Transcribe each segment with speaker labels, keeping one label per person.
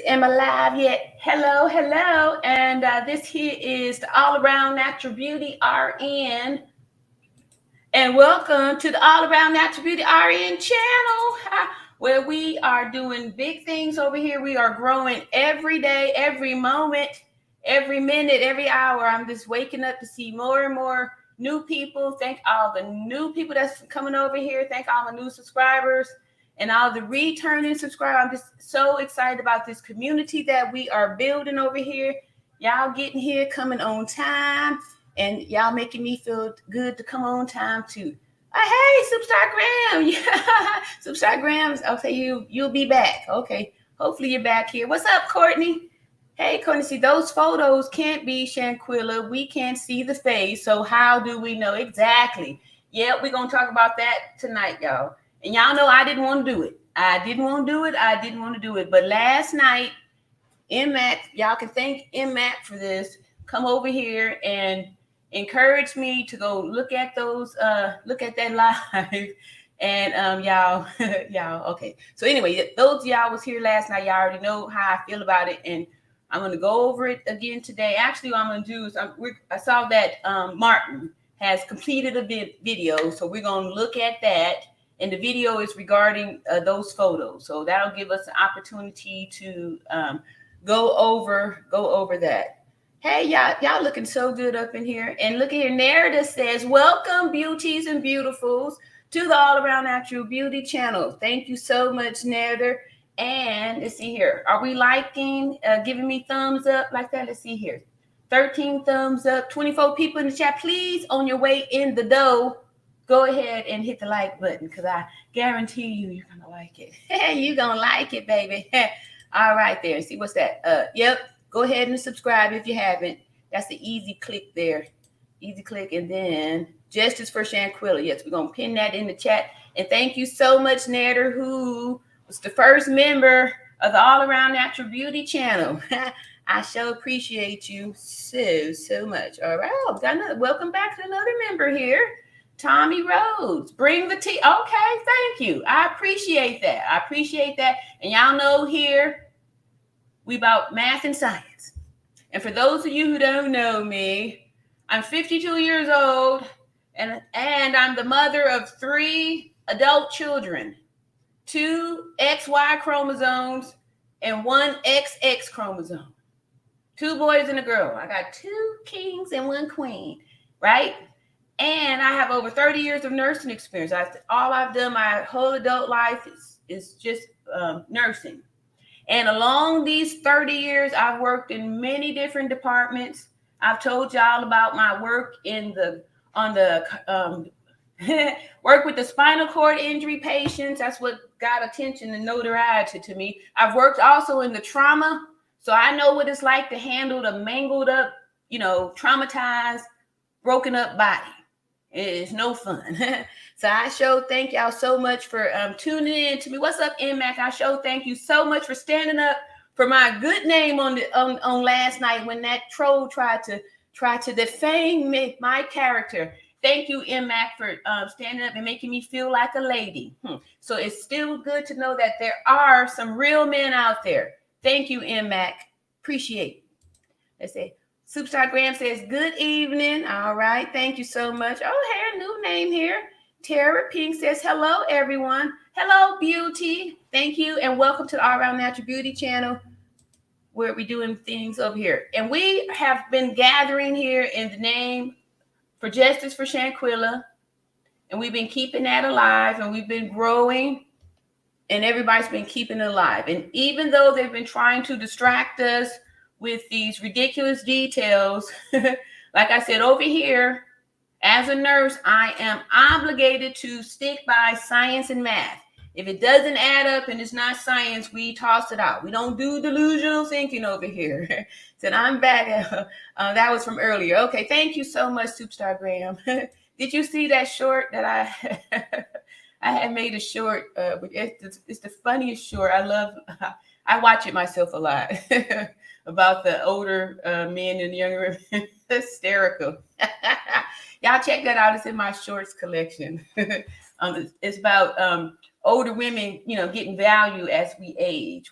Speaker 1: Am I live yet? Hello, hello. And this here is the All Around Natural Beauty RN. And welcome to the All Around Natural Beauty RN channel, where we are doing big things over here. We are growing every day, every moment, every minute, every hour. I'm just waking up to see more and more new people. Thank all the new people that's coming over here. Thank all my new subscribers and all the returning subscribers. I'm just so excited about this community that we are building over here. Y'all getting here, coming on time, and y'all making me feel good to come on time too. Hey, Superstar Graham. Yeah, Superstar Graham. Okay, you'll be back. Okay, hopefully you're back here. What's up, Courtney? Hey, Courtney, see, those photos can't be Shanquella. We can't see the face, so how do we know exactly? Yeah, we're going to talk about that tonight, y'all. And y'all know I didn't want to do it. I didn't want to do it. But last night, MMAC, y'all can thank MMAC for this. Come over here and encourage me to go look at look at that live. And y'all, okay. So anyway, those y'all was here last night. Y'all already know how I feel about it. And I'm going to go over it again today. Actually, what I'm going to do is I saw that Martin has completed a video. So we're going to look at that. And the video is regarding those photos. So that'll give us an opportunity to go over that. Hey, y'all looking so good up in here. And look at here, Narrative says, welcome beauties and beautifuls to the All Around Natural Beauty channel. Thank you so much, Narrative. And let's see here. Are we liking, giving me thumbs up like that? Let's see here. 13 thumbs up, 24 people in the chat. Please, on your way in the door, go ahead and hit the like button because I guarantee you're going to like it. Hey, you're going to like it, baby. All right there. See, what's that? Yep. Go ahead and subscribe if you haven't. That's the easy click there. Easy click. And then Justice for Shanquella. Yes, we're going to pin that in the chat. And thank you so much, Nader, who was the first member of the All Around Natural Beauty channel. I so appreciate you so much. All right. Welcome back to another member here. Tommy Rhodes, bring the tea. Okay, thank you. I appreciate that. And y'all know here, we about math and science. And for those of you who don't know me, I'm 52 years old, and I'm the mother of 3 adult children, 2 XY chromosomes and 1 XX chromosome. 2 boys and a girl. I got 2 kings and 1 queen, right? And I have over 30 years of nursing experience. All I've done my whole adult life is just nursing. And along these 30 years, I've worked in many different departments. I've told y'all about my work work with the spinal cord injury patients. That's what got attention and notoriety to me. I've worked also in the trauma. So I know what it's like to handle the mangled up, traumatized, broken up body. It's no fun. So I thank y'all so much for tuning in to me. What's up, MMAC? I thank you so much for standing up for my good name on last night when that troll tried to defame my character. Thank you, MMAC, for standing up and making me feel like a lady. So it's still good to know that there are some real men out there. Thank you, MMAC. Appreciate it. Let's see. Superstar Graham says, good evening. All right. Thank you so much. Oh, hey, new name here. Tara Pink says, hello, everyone. Hello, beauty. Thank you. And welcome to the All Around Natural Beauty channel, where we're doing things over here. And we have been gathering here in the name for Justice for Shanquella. And we've been keeping that alive, and we've been growing, and everybody's been keeping it alive. And even though they've been trying to distract us with these ridiculous details, like I said, over here, as a nurse, I am obligated to stick by science and math. If it doesn't add up and it's not science, we toss it out. We don't do delusional thinking over here. Said I'm back. That was from earlier. Okay, thank you so much, Superstar Graham. Did you see that short that I had made a short? It's the funniest short. I watch it myself a lot. About the older men and younger women. Hysterical. Y'all check that out. It's in my shorts collection. It's about older women, getting value as we age.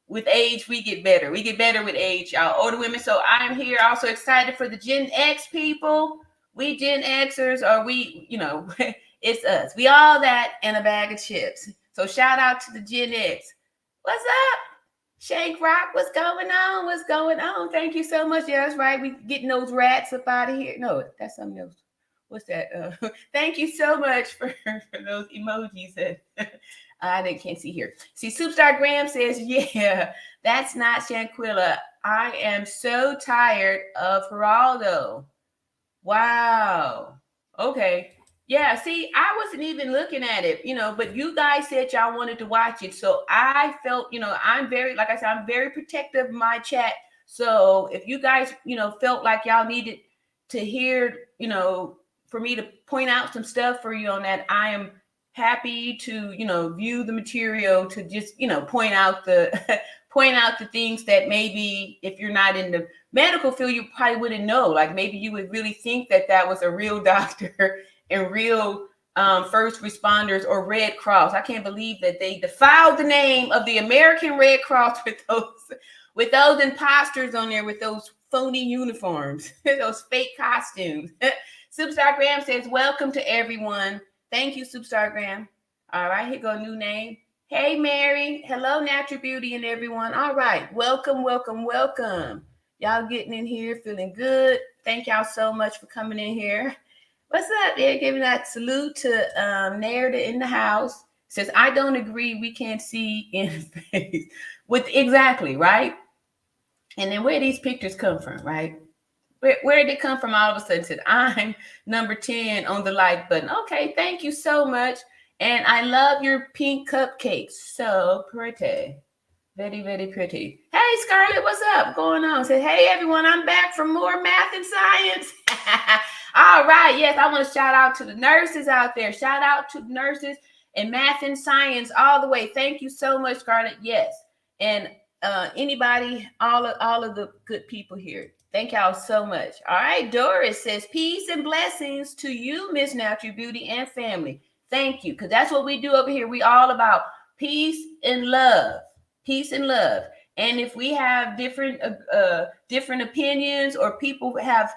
Speaker 1: with age, we get better. We get better with age, y'all, older women. So I'm here also excited for the Gen X people. We Gen Xers, or we, it's us. We all that and a bag of chips. So shout out to the Gen X. What's up? Shank Rock, what's going on? What's going on? Thank you so much. Yeah, that's right. We getting those rats up out of here. No, that's something else. What's that? Thank you so much for those emojis that I can't see here. See, Superstar Graham says, yeah, that's not Shanquella. I am so tired of Geraldo. Wow. Okay. Yeah, see, I wasn't even looking at it, but you guys said y'all wanted to watch it. So I felt, I'm very, like I said, I'm very protective of my chat. So if you guys, felt like y'all needed to hear, for me to point out some stuff for you on that, I am happy to, view the material to just, point out the point out the things that maybe if you're not in the medical field, you probably wouldn't know. Like maybe you would really think that was a real doctor and real first responders or Red Cross. I can't believe that they defiled the name of the American Red Cross with those imposters on there with those phony uniforms, those fake costumes. Superstar Graham says, welcome to everyone. Thank you, Superstar Graham. All right, here go new name. Hey, Mary. Hello, Natural Beauty and everyone. All right, welcome, welcome, welcome. Y'all getting in here, feeling good. Thank y'all so much for coming in here. What's up? Yeah, giving that salute to Narda in the house. Says, I don't agree. We can't see in face. Exactly, right? And then where these pictures come from, right? Where did it come from all of a sudden? Said, I'm number 10 on the like button. Okay, thank you so much. And I love your pink cupcakes. So pretty. Very, very pretty. Hey, Scarlett, what's up? Going on? Say, hey, everyone, I'm back for more math and science. All right. Yes, I want to shout out to the nurses out there. Shout out to the nurses and math and science all the way. Thank you so much, Scarlett. Yes. And anybody, all of the good people here. Thank y'all so much. All right. Doris says, peace and blessings to you, Miss Natural Beauty and family. Thank you. Because that's what we do over here. We all about peace and love. Peace and love. And if we have different opinions or people have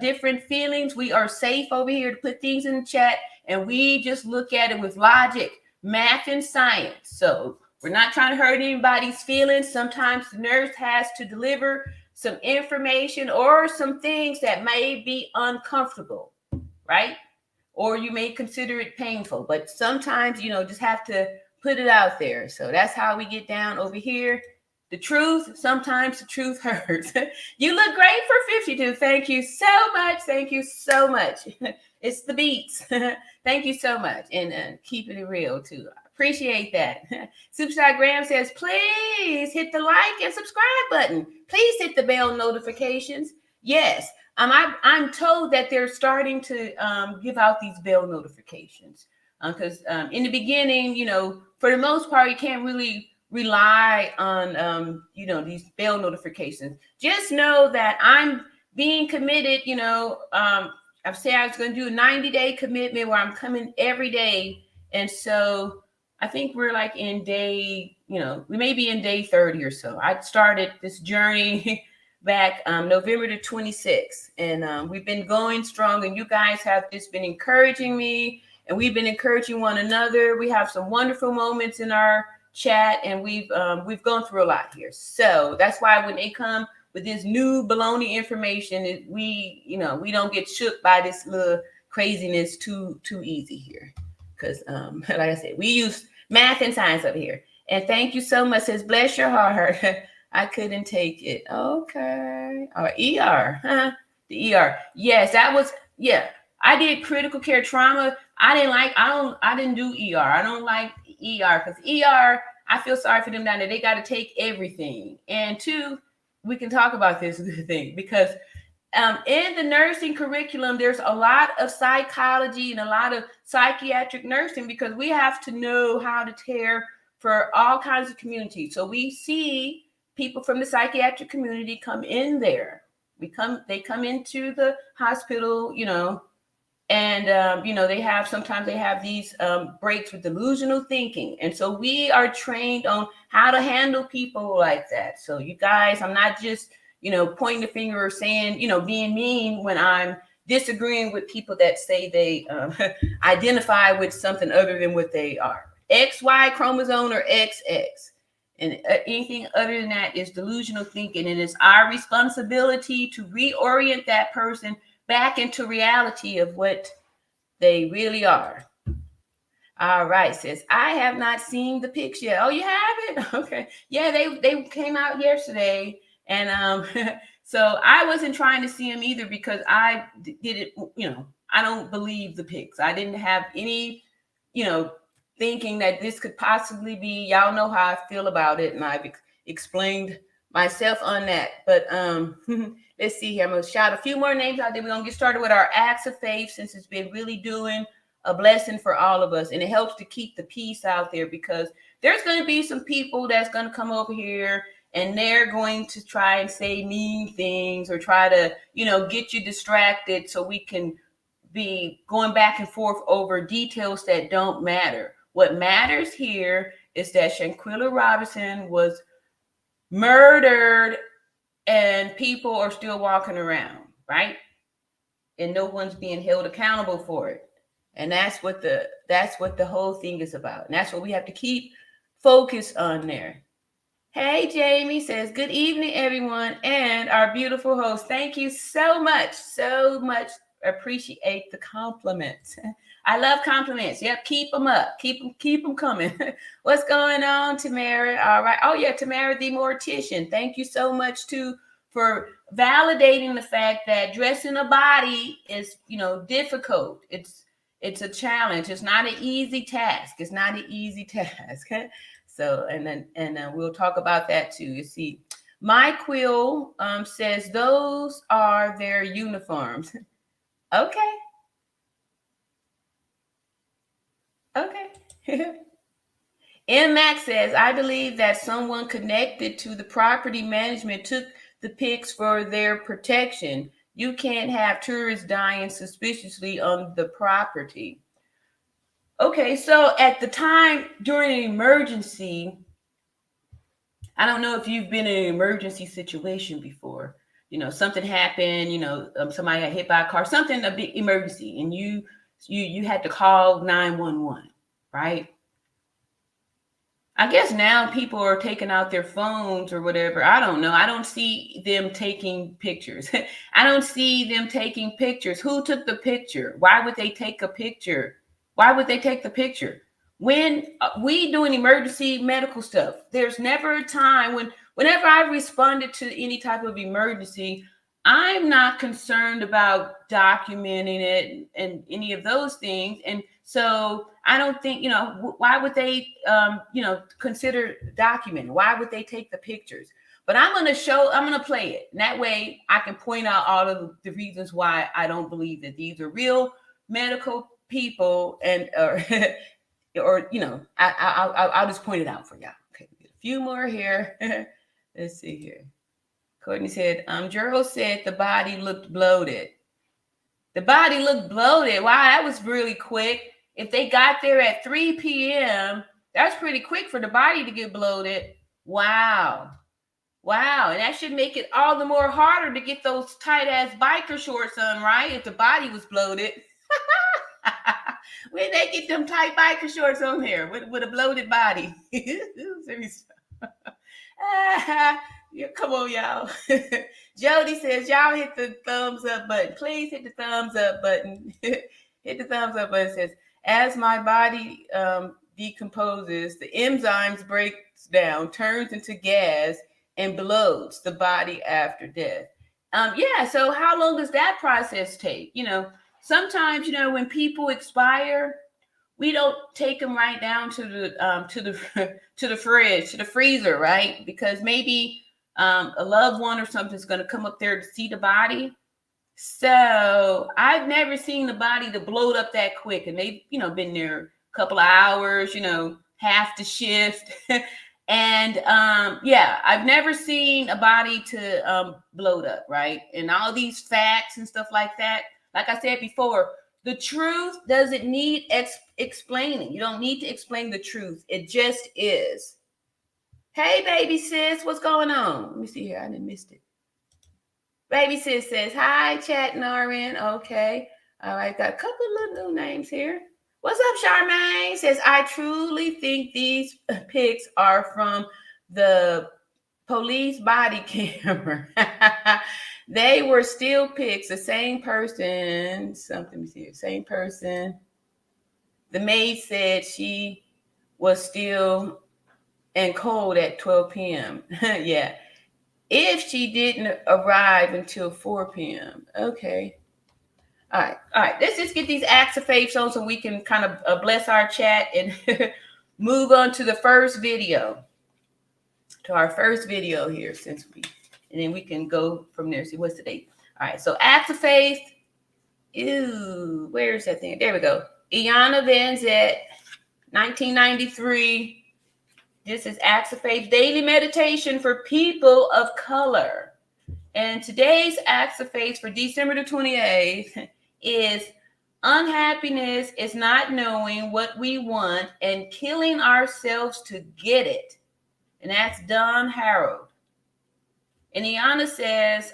Speaker 1: different feelings, we are safe over here to put things in the chat. And we just look at it with logic, math, and science. So we're not trying to hurt anybody's feelings. Sometimes the nurse has to deliver some information or some things that may be uncomfortable, right? Or you may consider it painful, but sometimes, just have to put it out there. So that's how we get down over here. The truth, sometimes the truth hurts. You look great for 52. Thank you so much. Thank you so much. It's the beats. Thank you so much. And keeping it real too. Appreciate that. Superstar Graham says, please hit the like and subscribe button. Please hit the bell notifications. Yes, I'm told that they're starting to give out these bell notifications because in the beginning, for the most part, you can't really rely on, these bell notifications. Just know that I'm being committed. I've said I was going to do a 90-day commitment where I'm coming every day. And so I think we're like in day, we may be in day 30 or so. I started this journey back November the 26th. And we've been going strong. And you guys have just been encouraging me. And we've been encouraging one another. We have some wonderful moments in our chat. And we've gone through a lot here. So that's why when they come with this new baloney information, we don't get shook by this little craziness too easy here. Because, like I said, we use math and science up here. And thank you so much. Says, bless your heart. I couldn't take it. Okay. All right. ER. Huh? The ER. Yes, that was, yeah. I did critical care trauma. I didn't do ER. I don't like ER because ER, I feel sorry for them down there. They got to take everything. And two, we can talk about this thing because in the nursing curriculum, there's a lot of psychology and a lot of psychiatric nursing because we have to know how to care for all kinds of communities. So we see people from the psychiatric community come in there. They come into the hospital, And sometimes they have these breaks with delusional thinking. And so we are trained on how to handle people like that. So you guys, I'm not just pointing the finger or saying being mean when I'm disagreeing with people that say they identify with something other than what they are. XY chromosome or XX. And anything other than that is delusional thinking. And it's our responsibility to reorient that person back into reality of what they really are. All right, sis. I have not seen the pics yet. Oh, you haven't? Okay. Yeah, they came out yesterday. And so I wasn't trying to see them either because I did it, I don't believe the pics. I didn't have any, thinking that this could possibly be, y'all know how I feel about it. And I've explained myself on that. But let's see here. I'm going to shout a few more names out there. We're going to get started with our acts of faith, since it's been really doing a blessing for all of us. And it helps to keep the peace out there, because there's going to be some people that's going to come over here and they're going to try and say mean things or try to, get you distracted so we can be going back and forth over details that don't matter. What matters here is that Shanquella Robinson was murdered and people are still walking around, right? And no one's being held accountable for it. And that's what the whole thing is about. And that's what we have to keep focused on there. Hey, Jamie says, good evening, everyone. And our beautiful host. Thank you so much. So much. Appreciate the compliments. I love compliments. Yep. Keep them up. Keep them coming. What's going on, Tamara? All right. Oh yeah. Tamara, the mortician. Thank you so much too for validating the fact that dressing a body is, difficult. It's a challenge. It's not an easy task. It's not an easy task. So, and we'll talk about that too. You see, my quill says those are their uniforms. Okay. M. Max says, I believe that someone connected to the property management took the pics for their protection. You can't have tourists dying suspiciously on the property. Okay, so at the time during an emergency, I don't know if you've been in an emergency situation before. Something happened, somebody got hit by a car, something, a big emergency, and you had to call 911, right? I guess now people are taking out their phones or whatever. I don't know. I don't see them taking pictures. I don't see them taking pictures. Who took the picture? Why would they take a picture? Why would they take the picture? When we doing emergency medical stuff, there's never a time whenever I responded to any type of emergency, I'm not concerned about documenting it and any of those things. And so I don't think, why would they, consider documenting? Why would they take the pictures? But I'm going to play it. And that way I can point out all of the reasons why I don't believe that these are real medical people and, I'll just point it out for y'all. Okay, a few more here. Let's see here. Courtney said, Gerald said the body looked bloated. The body looked bloated. Wow, that was really quick. If they got there at 3 p.m., that's pretty quick for the body to get bloated. Wow. And that should make it all the more harder to get those tight-ass biker shorts on, right? If the body was bloated. Where they get them tight biker shorts on there with a bloated body? Come on, y'all. Jody says, y'all hit the thumbs up button. Please hit the thumbs up button. Hit the thumbs up button. It says, as my body decomposes, the enzymes breaks down, turns into gas, and bloats the body after death. So how long does that process take? Sometimes, when people expire, we don't take them right down to the fridge, to the freezer, right? Because maybe a loved one or something's going to come up there to see the body. So I've never seen the body to bloat up that quick, and they've been there a couple of hours, half the shift. And I've never seen a body to bloat up, right? And all these fats and stuff like that. Like I said before, The truth doesn't need explaining. You don't need to explain the truth. It just is. Hey, baby sis, what's going on? Let me see here. I didn't miss it. Baby sis says, hi, chat Narin. Okay. All right. Got a couple of little new names here. What's up, Charmaine? Says, I truly think these pics are from the police body camera. They were still pics. The same person. Something, let me see here. Same person. The maid said she was still and cold at 12 p.m. Yeah. If she didn't arrive until 4 p.m. Okay. All right. Let's just get these acts of faith on so we can kind of bless our chat and move on to the first video. To our first video here, and then we can go from there. See, what's the date? All right. So acts of faith. Ew, where's that thing? There we go. Iana Van Zet, 1993. This is Acts of Faith Daily Meditation for People of Color. And today's Acts of Faith for December the 28th is unhappiness is not knowing what we want and killing ourselves to get it. And that's Don Harold. And Iana says,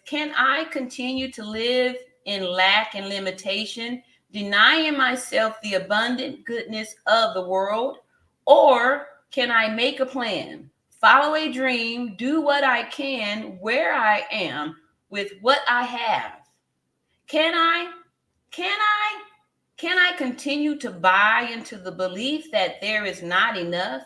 Speaker 1: can I continue to live in lack and limitation, denying myself the abundant goodness of the world? Or can I make a plan, follow a dream, do what I can where I am with what I have? Can I continue to buy into the belief that there is not enough?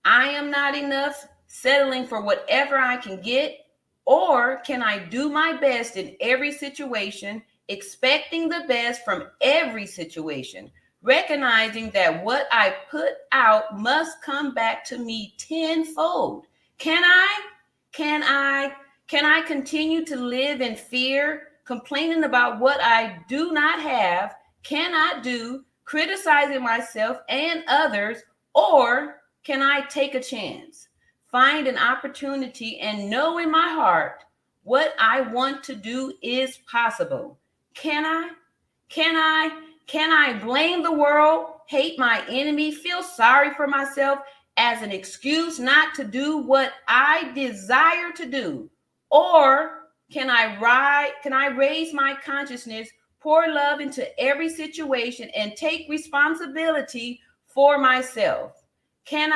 Speaker 1: I am not enough, settling for whatever I can get? Or can I do my best in every situation, expecting the best from every situation, recognizing that what I put out must come back to me tenfold? Can I continue to live in fear, complaining about what I do not have, cannot do, criticizing myself and others? Or can I take a chance, find an opportunity, and know in my heart what I want to do is possible? Can I blame the world, hate my enemy, feel sorry for myself as an excuse not to do what I desire to do? Or can I raise my consciousness, pour love into every situation, and take responsibility for myself? Can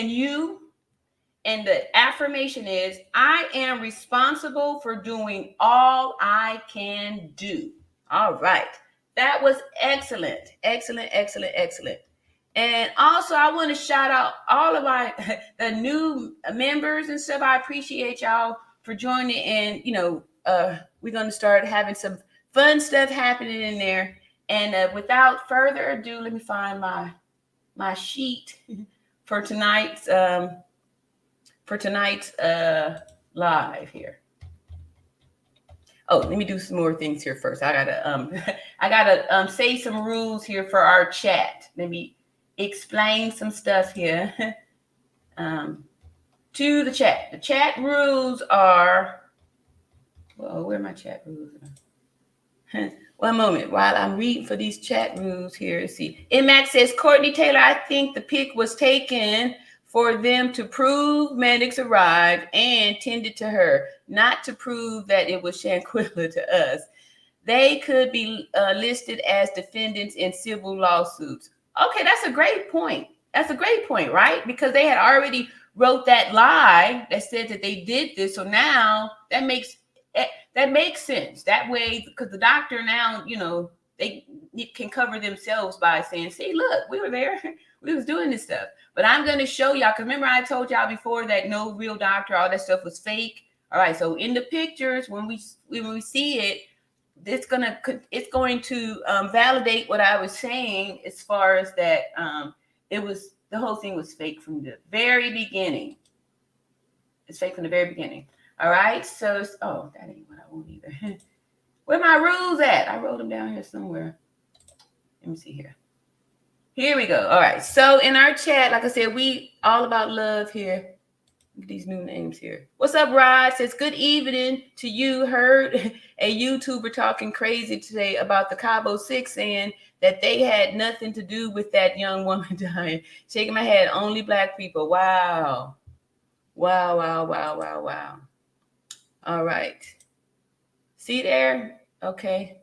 Speaker 1: you? And the affirmation is, I am responsible for doing all I can do. All right. That was excellent. Excellent. And also, I want to shout out all of the new members and stuff. I appreciate y'all for joining. And, we're going to start having some fun stuff happening in there. And without further ado, let me find my sheet for tonight's live here. Oh, let me do some more things here first. I gotta say some rules here for our chat. Let me explain some stuff here to the chat. The chat rules are, well, where are my chat rules? One moment while I'm reading for these chat rules here. Let's see. Max says, Courtney Taylor, I think the pic was taken for them to prove medics arrived and tended to her, not to prove that it was Shanquella to us. They could be listed as defendants in civil lawsuits. Okay, that's a great point. Right? Because they had already wrote that lie that said that they did this. So now that makes sense. That way, because the doctor now, they can cover themselves by saying, see, look, we were there. We was doing this stuff. But I'm going to show y'all, because remember I told y'all before that no real doctor, all that stuff was fake. All right, so in the pictures, when we see it, it's going to validate what I was saying as far as that the whole thing was fake from the very beginning. It's fake from the very beginning. All right, so that ain't what I want either. Where my rules at? I wrote them down here somewhere. Let me see here. Here we go. All right. So in our chat, like I said, we all about love here. These new names here. What's up, Rod? Says good evening to you. Heard a YouTuber talking crazy today about the Cabo 6, saying that they had nothing to do with that young woman dying. Shaking my head, only black people. Wow. Wow, wow, wow, wow, wow. All right. See there? Okay.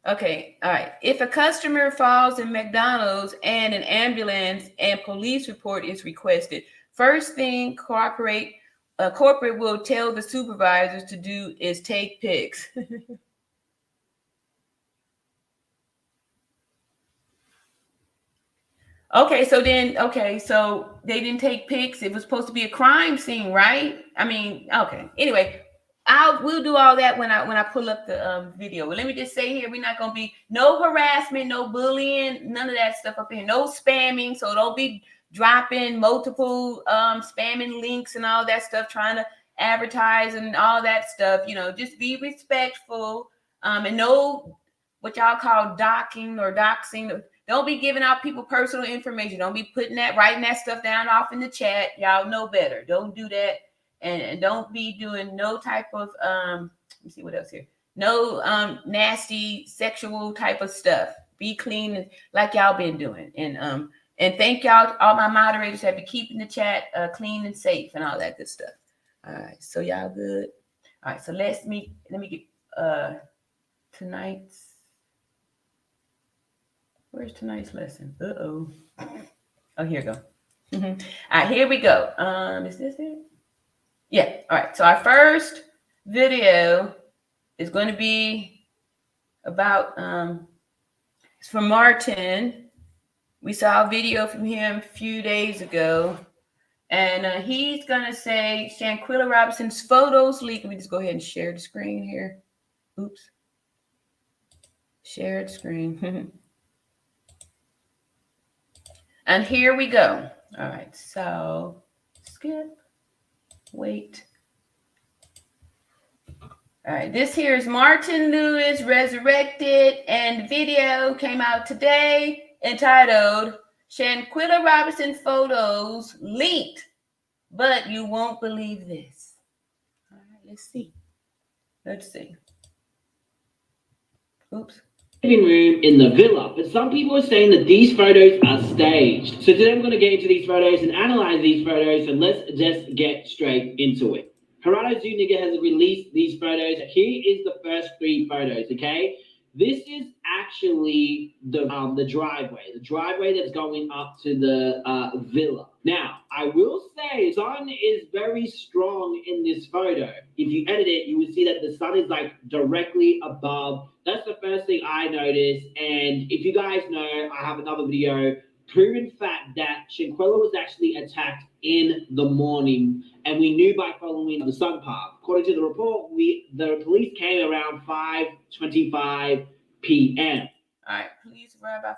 Speaker 1: Okay, all right. If a customer falls in McDonald's and an ambulance and police report is requested, first thing corporate will tell the supervisors to do is take pics. Okay, so they didn't take pics. It was supposed to be a crime scene, right? I mean, okay. Anyway, we'll do all that when I pull up the video. But let me just say here, we're not gonna be no harassment, no bullying, none of that stuff up here. No spamming. So don't be dropping multiple spamming links and all that stuff, trying to advertise and all that stuff. You know, just be respectful and no what y'all call docking or doxing. Don't be giving out people personal information. Don't be writing that stuff down off in the chat. Y'all know better. Don't do that. And don't be doing no type of let me see what else here. No nasty sexual type of stuff. Be clean like y'all been doing. And thank y'all, all my moderators have been keeping the chat clean and safe and all that good stuff. All right, so y'all good. All right, so let me get tonight's. Where's tonight's lesson? Oh, here we go. All right, here we go. Is this it? Yeah. All right. So our first video is going to be about it's from Martin. We saw a video from him a few days ago, and he's going to say Shanquella Robinson's photos leak. Let me just go ahead and share the screen here. Oops. Shared screen. And here we go. All right, so skip, wait. All right, this here is Martin Lewis resurrected, and the video came out today entitled Shanquella Robinson Photos Leaked, but you won't believe this. All right, let's see. Oops.
Speaker 2: Living room in the villa, but some people are saying that these photos are staged. So today I'm going to get into these photos and analyze these photos, and let's just get straight into it. Gerardo Zuniga has released these photos. Here is the first 3 photos, okay? This is actually the driveway that's going up to the villa. Now, I will say the sun is very strong in this photo. If you edit it, you will see that the sun is like directly above. That's the first thing I noticed. And if you guys know, I have another video proving fact that Shanquella was actually attacked in the morning, and we knew by following the sun path. According to the report, the police came around 5:25 p.m.
Speaker 1: All right, police arrived by 5:25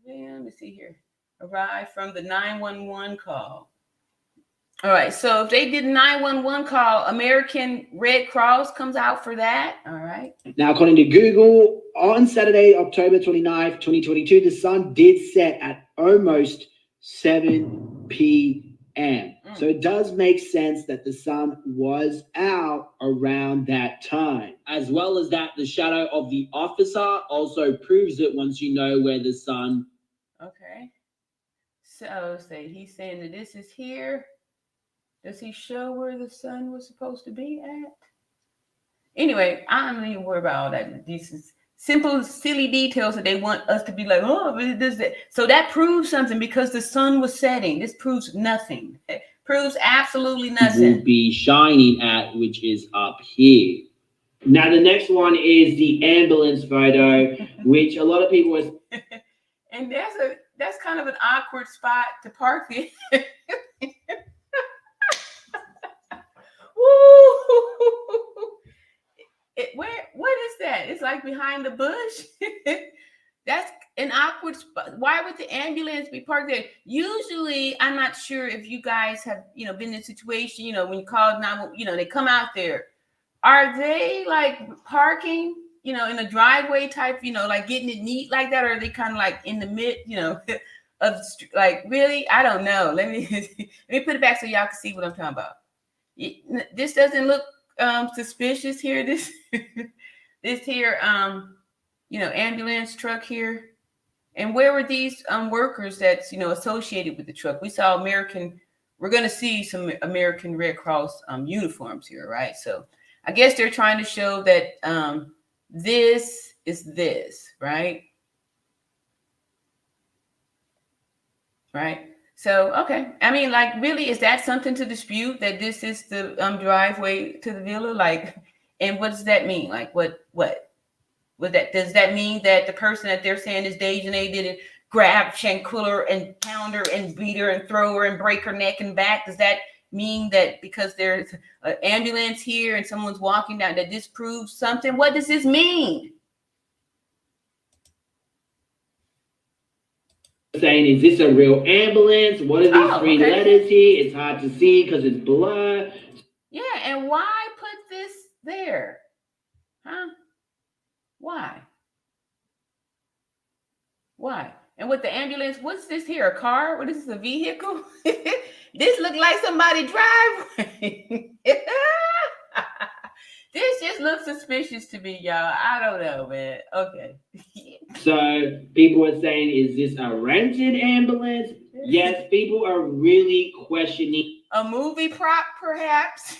Speaker 1: p.m. Let me see here. Arrived from the 911 call. All right, so if they did a 911 call, American Red Cross comes out for that. All right.
Speaker 2: Now, according to Google, on Saturday, October 29th, 2022, the sun did set at almost 7 p.m. So it does make sense that the sun was out around that time. As well as that, the shadow of the officer also proves it once you know where the sun.
Speaker 1: Okay. So he's saying that this is here. Does he show where the sun was supposed to be at? Anyway, I don't even worry about all that. These is simple, silly details that they want us to be like, oh, this, that. So that proves something because the sun was setting. This proves nothing. It proves absolutely nothing.
Speaker 2: Will be shining at, which is up here. Now, the next one is the ambulance photo, which a lot of people was.
Speaker 1: And that's kind of an awkward spot to park in. What is that? It's like behind the bush. That's an awkward spot. Why would the ambulance be parked there? Usually, I'm not sure if you guys have, been in a situation, when you call 911, they come out there. Are they like parking, in a driveway type, like getting it neat like that? Or are they kind of like in the mid, like, really? I don't know. Let me put it back so y'all can see what I'm talking about. This doesn't look suspicious here. This this here ambulance truck here. And where were these workers that's associated with the truck? We saw we're going to see some American Red Cross uniforms here, right? So I guess they're trying to show that this is this, right? Right. So, okay. I mean, like, really, is that something to dispute, that this is the driveway to the villa? Like, and what does that mean? Like, what does that mean that the person that they're saying is Dejanay didn't grab Shanquella and pound her and beat her and throw her and break her neck and back? Does that mean that because there's an ambulance here and someone's walking down, that this proves something? What does this mean?
Speaker 2: Saying, is this a real ambulance? What are these three letters here? It's hard to see because it's blurred.
Speaker 1: Yeah, and why put this there? Huh? Why? And with the ambulance, what's this here? A car? What is this, a vehicle? This look like somebody's driveway. This just looks suspicious to me, y'all. I don't know, man. Okay.
Speaker 2: So people are saying, is this a rented ambulance? Yes, people are really questioning.
Speaker 1: A movie prop, perhaps?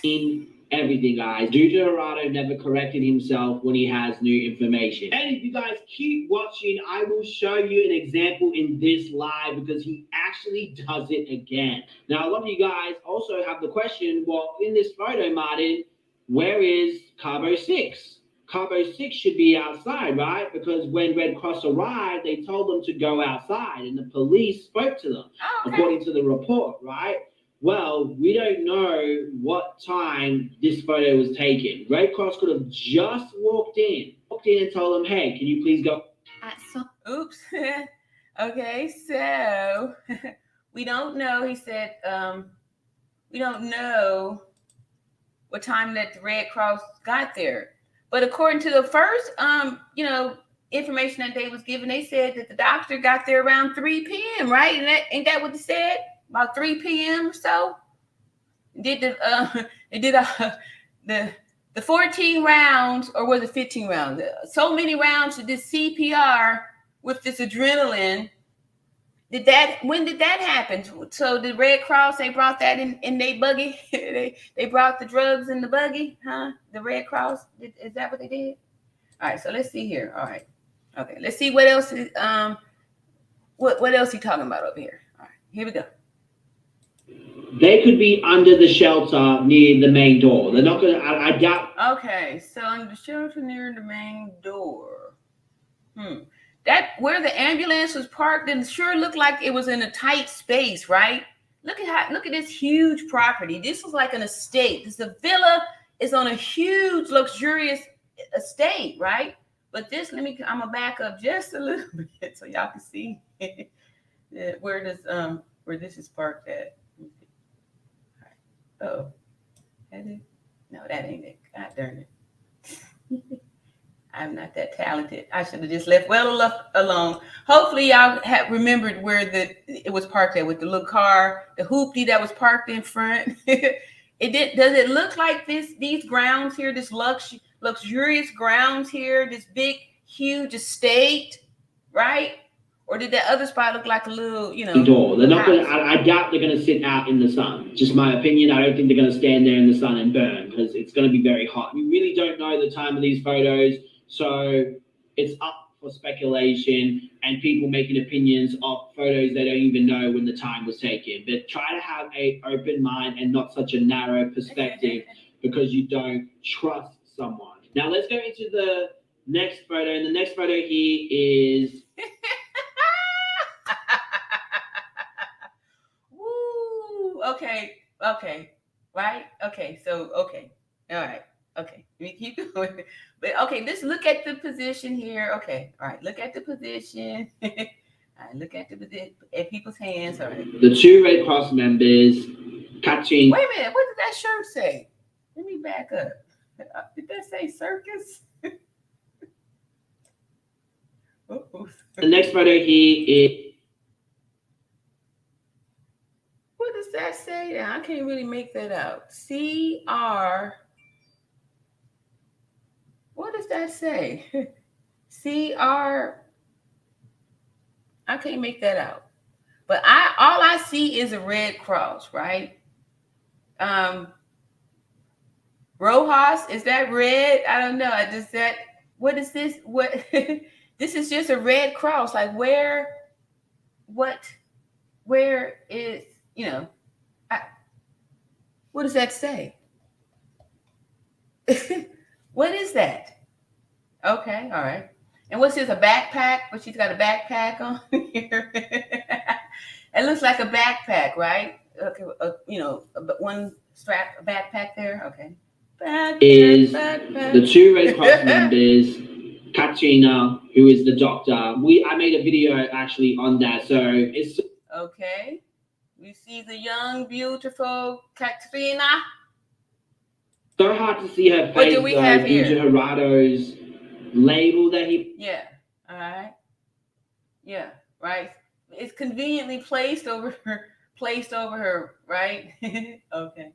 Speaker 2: Everything, guys. Due to Gerardo never corrected himself when he has new information. And if you guys keep watching, I will show you an example in this live, because he actually does it again. Now, a lot of you guys also have the question, well, in this photo, Martin, where is Cabo 6? Cabo 6 should be outside, right? Because when Red Cross arrived, they told them to go outside, and the police spoke to them, according to the report, right? Well, we don't know what time this photo was taken. Red Cross could have just walked in and told them, hey, can you please go?
Speaker 1: Oops. Okay, so we don't know. He said, we don't know what time that the Red Cross got there. But according to the first, information that they was given, they said that the doctor got there around 3 p.m., right? And ain't that what they said? About 3 p.m. or so? Did the 14 rounds, or was it 15 rounds? So many rounds of this CPR with this adrenaline. When did that happen? So the Red Cross, they brought that in their buggy? they brought the drugs in the buggy, huh? The Red Cross, is that what they did? All right, so let's see here. All right, okay, let's see what else is what else he talking about over here. All right, here we go.
Speaker 2: They could be under the shelter near the main door. They're not gonna. I doubt.
Speaker 1: Okay, so under the shelter near the main door. That where the ambulance was parked, and sure looked like it was in a tight space, right? Look at this huge property. This was like an estate. The villa is on a huge, luxurious estate, right? But this, I'm gonna back up just a little bit so y'all can see where this is parked at. Oh, that is? No, that ain't it. God darn it. I'm not that talented. I should have just left well alone. Hopefully y'all have remembered where it was parked at, with the little car, the hoopty that was parked in front. Does it look like these grounds here, this luxurious grounds here, this big, huge estate, right? Or did that other spot look like a little,
Speaker 2: door? They're not going to. I doubt they're going to sit out in the sun. Just my opinion. I don't think they're going to stand there in the sun and burn, because it's going to be very hot. We really don't know the time of these photos, so it's up for speculation and people making opinions of photos they don't even know when the time was taken. But try to have an open mind and not such a narrow perspective, because you don't trust someone. Now let's go into the next photo, and the next photo here is.
Speaker 1: Okay, right? Okay, so, okay, all right, okay, we keep going. But okay, let's look at the position here. Okay, all right, look at the position. All right, look at at people's hands. All right.
Speaker 2: The two Red Cross members catching.
Speaker 1: Wait a minute, what did that shirt say? Let me back up. Did that say circus?
Speaker 2: The next photo here is.
Speaker 1: that say? I can't really make that out. CR. What does that say? CR. I can't make that out. But all I see is a red cross, right? Rojas, is that red? I don't know. What is this? What this is just a red cross. Like where is, what does that say? What is that? Okay, all right. And what's this, a backpack? But she's got a backpack on here. It looks like a backpack, right? Okay, one strap, a backpack there. Okay. Backpack.
Speaker 2: The two Red Cross members, Katrina, who is the doctor. I made a video actually on that, so it's
Speaker 1: okay. We see the young, beautiful Katrina.
Speaker 2: So hard to see her face.
Speaker 1: What do we have
Speaker 2: due
Speaker 1: here?
Speaker 2: to Gerardo's label that he.
Speaker 1: Yeah. All right. Yeah. Right. It's conveniently placed over her. Right. Okay. All right.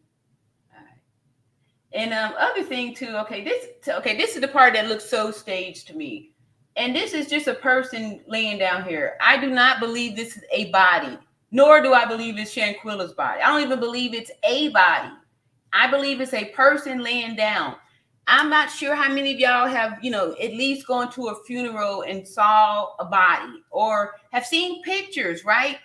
Speaker 1: And other thing too. Okay. This is the part that looks so staged to me. And this is just a person laying down here. I do not believe this is a body, nor do I believe it's Shanquella's body. I don't even believe it's a body. I believe it's a person laying down. I'm not sure how many of y'all have, at least gone to a funeral and saw a body or have seen pictures, right?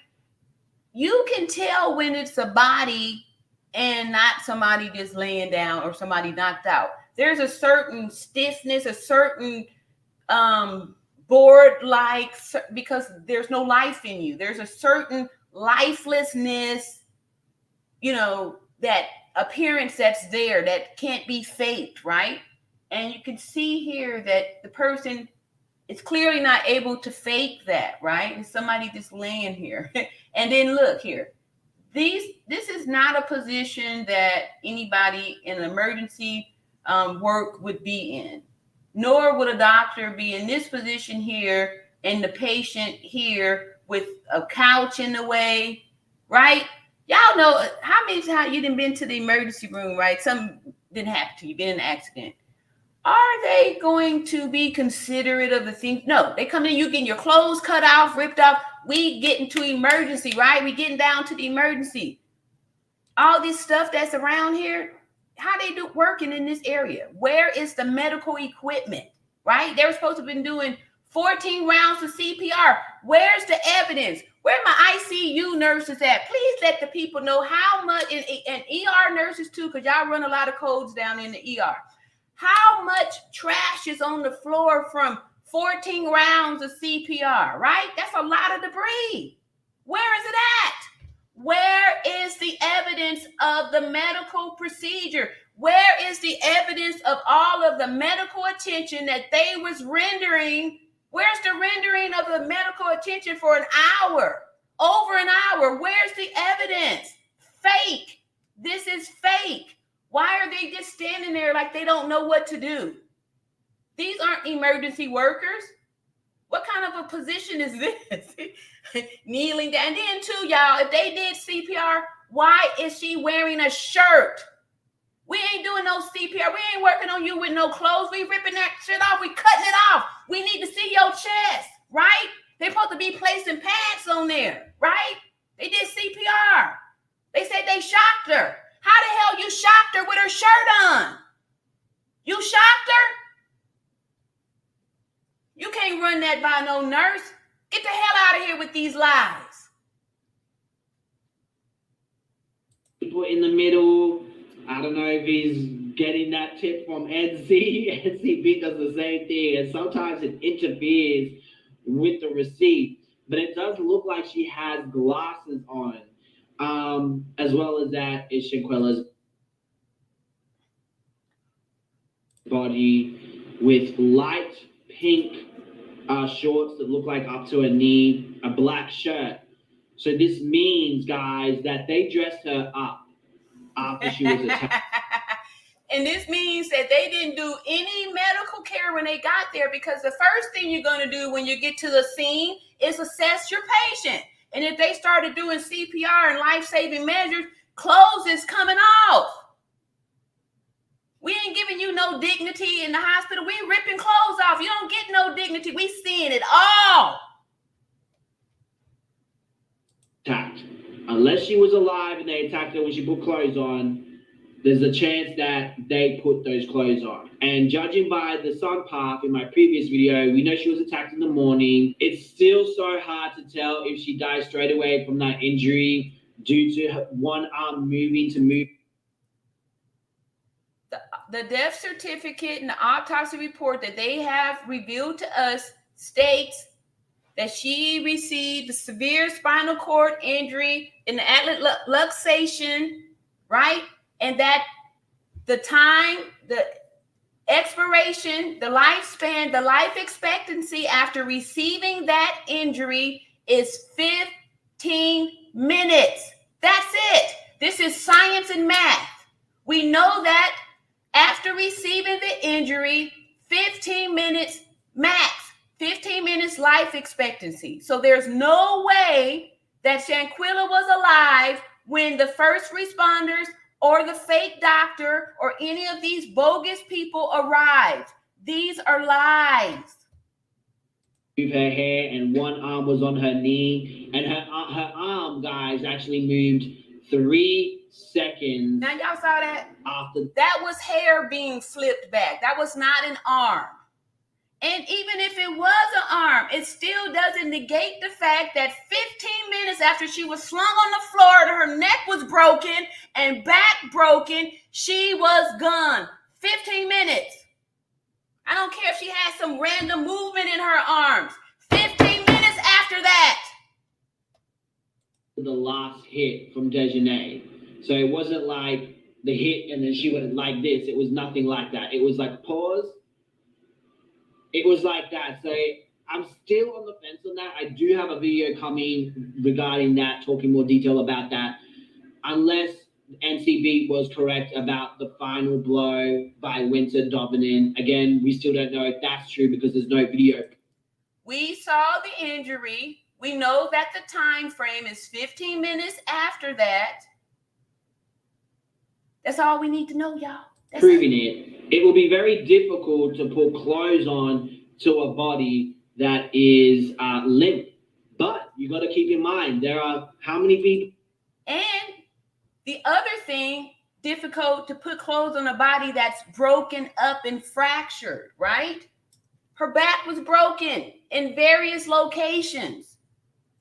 Speaker 1: You can tell when it's a body and not somebody just laying down or somebody knocked out. There's a certain stiffness, a certain board-like, because there's no life in you. There's a certain lifelessness, that appearance that's there that can't be faked, right? And you can see here that the person is clearly not able to fake that, right? And somebody just laying here. And then look here. This is not a position that anybody in emergency work would be in, nor would a doctor be in this position here and the patient here with a couch in the way, right? Y'all know how many times you done been to the emergency room, right? Something didn't happen to you, been in an accident. Are they going to be considerate of the things? No, they come in, you getting your clothes cut off, ripped off. We getting to emergency, right? We getting down to the emergency. All this stuff that's around here, how they do working in this area? Where is the medical equipment, right? They were supposed to have been doing 14 rounds of CPR. Where's the evidence? Where my ICU nurses at? Please let the people know how much, and ER nurses too, because y'all run a lot of codes down in the ER. How much trash is on the floor from 14 rounds of CPR, right? That's a lot of debris. Where is it at? Where is the evidence of the medical procedure? Where is the evidence of all of the medical attention that they was rendering? Where's the rendering of the medical attention for an hour? Over an hour. Where's the evidence? Fake. This is fake. Why are they just standing there like they don't know what to do? These aren't emergency workers. What kind of a position is this? Kneeling down. And then too, y'all, if they did CPR, why is she wearing a shirt? We ain't doing no CPR. We ain't working on you with no clothes. We ripping that shit off. We cutting it off. We need to see your chest, right? They're supposed to be placing pads on there, right? They did CPR. They said they shocked her. How the hell you shocked her with her shirt on? You shocked her? You can't run that by no nurse. Get the hell out of here with these lies.
Speaker 2: People in the middle. I don't know if he's getting that tip from NC. NCB does the same thing, and sometimes it interferes with the receipt. But it does look like she has glasses on, as well as that is Shanquella's body with light pink shorts that look like up to her knee, a black shirt. So this means, guys, that they dressed her up after she was attacked.
Speaker 1: And this means that they didn't do any medical care when they got there, because the first thing you're going to do when you get to the scene is assess your patient. And if they started doing CPR and life-saving measures, clothes is coming off. We ain't giving you no dignity in the hospital. We ripping clothes off. You don't get no dignity. We seeing it all.
Speaker 2: Attacked. Unless she was alive and they attacked her when she put clothes on, there's a chance that they put those clothes on. And judging by the sun path in my previous video, we know she was attacked in the morning. It's still so hard to tell if she died straight away from that injury due to her one arm moving to move.
Speaker 1: The death certificate and the autopsy report that they have revealed to us states that she received a severe spinal cord injury in the atlas luxation, right? And that the time, the expiration, the lifespan, the life expectancy after receiving that injury is 15 minutes. That's it. This is science and math. We know that after receiving the injury, 15 minutes max, 15 minutes life expectancy. So there's no way that Shanquella was alive when the first responders or the fake doctor or any of these bogus people arrived. These are lies.
Speaker 2: Move her hair and one arm was on her knee, and her arm, guys, actually moved 3 seconds.
Speaker 1: Now y'all saw that?
Speaker 2: After
Speaker 1: that was hair being flipped back. That was not an arm. And even if it was an arm, it still doesn't negate the fact that 15 minutes after she was slung on the floor, her neck was broken and back broken, she was gone. 15 minutes. I don't care if she had some random movement in her arms. 15 minutes after that.
Speaker 2: The last hit from Dejanay. So it wasn't like the hit and then she went like this. It was nothing like that. It was like pause. It was like that. So I'm still on the fence on that. I do have a video coming regarding that, talking more detail about that. Unless NCB was correct about the final blow by Winter Dobbinin. Again, we still don't know if that's true because there's no video.
Speaker 1: We saw the injury. We know that the time frame is 15 minutes after that. That's all we need to know, y'all. That's
Speaker 2: Proving it. It will be very difficult to put clothes on to a body that is limp. But you got to keep in mind, there are how many people?
Speaker 1: And the other thing, difficult to put clothes on a body that's broken up and fractured, right? Her back was broken in various locations.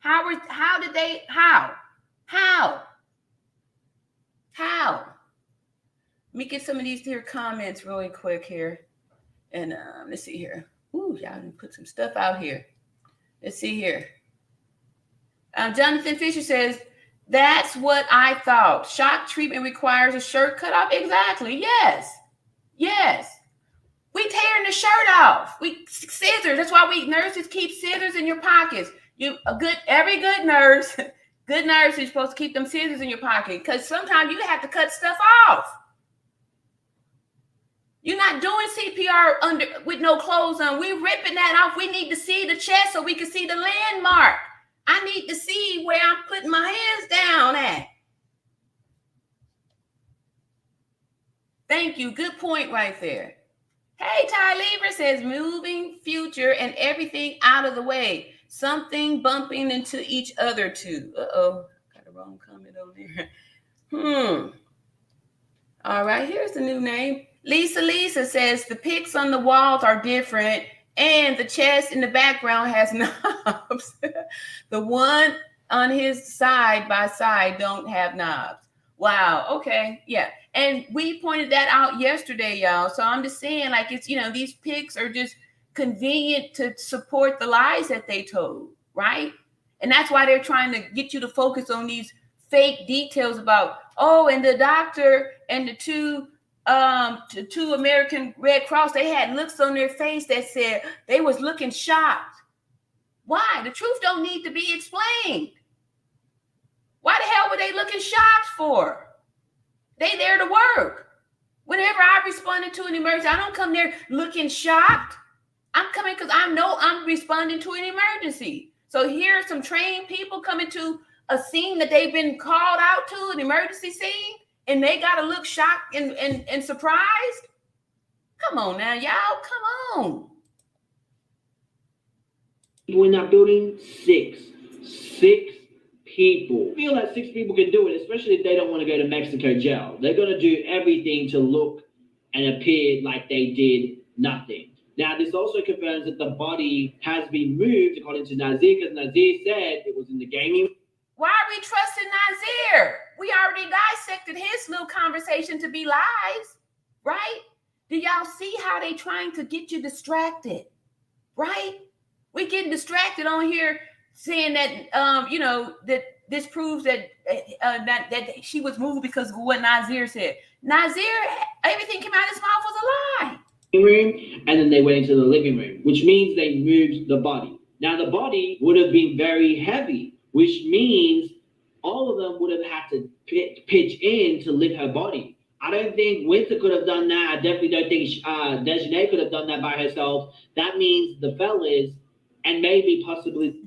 Speaker 1: How? Let me get some of these here comments really quick here. And let's see here. Ooh, y'all done put some stuff out here. Let's see here. Jonathan Fisher says, that's what I thought. Shock treatment requires a shirt cut off. Exactly. Yes. We tearing the shirt off. We scissors. That's why we nurses keep scissors in your pockets. Every good nurse is supposed to keep them scissors in your pocket because sometimes you have to cut stuff off. You're not doing CPR with no clothes on. We're ripping that off. We need to see the chest so we can see the landmark. I need to see where I'm putting my hands down at. Thank you. Good point right there. Hey, Ty Lever says, moving future and everything out of the way. Something bumping into each other too. Uh-oh. Got a wrong comment on there. All right, here's the new name. Lisa says, the pics on the walls are different and the chest in the background has knobs. The one on his side by side don't have knobs. Wow. Okay. Yeah. And we pointed that out yesterday, y'all. So I'm just saying, like, it's, these pics are just convenient to support the lies that they told, right? And that's why they're trying to get you to focus on these fake details about, and the doctor and the two American Red Cross, they had looks on their face that said they was looking shocked. Why? The truth don't need to be explained. Why the hell were they looking shocked for? They there to work. Whenever I responded to an emergency, I don't come there looking shocked. I'm coming because I know I'm responding to an emergency. So here are some trained people coming to a scene that they've been called out to, an emergency scene, and they got to look shocked and surprised. Come on now, y'all, come on.
Speaker 2: People in that building, six people. I feel that 6 people can do it, especially if they don't want to go to Mexico jail. They're going to do everything to look and appear like they did nothing. Now, this also confirms that the body has been moved, according to Nazir, because Nazir said it was in the gaming.
Speaker 1: Why are we trusting Nazir? We already dissected his little conversation to be lies, right? Do y'all see how they trying to get you distracted, right? We getting distracted on here saying that, that this proves that that she was moved because of what Nazir said. Nazir, everything came out of his mouth was a lie.
Speaker 2: Room, and then they went into the living room, which means they moved the body. Now, the body would have been very heavy, which means all of them would have had to pitch in to lift her body. I don't think Winter could have done that. I definitely don't think Dejanay could have done that by herself. That means the fellas, and maybe possibly.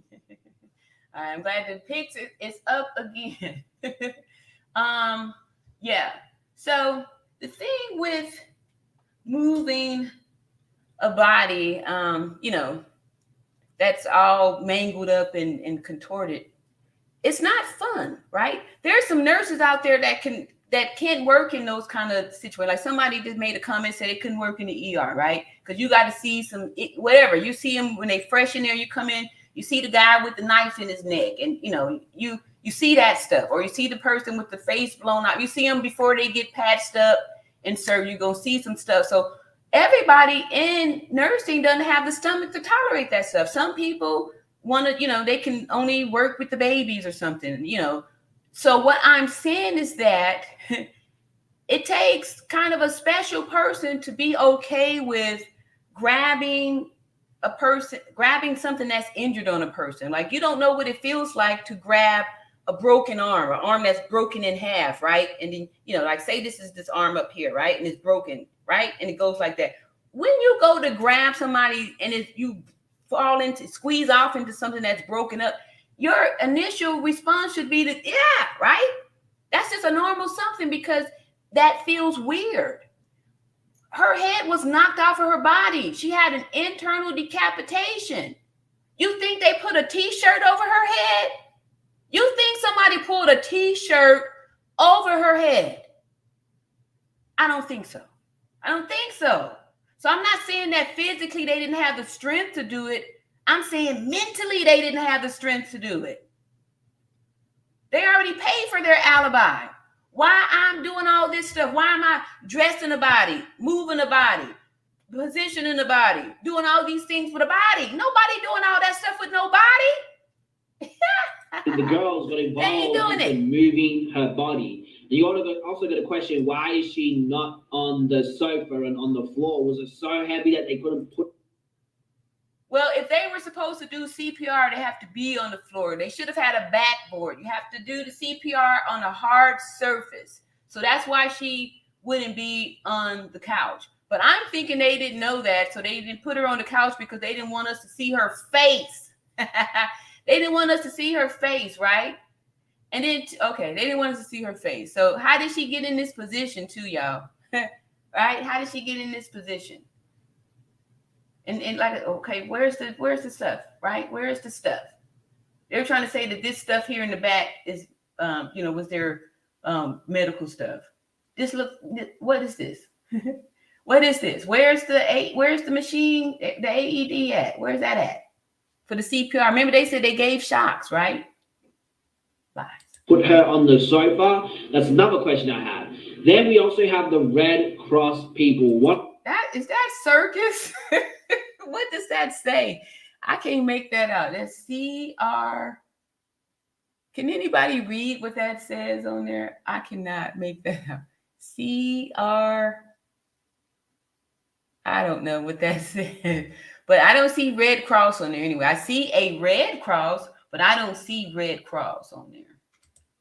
Speaker 1: I'm glad the pics is up again. Yeah. So the thing with moving a body, that's all mangled up and contorted, it's not fun, right? There's some nurses out there that can't work in those kind of situations. Like somebody just made a comment, said it couldn't work in the ER, right? Because you got to see whatever. You see them when they fresh in there, you come in, you see the guy with the knife in his neck, and you see that stuff, or you see the person with the face blown out. You see them before they get patched up and served. You're gonna see some stuff. So everybody in nursing doesn't have the stomach to tolerate that stuff. Some people want to, they can only work with the babies or something, So what I'm saying is that it takes kind of a special person to be okay with grabbing something that's injured on a person. Like, you don't know what it feels like to grab a broken arm, an arm that's broken in half, right? And then, like say this is this arm up here, right? And it's broken, right? And it goes like that. When you go to grab somebody and you squeeze off into something that's broken up, your initial response should be to, yeah, right? That's just a normal something because that feels weird. Her head was knocked off of her body. She had an internal decapitation. You think they put a t-shirt over her head? You think somebody pulled a t-shirt over her head? I don't think so. So I'm not saying that physically they didn't have the strength to do it. I'm saying mentally they didn't have the strength to do it. They already paid for their alibi. Why I'm doing all this stuff? Why am I dressing the body, moving the body, positioning the body, doing all these things for the body? Nobody doing all that stuff with nobody.
Speaker 2: The girls got involved in moving her body. You also got a question, why is she not on the sofa and on the floor? Was it so heavy that they couldn't put?
Speaker 1: Well, if they were supposed to do CPR, they have to be on the floor. They should have had a backboard. You have to do the CPR on a hard surface. So that's why she wouldn't be on the couch. But I'm thinking they didn't know that, so they didn't put her on the couch because they didn't want us to see her face. They didn't want us to see her face, right? And then, they didn't want us to see her face. So how did she get in this position too, y'all? Right? How did she get in this position? And like, okay, where's the stuff, right? Where is the stuff? They're trying to say that this stuff here in the back is, was their medical stuff. What is this? What is this? Where's the machine, the AED at? Where's that at? For the CPR. Remember they said they gave shocks, right? Lies.
Speaker 2: Put her on the sofa. That's another question I have. Then we also have the Red Cross people.
Speaker 1: Is that circus? What does that say? I can't make that out. That's CR. Can anybody read what that says on there? I cannot make that out. CR. I don't know what that says. But I don't see Red Cross on there anyway. I see a Red Cross, but I don't see Red Cross on there.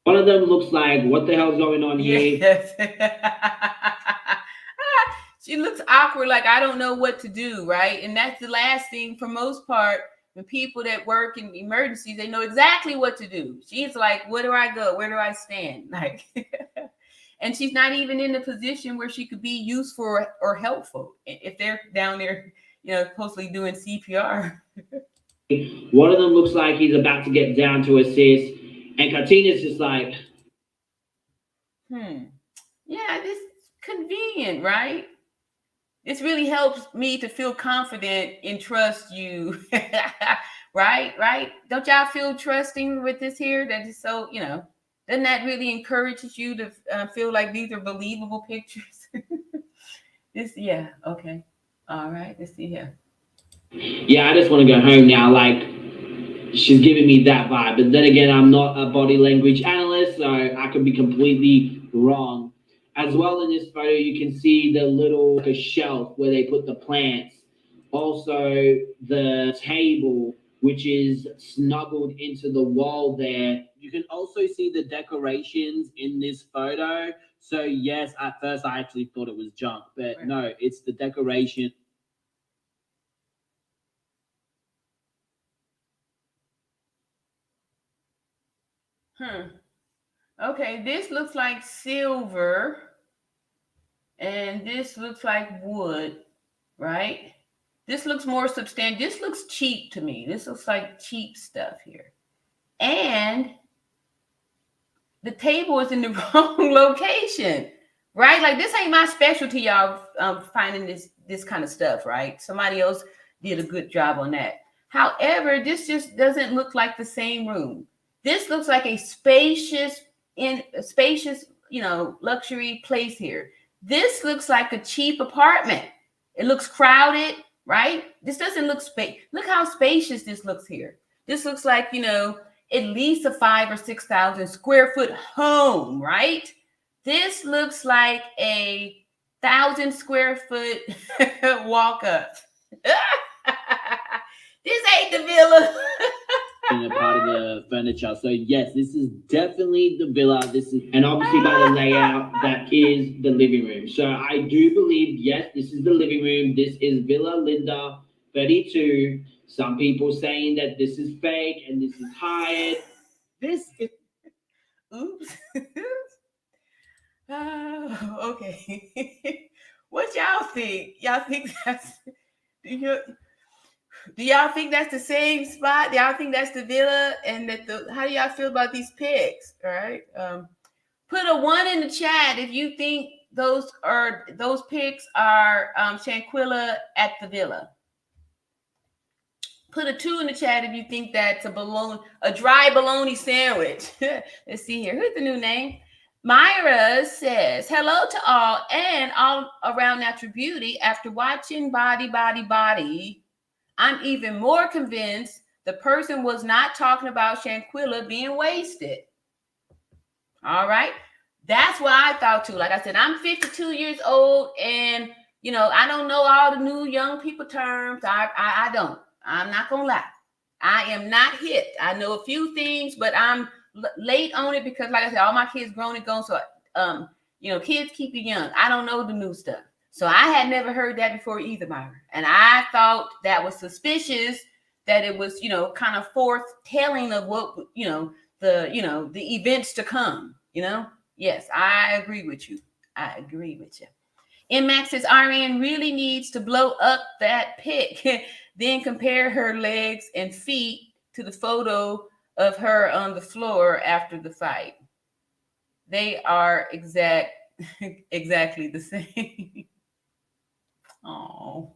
Speaker 2: One of them looks like, what the hell's going on here?
Speaker 1: Yes. She looks awkward, like I don't know what to do, right? And that's the last thing for most part. when people that work in emergencies, they know exactly what to do. She's like, where do I go? Where do I stand? Like, and she's not even in a position where she could be useful or helpful if they're down there, supposedly doing CPR.
Speaker 2: One of them looks like he's about to get down to assist, and Katina's just like,
Speaker 1: yeah, this is convenient, right? This really helps me to feel confident and trust you. Right? Don't y'all feel trusting with this here? That is so, doesn't that really encourages you to feel like these are believable pictures? Yeah, okay. All right, let's see here.
Speaker 2: Yeah, I just want to go home now. Like, she's giving me that vibe. But then again, I'm not a body language analyst, so I could be completely wrong. As well, in this photo, you can see the little shelf where they put the plants. Also, the table, which is snuggled into the wall there. You can also see the decorations in this photo. So yes, at first I actually thought it was junk, but no, it's the decoration.
Speaker 1: Okay, this looks like silver, and this looks like wood, right? This looks more substantial. This looks cheap to me. This looks like cheap stuff here. And the table is in the wrong location, right? Like, this ain't my specialty, y'all, finding this kind of stuff, right? Somebody else did a good job on that. However, this just doesn't look like the same room. This looks like a spacious, luxury place here. This looks like a cheap apartment. It looks crowded, right? This doesn't look Look how spacious this looks here. This looks like, at least a 5,000 or 6,000 square foot home, right? This looks like a 1,000 square foot walk up. This ain't the villa.
Speaker 2: A part of the furniture. So yes, this is definitely the villa. And obviously by the layout, that is the living room. So I do believe, yes, this is the living room. This is Villa Linda 32. Some people saying that this is fake and this is hired. This is
Speaker 1: oops. Okay. What y'all think? Y'all think that's do y'all think that's the same spot? Do y'all think that's the villa? And how do y'all feel about these pics? All right. Put a 1 in the chat if you think those pics are Shanquella at the villa. Put a 2 in the chat if you think that's a dry bologna sandwich. Let's see here. Who's the new name? Myra says, hello to all and all around natural beauty. After watching Body, I'm even more convinced the person was not talking about Shanquella being wasted. All right. That's what I thought too. Like I said, I'm 52 years old and, I don't know all the new young people terms. I don't. I'm not going to lie. I am not hip. I know a few things, but I'm late on it because, like I said, all my kids grown and gone. So, kids keep you young. I don't know the new stuff. So I had never heard that before either, Myra. And I thought that was suspicious that it was, kind of foretelling of what, the events to come, Yes, I agree with you. Max says RN really needs to blow up that pic, then compare her legs and feet to the photo of her on the floor after the fight. They are exactly the same. Oh.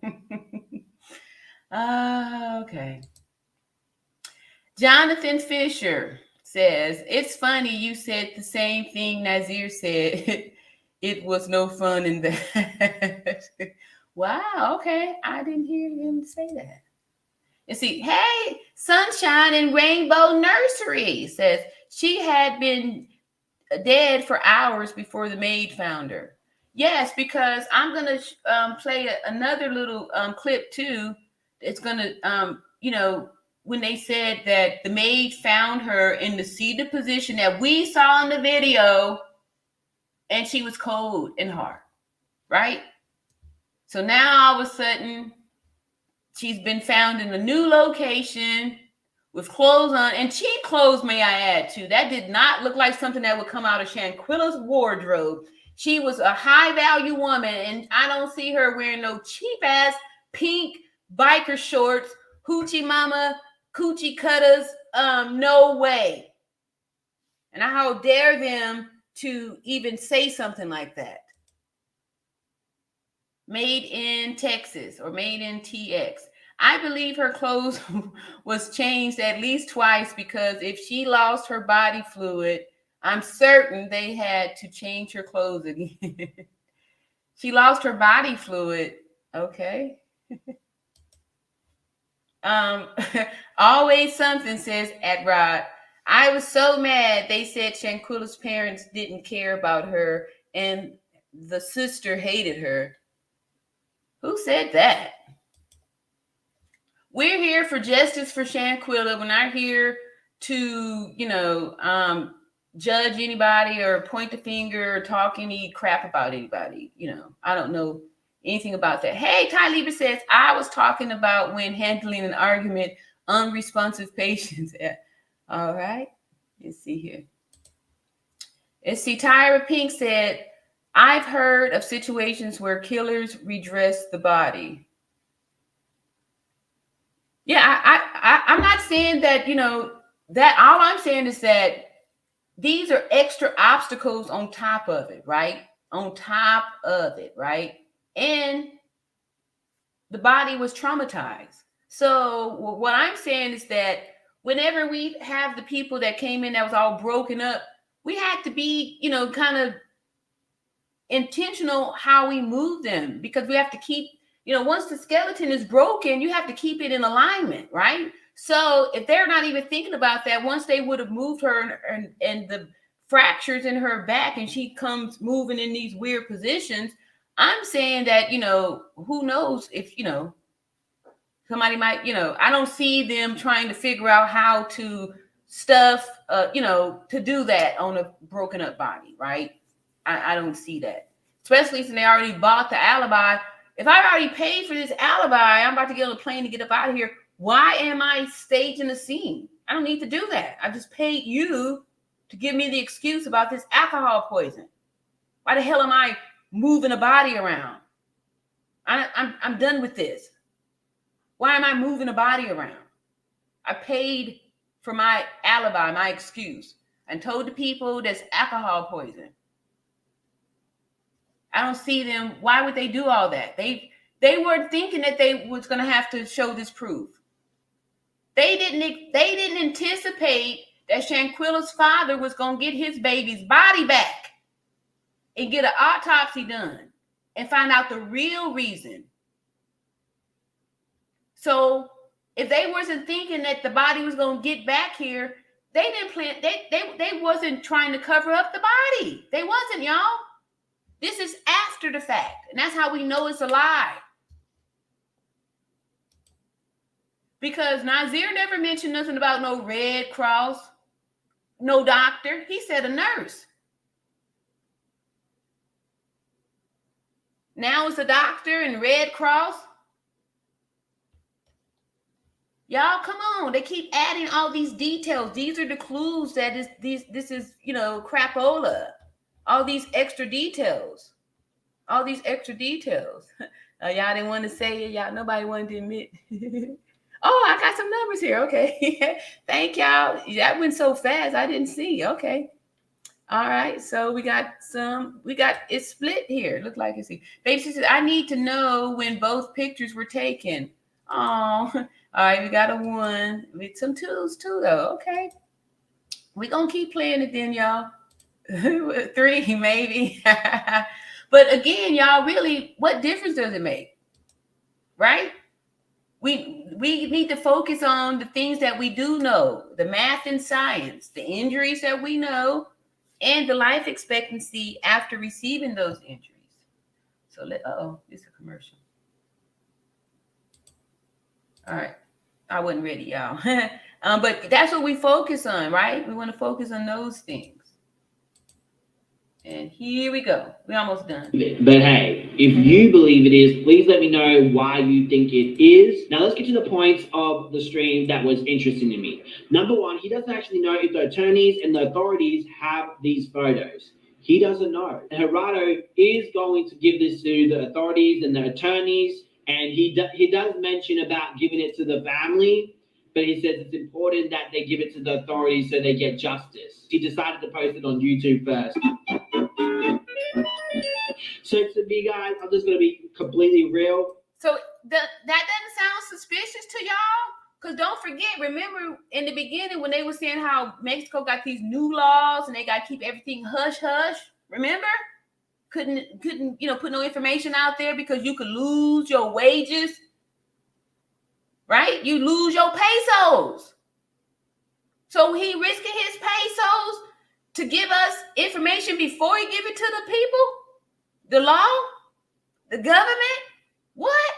Speaker 1: Okay. Jonathan Fisher says, it's funny you said the same thing Nazir said. It was no fun in that. Wow, okay. I didn't hear him say that. And see, hey, Sunshine and Rainbow Nursery says she had been dead for hours before the maid found her. Yes, because I'm going to play another little clip too. It's going to, when they said that the maid found her in the seated position that we saw in the video, and she was cold and hard, right? So now all of a sudden, She's been found in a new location with clothes on, and cheap clothes, may I add, too. That did not look like something that would come out of Shanquella's wardrobe. She was a high-value woman, and I don't see her wearing no cheap-ass pink biker shorts, hoochie mama, coochie cutters. No way. And how dare them to even say something like that? Made in Texas or made in TX. I believe her clothes was changed at least twice, because if she lost her body fluid, I'm certain they had to change her clothes again. She lost her body fluid. Okay. Always something, says at Rod. I was so mad. They said Shanquella's parents didn't care about her and the sister hated her. Who said that? We're here for justice for Shanquella. We're not here to, judge anybody or point the finger or talk any crap about anybody. I don't know anything about that. Hey, Ty Lieber says, I was talking about when handling an argument, unresponsive patients. All right. Let's see here. Let's see. Tyra Pink said, I've heard of situations where killers redress the body. Yeah, I'm not saying that, that all I'm saying is that these are extra obstacles on top of it, right? On top of it, right? And the body was traumatized. So what I'm saying is that whenever we have the people that came in that was all broken up, we had to be, kind of intentional how we move them, because we have to keep, once the skeleton is broken, you have to keep it in alignment, right? So if they're not even thinking about that, once they would have moved her and the fractures in her back and she comes moving in these weird positions, I'm saying that, who knows if, somebody might, I don't see them trying to figure out how to stuff, to do that on a broken up body, right? I don't see that, especially since they already bought the alibi. If I already paid for this alibi, I'm about to get on a plane to get up out of here. Why am I staging a scene? I don't need to do that. I just paid you to give me the excuse about this alcohol poison. Why the hell am I moving a body around? I'm done with this. Why am I moving a body around? I paid for my alibi, my excuse, and told the people that's alcohol poison. I don't see them. Why would they do all that? They weren't thinking that they was going to have to show this proof. They didn't anticipate that Shanquella's father was going to get his baby's body back and get an autopsy done and find out the real reason. So if they wasn't thinking that the body was going to get back here, they didn't plan. They wasn't trying to cover up the body. They wasn't, y'all. This is after the fact, and that's how we know it's a lie. Because Nazir never mentioned nothing about no Red Cross, no doctor. He said a nurse. Now it's a doctor and Red Cross. Y'all, come on. They keep adding all these details. These are the clues that this is, crapola. All these extra details. All these extra details. Y'all didn't want to say it. Y'all, nobody wanted to admit. Oh, I got some numbers here. Okay. Thank y'all. That went so fast. I didn't see. Okay. All right. So we got it's split here. Look like it's here. Baby, she said, I need to know when both pictures were taken. Oh, all right. We got a 1 with some 2s too, though. Okay. We're going to keep playing it then, y'all. 3, maybe. But again, y'all, really, what difference does it make? Right? We need to focus on the things that we do know, the math and science, the injuries that we know, and the life expectancy after receiving those injuries. So this is a commercial. All right. I wasn't ready, y'all. But that's what we focus on, right? We want to focus on those things. And here we go. We're almost done.
Speaker 2: But hey, if you believe it is, please let me know why you think it is. Now let's get to the points of the stream that was interesting to me. Number one, he doesn't actually know if the attorneys and the authorities have these photos. He doesn't know. And Gerardo is going to give this to the authorities and the attorneys, and he does mention about giving it to the family, but he says it's important that they give it to the authorities so they get justice. He decided to post it on YouTube first. So to me, guys, I'm just gonna be completely real.
Speaker 1: So that doesn't sound suspicious to y'all? Because don't forget, remember in the beginning when they were saying how Mexico got these new laws and they got to keep everything hush hush. Remember? Couldn't put no information out there because you could lose your wages. Right? You lose your pesos. So he risking his pesos to give us information before he give it to the people? The law? The government? What?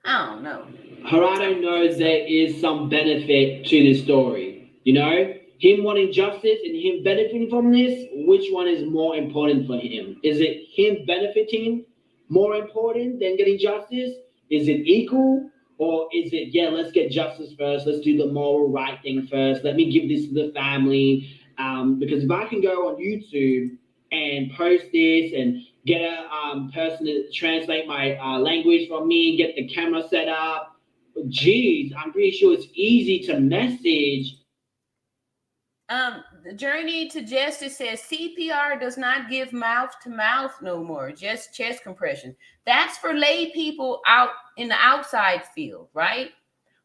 Speaker 1: I don't know.
Speaker 2: Gerardo knows there is some benefit to this story. You know, him wanting justice and him benefiting from this, which one is more important for him? Is it him benefiting more important than getting justice? Is it equal? Or is it, yeah, let's get justice first. Let's do the moral right thing first. Let me give this to the family. Because if I can go on YouTube and post this and get a person to translate my language for me, get the camera set up, geez, I'm pretty sure it's easy to message.
Speaker 1: The Journey to Justice says CPR does not give mouth to mouth no more, just chest compression. That's for lay people out in the outside field, right?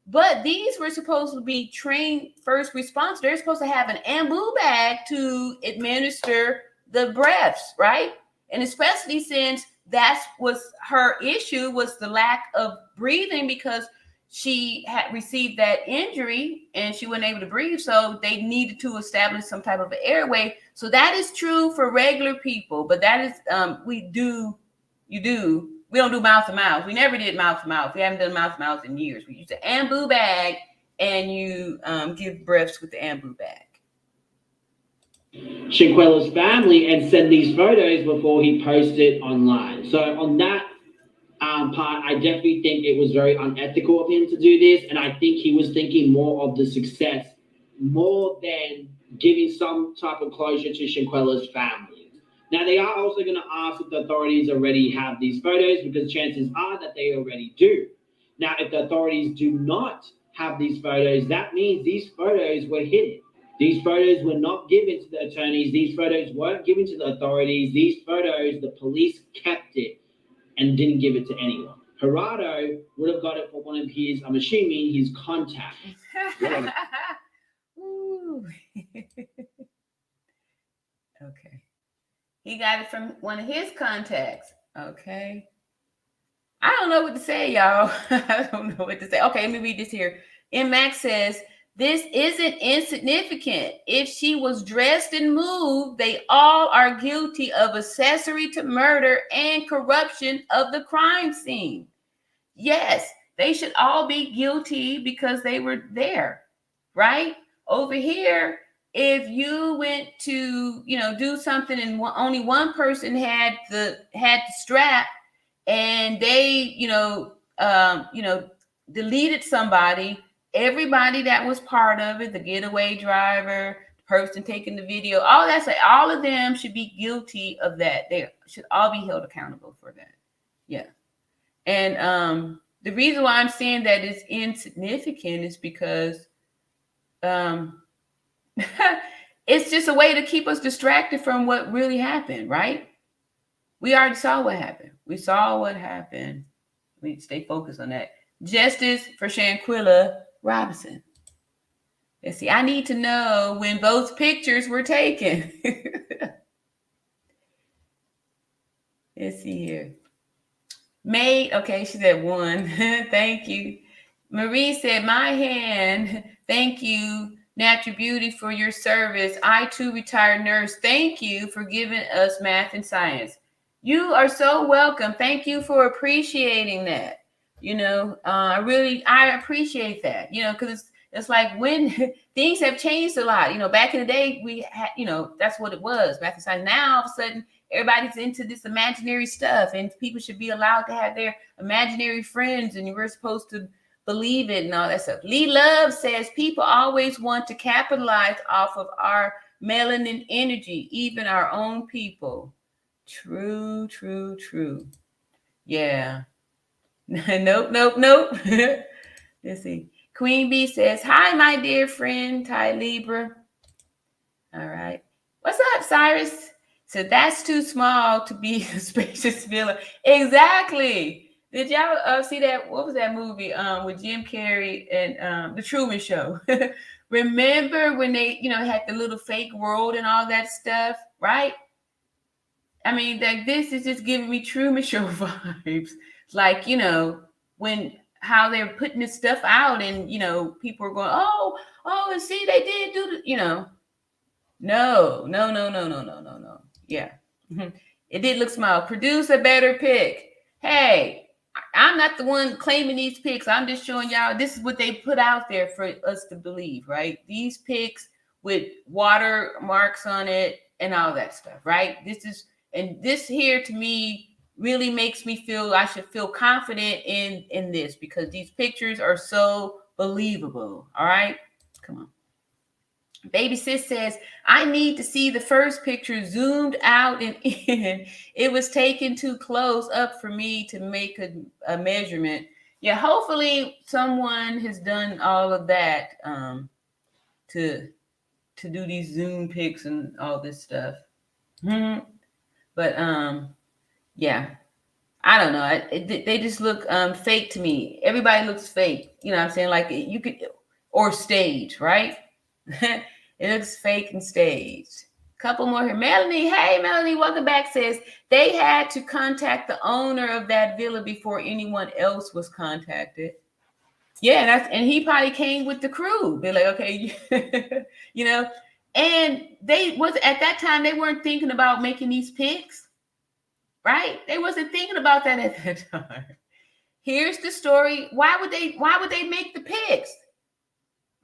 Speaker 1: But these were supposed to be trained first response. They're supposed to have an ambu bag to administer the breaths, right? And especially since that was her issue, was the lack of breathing because she had received that injury and she wasn't able to breathe. So they needed to establish some type of an airway. So that is true for regular people, but that is, we don't do mouth to mouth. We never did mouth to mouth. We haven't done mouth to mouth in years. We use the ambu bag and you give breaths with the ambu bag.
Speaker 2: Shanquella's family and send these photos before he posted online. So on that part, I definitely think it was very unethical of him to do this, and I think he was thinking more of the success more than giving some type of closure to Shanquella's family. Now, they are also going to ask if the authorities already have these photos, because chances are that they already do. Now, if the authorities do not have these photos, that means these photos were hidden. These photos were not given to the attorneys. These photos weren't given to the authorities. These photos, the police kept it and didn't give it to anyone. Gerardo would have got it from one of his, I'm assuming, his contacts.
Speaker 1: Okay. He got it from one of his contacts. Okay. I don't know what to say, y'all. I don't know what to say. Okay, let me read this here. M. Max says, this isn't insignificant. If she was dressed and moved, they all are guilty of accessory to murder and corruption of the crime scene. Yes, they should all be guilty because they were there, right? Over here, if you went to, do something and only one person had the strap and they, deleted somebody, everybody that was part of it, the getaway driver, the person taking the video, all of them should be guilty of that. They should all be held accountable for that. Yeah. And the reason why I'm saying that it's insignificant is because it's just a way to keep us distracted from what really happened, right? We already saw what happened. We saw what happened. We need to stay focused on that. Justice for Shanquella Robinson. Let's see. I need to know when both pictures were taken. Let's see here. May, okay, she said 1. Thank you. Marie said, my hand. Thank you, Natural Beauty, for your service. I too, retired nurse. Thank you for giving us math and science. You are so welcome. Thank you for appreciating that. I appreciate that, because It's like when things have changed a lot. Back in the day, we had, that's what it was back in time. Now, all of a sudden, everybody's into this imaginary stuff, and people should be allowed to have their imaginary friends, and we're supposed to believe it and all that stuff. Lee Love says people always want to capitalize off of our melanin energy, even our own people. True, true, true. Yeah. Nope. Let's see. Queen Bee says, hi, my dear friend, Ty Libra. All right. What's up, Cyrus? So that's too small to be a spacious villa. Exactly. Did y'all see that? What was that movie with Jim Carrey and The Truman Show? Remember when they, had the little fake world and all that stuff, right? I mean, like, this is just giving me Truman Show vibes. Like, when how they're putting this stuff out and, people are going, oh, and see, they did do the, No. Yeah. It did look small. Produce a better pic. Hey, I'm not the one claiming these pics. I'm just showing y'all this is what they put out there for us to believe, right? These pics with watermarks on it and all that stuff, right? This here to me really makes me feel I should feel confident in this because these pictures are so believable. All right, come on. Baby Sis says, I need to see the first picture zoomed out and in. It was taken too close up for me to make a measurement. Yeah, hopefully someone has done all of that to do these zoom pics and all this stuff. But yeah, I don't know. They just look fake to me. Everybody looks fake. You know what I'm saying? Like you could, or staged, right? It looks fake and staged. Couple more here. Melanie, hey, Melanie, welcome back. Says they had to contact the owner of that villa before anyone else was contacted. Yeah, and he probably came with the crew. They're like, okay, and they was at that time they weren't thinking about making these pics, right? They wasn't thinking about that at that time. Here's the story. Why would they make the pics?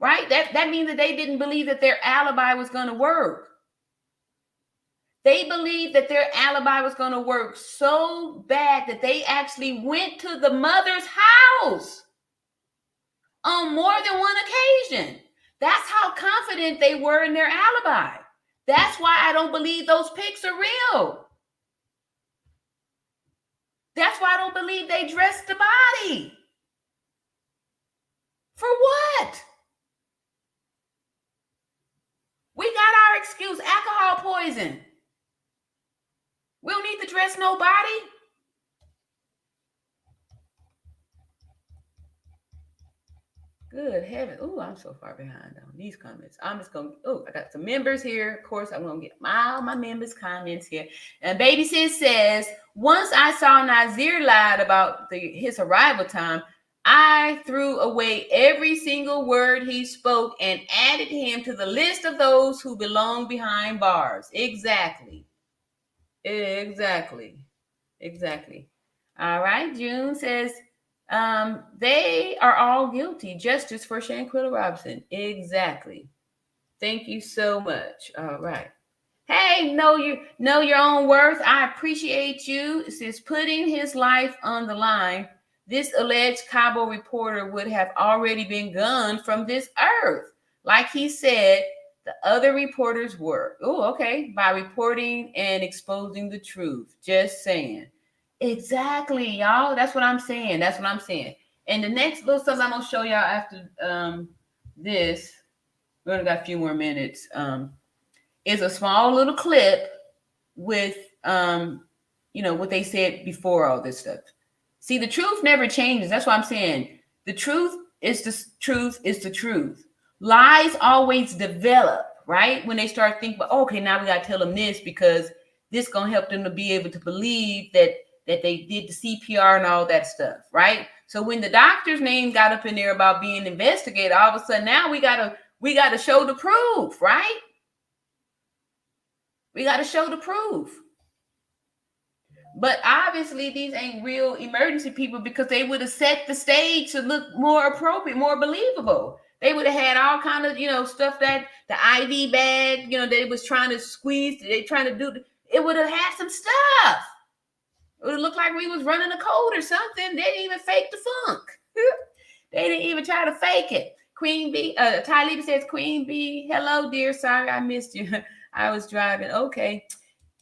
Speaker 1: Right? That means that they didn't believe that their alibi was going to work. They believed that their alibi was going to work so bad that they actually went to the mother's house on more than one occasion. That's how confident they were in their alibi. That's why I don't believe those pics are real. That's why I don't believe they dressed the body. For what? We got our excuse, alcohol poison. We don't need to dress nobody. Good heaven. Oh, I'm so far behind on these comments. I'm just going to, I got some members here. Of course, I'm going to get all my members' comments here. And Baby Sis says, once I saw Nazir lied about his arrival time, I threw away every single word he spoke and added him to the list of those who belong behind bars. Exactly. All right. June says, they are all guilty. Justice for Shanquella Robinson. Exactly. Thank you so much. All right. Hey, know your own worth. I appreciate you. It says putting his life on the line. This alleged Cabo reporter would have already been gone from this earth. Like he said, the other reporters were. Oh, okay. By reporting and exposing the truth. Just saying. Exactly, y'all. That's what I'm saying. And the next little something I'm going to show y'all after this, we only got a few more minutes, is a small little clip with, what they said before all this stuff. See, the truth never changes. That's what I'm saying. The truth is the truth. Lies always develop, right? When they start thinking, okay, now we got to tell them this because this going to help them to be able to believe that they did the CPR and all that stuff, right? So when the doctor's name got up in there about being investigated, all of a sudden now we gotta show the proof, right? We gotta show the proof. But obviously these ain't real emergency people because they would have set the stage to look more appropriate, more believable. They would have had all kind of, stuff that the IV bag, they was trying to squeeze. They trying to do. It would have had some stuff. It would look like we was running a code or something. They didn't even fake the funk. They didn't even try to fake it. Queen B, Ty says, Queen B, hello, dear. Sorry, I missed you. I was driving. Okay.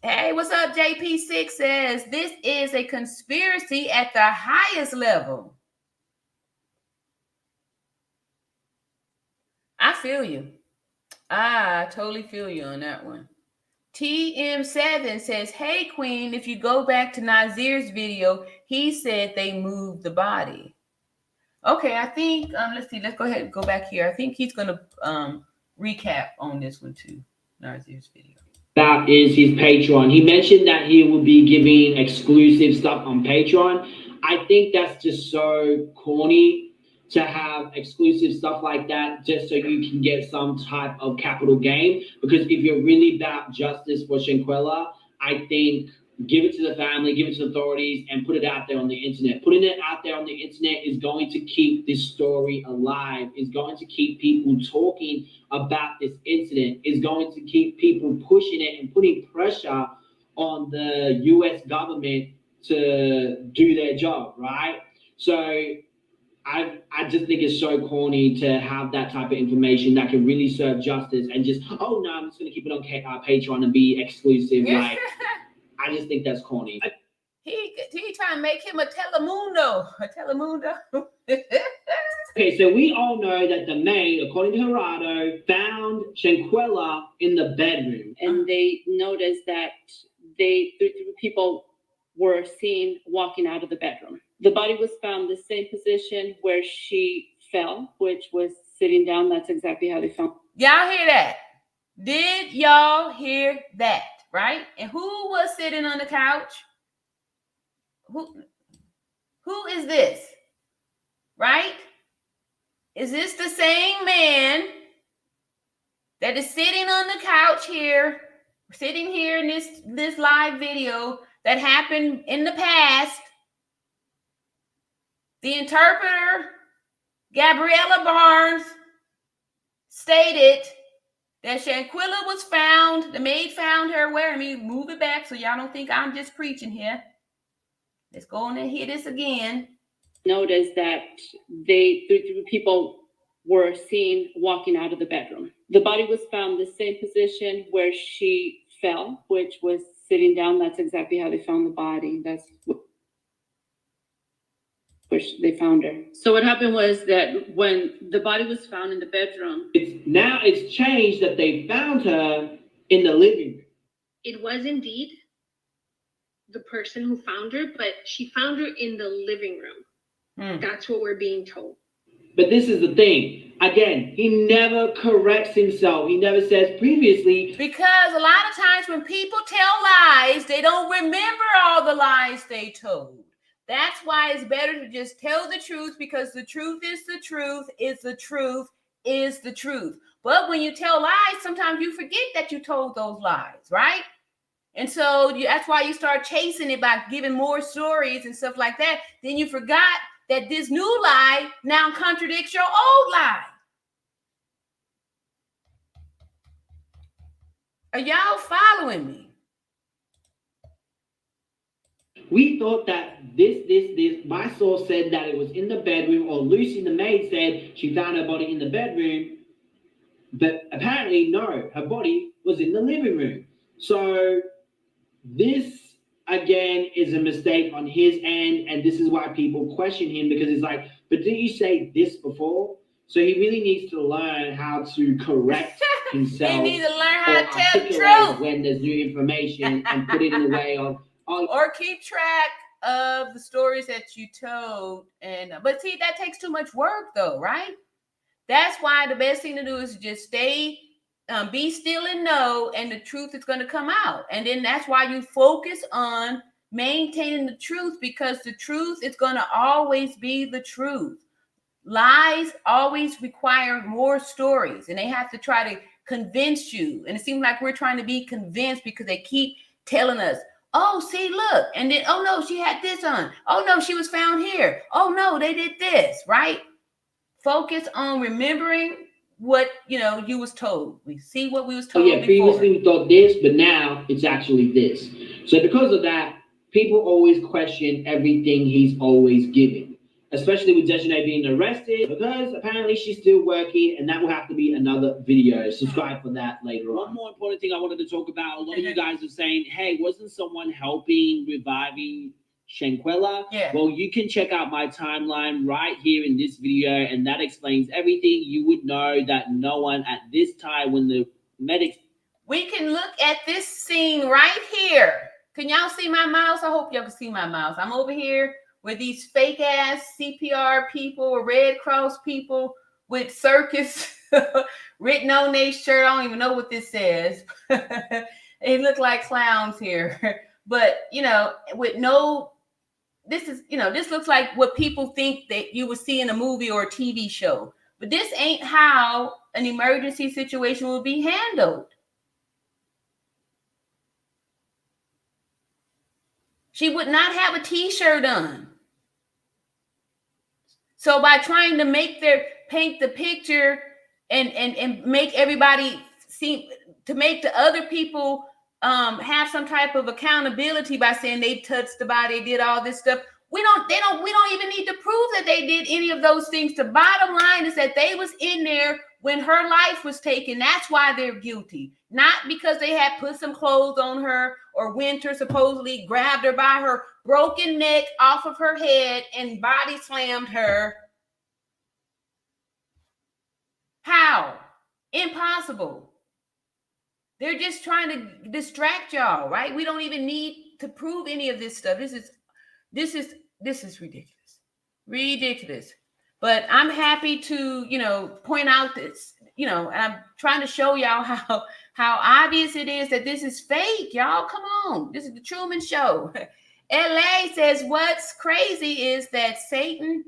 Speaker 1: Hey, what's up? JP6 says, this is a conspiracy at the highest level. I feel you. I totally feel you on that one. TM7 says, hey, Queen, if you go back to Nazir's video, he said they moved the body. Okay, I think, let's see. Let's go ahead and go back here. I think he's going to recap on this one too, Nazir's video.
Speaker 2: That is his Patreon. He mentioned that he will be giving exclusive stuff on Patreon. I think that's just so corny to have exclusive stuff like that just so you can get some type of capital gain. Because if you're really about justice for Shanquella, I think give it to the family, give it to the authorities, and put it out there on the internet. Putting it out there on the internet is going to keep this story alive, is going to keep people talking about this incident, is going to keep people pushing it and putting pressure on the US government to do their job, right? So I just think it's so corny to have that type of information that can really serve justice and just, oh no, I'm just going to keep it on Patreon and be exclusive. Like, I just think that's corny.
Speaker 1: He trying to make him a Telemundo.
Speaker 2: Okay, so we all know that the maid, according to Gerardo, found Shanquella in the bedroom.
Speaker 3: And they noticed that three people were seen walking out of the bedroom. The body was found the same position where she fell, which was sitting down. That's exactly how they found.
Speaker 1: Y'all hear that? Did y'all hear that? Right? And who was sitting on the couch? Who is this? Right? Is this the same man that is sitting on the couch here, sitting here in this live video that happened in the past? The interpreter, Gabriella Barnes, stated that Shanquella was found, the maid found her where? Let me move it back so y'all don't think I'm just preaching here. Let's go on and hear this again.
Speaker 3: Notice that three people were seen walking out of the bedroom. The body was found the same position where she fell, which was sitting down. That's exactly how they found the body. That's where they found her. So what happened was that when the body was found in the bedroom,
Speaker 2: it's changed that they found her in the living room.
Speaker 4: It was indeed the person who found her, but she found her in the living room. That's what we're being told.
Speaker 2: But this is the thing. Again, he never corrects himself. He never says previously.
Speaker 1: Because a lot of times when people tell lies, they don't remember all the lies they told. That's why it's better to just tell the truth, because the truth is the truth, is the truth, is the truth. But when you tell lies, sometimes you forget that you told those lies, right? And so that's why you start chasing it by giving more stories and stuff like that. Then you forgot that this new lie now contradicts your old lie. Are y'all following me?
Speaker 2: We thought that my source said that it was in the bedroom, or Lucy, the maid, said she found her body in the bedroom. But apparently, no, her body was in the living room. So this, again, is a mistake on his end. And this is why people question him, because it's like, but didn't you say this before? So he really needs to learn how to correct himself.
Speaker 1: He needs to learn how to tell the truth
Speaker 2: when there's new information and put it in a way of,
Speaker 1: or keep track of the stories that you told. But see, that takes too much work though, right? That's why the best thing to do is just stay, be still and know, and the truth is going to come out. And then that's why you focus on maintaining the truth, because the truth is going to always be the truth. Lies always require more stories, and they have to try to convince you. And it seems like we're trying to be convinced because they keep telling us, oh, see, look. And then, oh, no, she had this on. Oh, no, she was found here. Oh, no, they did this, right? focus on remembering what you was told. We see what we was
Speaker 2: Oh
Speaker 1: told
Speaker 2: yeah,
Speaker 1: before.
Speaker 2: previously we thought this, but now it's actually this. So because of that, people always question everything he's always giving, especially with Dejanay being arrested, because apparently she's still working, and that will have to be another video. Subscribe for that later on. One more important thing I wanted to talk about. A lot of you guys are saying, hey, wasn't someone helping reviving Shanquella?
Speaker 1: Yeah.
Speaker 2: Well, you can check out my timeline right here in this video, and that explains everything you would know that no one at this time when the medics.
Speaker 1: We can look at this scene right here. Can y'all see my mouse? I hope y'all can see my mouse. I'm over here with these fake ass CPR people or Red Cross people with circus written on their shirt. I don't even know what this says. They look like clowns here. But, with no, this looks like what people think that you would see in a movie or a TV show. But this ain't how an emergency situation will be handled. She would not have a t-shirt on. So by trying to paint the picture and make everybody seem to make the other people have some type of accountability by saying they touched the body, they did all this stuff. We don't even need to prove that they did any of those things. The bottom line is that they was in there when her life was taken. That's why they're guilty. Not because they had put some clothes on her or Winter supposedly grabbed her by her broken neck off of her head and body slammed her. How? Impossible. They're just trying to distract y'all, right? We don't even need to prove any of this stuff. This is ridiculous. Ridiculous. But I'm happy to, point out this, and I'm trying to show y'all how obvious it is that this is fake. Y'all, come on. This is the Truman Show. LA says what's crazy is that Satan,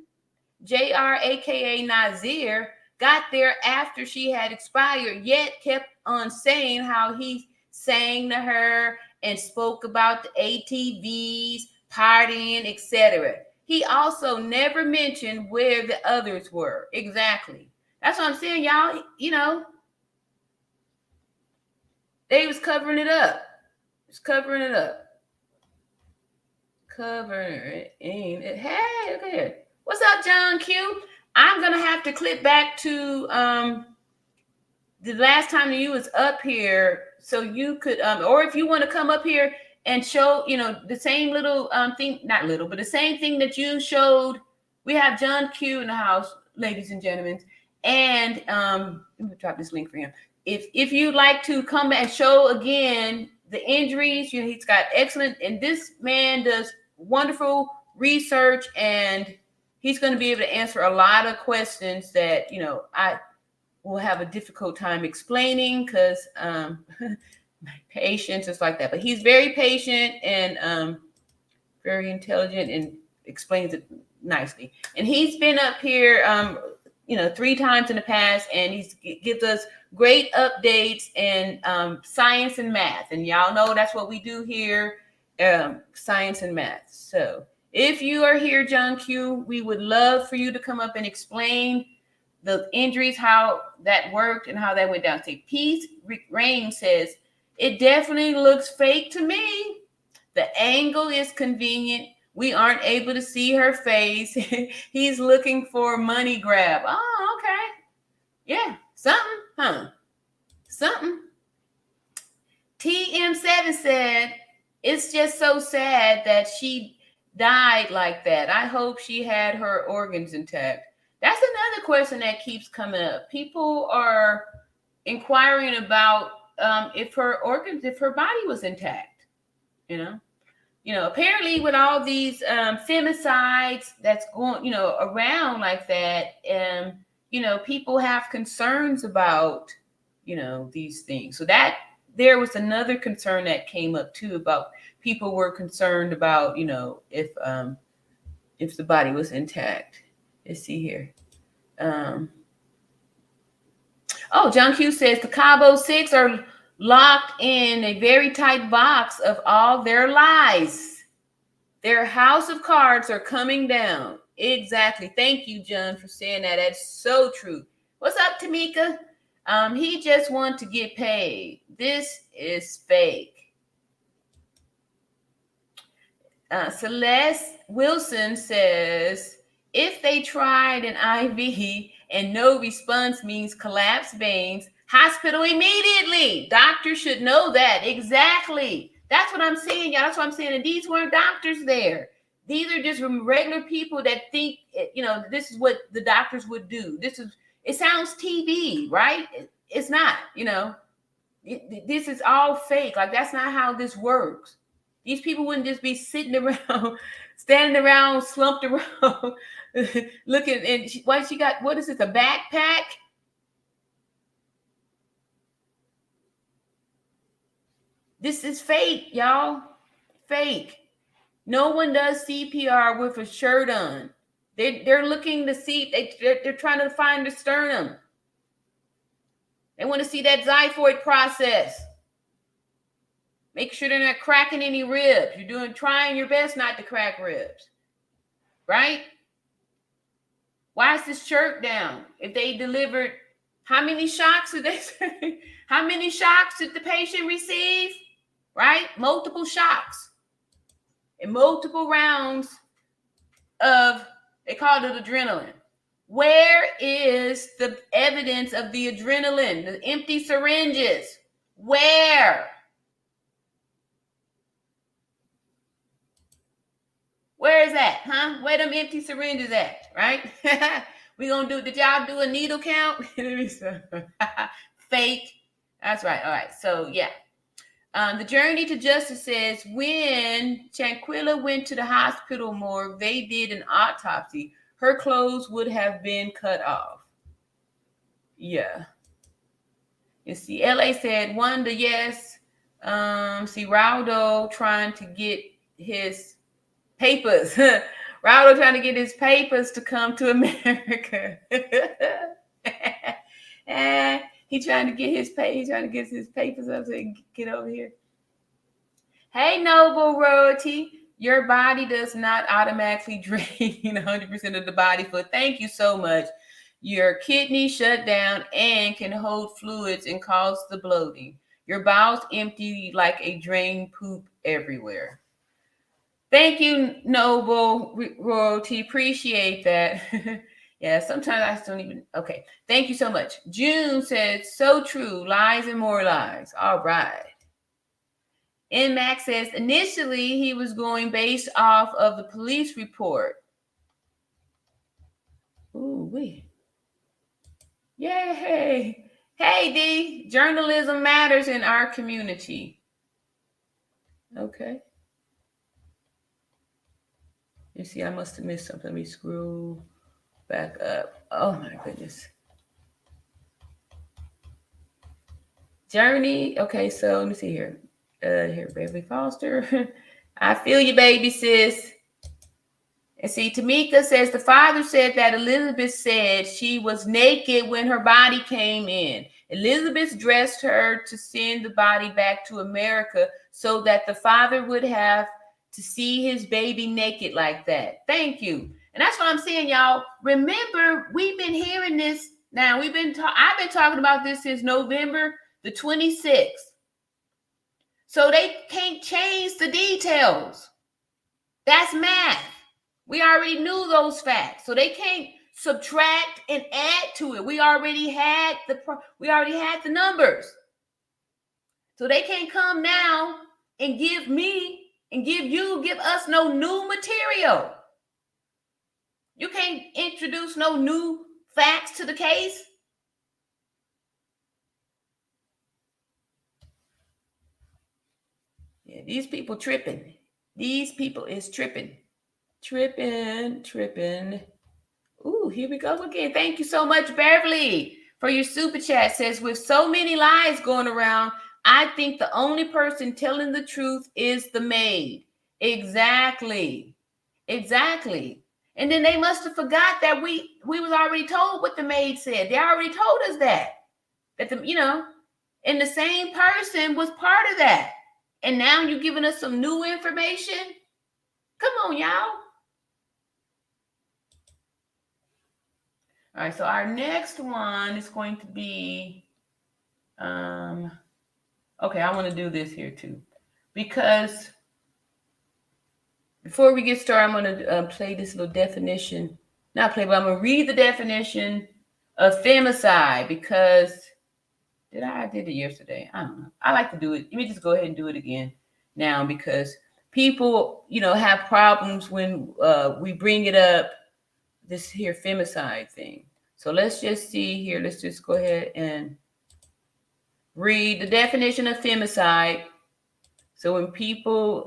Speaker 1: JR, aka Nazir, got there after she had expired, yet kept on saying how he sang to her and spoke about the ATVs, partying, etc. He also never mentioned where the others were. Exactly. That's what I'm saying, y'all. They was covering it up. Covering it. Hey, look at it. What's up, John Q? I'm going to have to clip back to the last time you was up here so you could, or if you want to come up here and show, the same little thing, not little, but the same thing that you showed. We have John Q in the house, ladies and gentlemen. And let me drop this link for him. If you'd like to come and show again the injuries, he's got excellent, and this man does wonderful research, and he's going to be able to answer a lot of questions that, I will have a difficult time explaining because my patience is like that. But he's very patient and very intelligent and explains it nicely. And he's been up here, 3 times in the past, and he gives us great updates and science and math. And y'all know that's what we do here, science and math. So if you are here, John Q, we would love for you to come up and explain the injuries, how that worked and how that went down. See, Peace Rain says, it definitely looks fake to me. The angle is convenient. We aren't able to see her face. He's looking for a money grab. Oh, okay. Yeah, something, huh? Something. TM7 said, it's just so sad that she died like that. I hope she had her organs intact. That's another question that keeps coming up. People are inquiring about if her body was intact. Apparently with all these femicides that's going, around like that, people have concerns about, these things. So that there was another concern that came up too, about people were concerned about, if the body was intact. Let's see here. John Q says the Cabo 6 are locked in a very tight box of all their lies. Their house of cards are coming down. Exactly. Thank you, John, for saying that. That's so true. What's up, Tamika? He just wants to get paid. This is fake. Celeste Wilson says, if they tried an IV and no response means collapsed veins, hospital immediately. Doctors should know that. Exactly. That's what I'm saying, y'all. That's what I'm saying. And these weren't doctors there. These are just regular people that think, this is what the doctors would do. It sounds TV, right? It's not, this is all fake. Like, that's not how this works. These people wouldn't just be sitting around, standing around, slumped around, looking. And she got, what is this, a backpack? This is fake, y'all. Fake. No one does CPR with a shirt on. They're looking to see, they're trying to find the sternum. They want to see that xiphoid process. Make sure they're not cracking any ribs. You're trying your best not to crack ribs. Right? Why is this shirt down? If they delivered, how many shocks did they say? How many shocks did the patient receive? Right? Multiple shocks. And multiple rounds of, they called it adrenaline. Where is the evidence of the adrenaline? The empty syringes? Where? Where is that, huh? Where them empty syringes at, right? Did y'all do a needle count? Fake. That's right. All right. So, yeah. The Journey to Justice says, when Shanquella went to the hospital morgue, they did an autopsy. Her clothes would have been cut off. Yeah. You see, LA said, wonder, yes. See, Raudo trying to get his papers. Raudo trying to get his papers to come to America. He trying to get his papers up so he can get over here. Hey, Noble Royalty. Your body does not automatically drain 100% of the body fluid. Thank you so much. Your kidney shut down and can hold fluids and cause the bloating. Your bowels empty like a drain poop everywhere. Thank you, Noble Royalty. Appreciate that. Yeah, sometimes I just don't even. Okay. Thank you so much. June said, so true. Lies and more lies. All right. And Max says, initially he was going based off of the police report. Ooh, wait. Yay. Hey, D. Journalism matters in our community. Okay. You see, I must have missed something. Let me scroll back up. Oh, my goodness. Journey. Okay, so let me see here. Here, Beverly Foster. I feel you, baby sis. And see, Tamika says the father said that Elizabeth said she was naked when her body came in. Elizabeth dressed her to send the body back to America so that the father would have to see his baby naked like that. Thank you. And that's what I'm saying, y'all. Remember, we've been hearing this now. I've been talking about this since November the 26th. So they can't change the details. That's math. We already knew those facts. So they can't subtract and add to it. We already had the numbers. So they can't come now and give us no new material. You can't introduce no new facts to the case. Yeah, these people tripping. These people is tripping. Tripping. Ooh, here we go again. Thank you so much, Beverly, for your super chat. Says, with so many lies going around, I think the only person telling the truth is the maid. Exactly. And then they must have forgot that we was already told what the maid said. They already told us that and the same person was part of that. And now you're giving us some new information? Come on, y'all. All right, so our next one is going to be, okay, I want to do this here too, because before we get started, I'm going to play this little definition. Not play, but I'm going to read the definition of femicide, because I did it yesterday. I don't know. I like to do it. Let me just go ahead and do it again now, because people, have problems when we bring it up, this here femicide thing. So let's just see here. Let's just go ahead and read the definition of femicide. So when people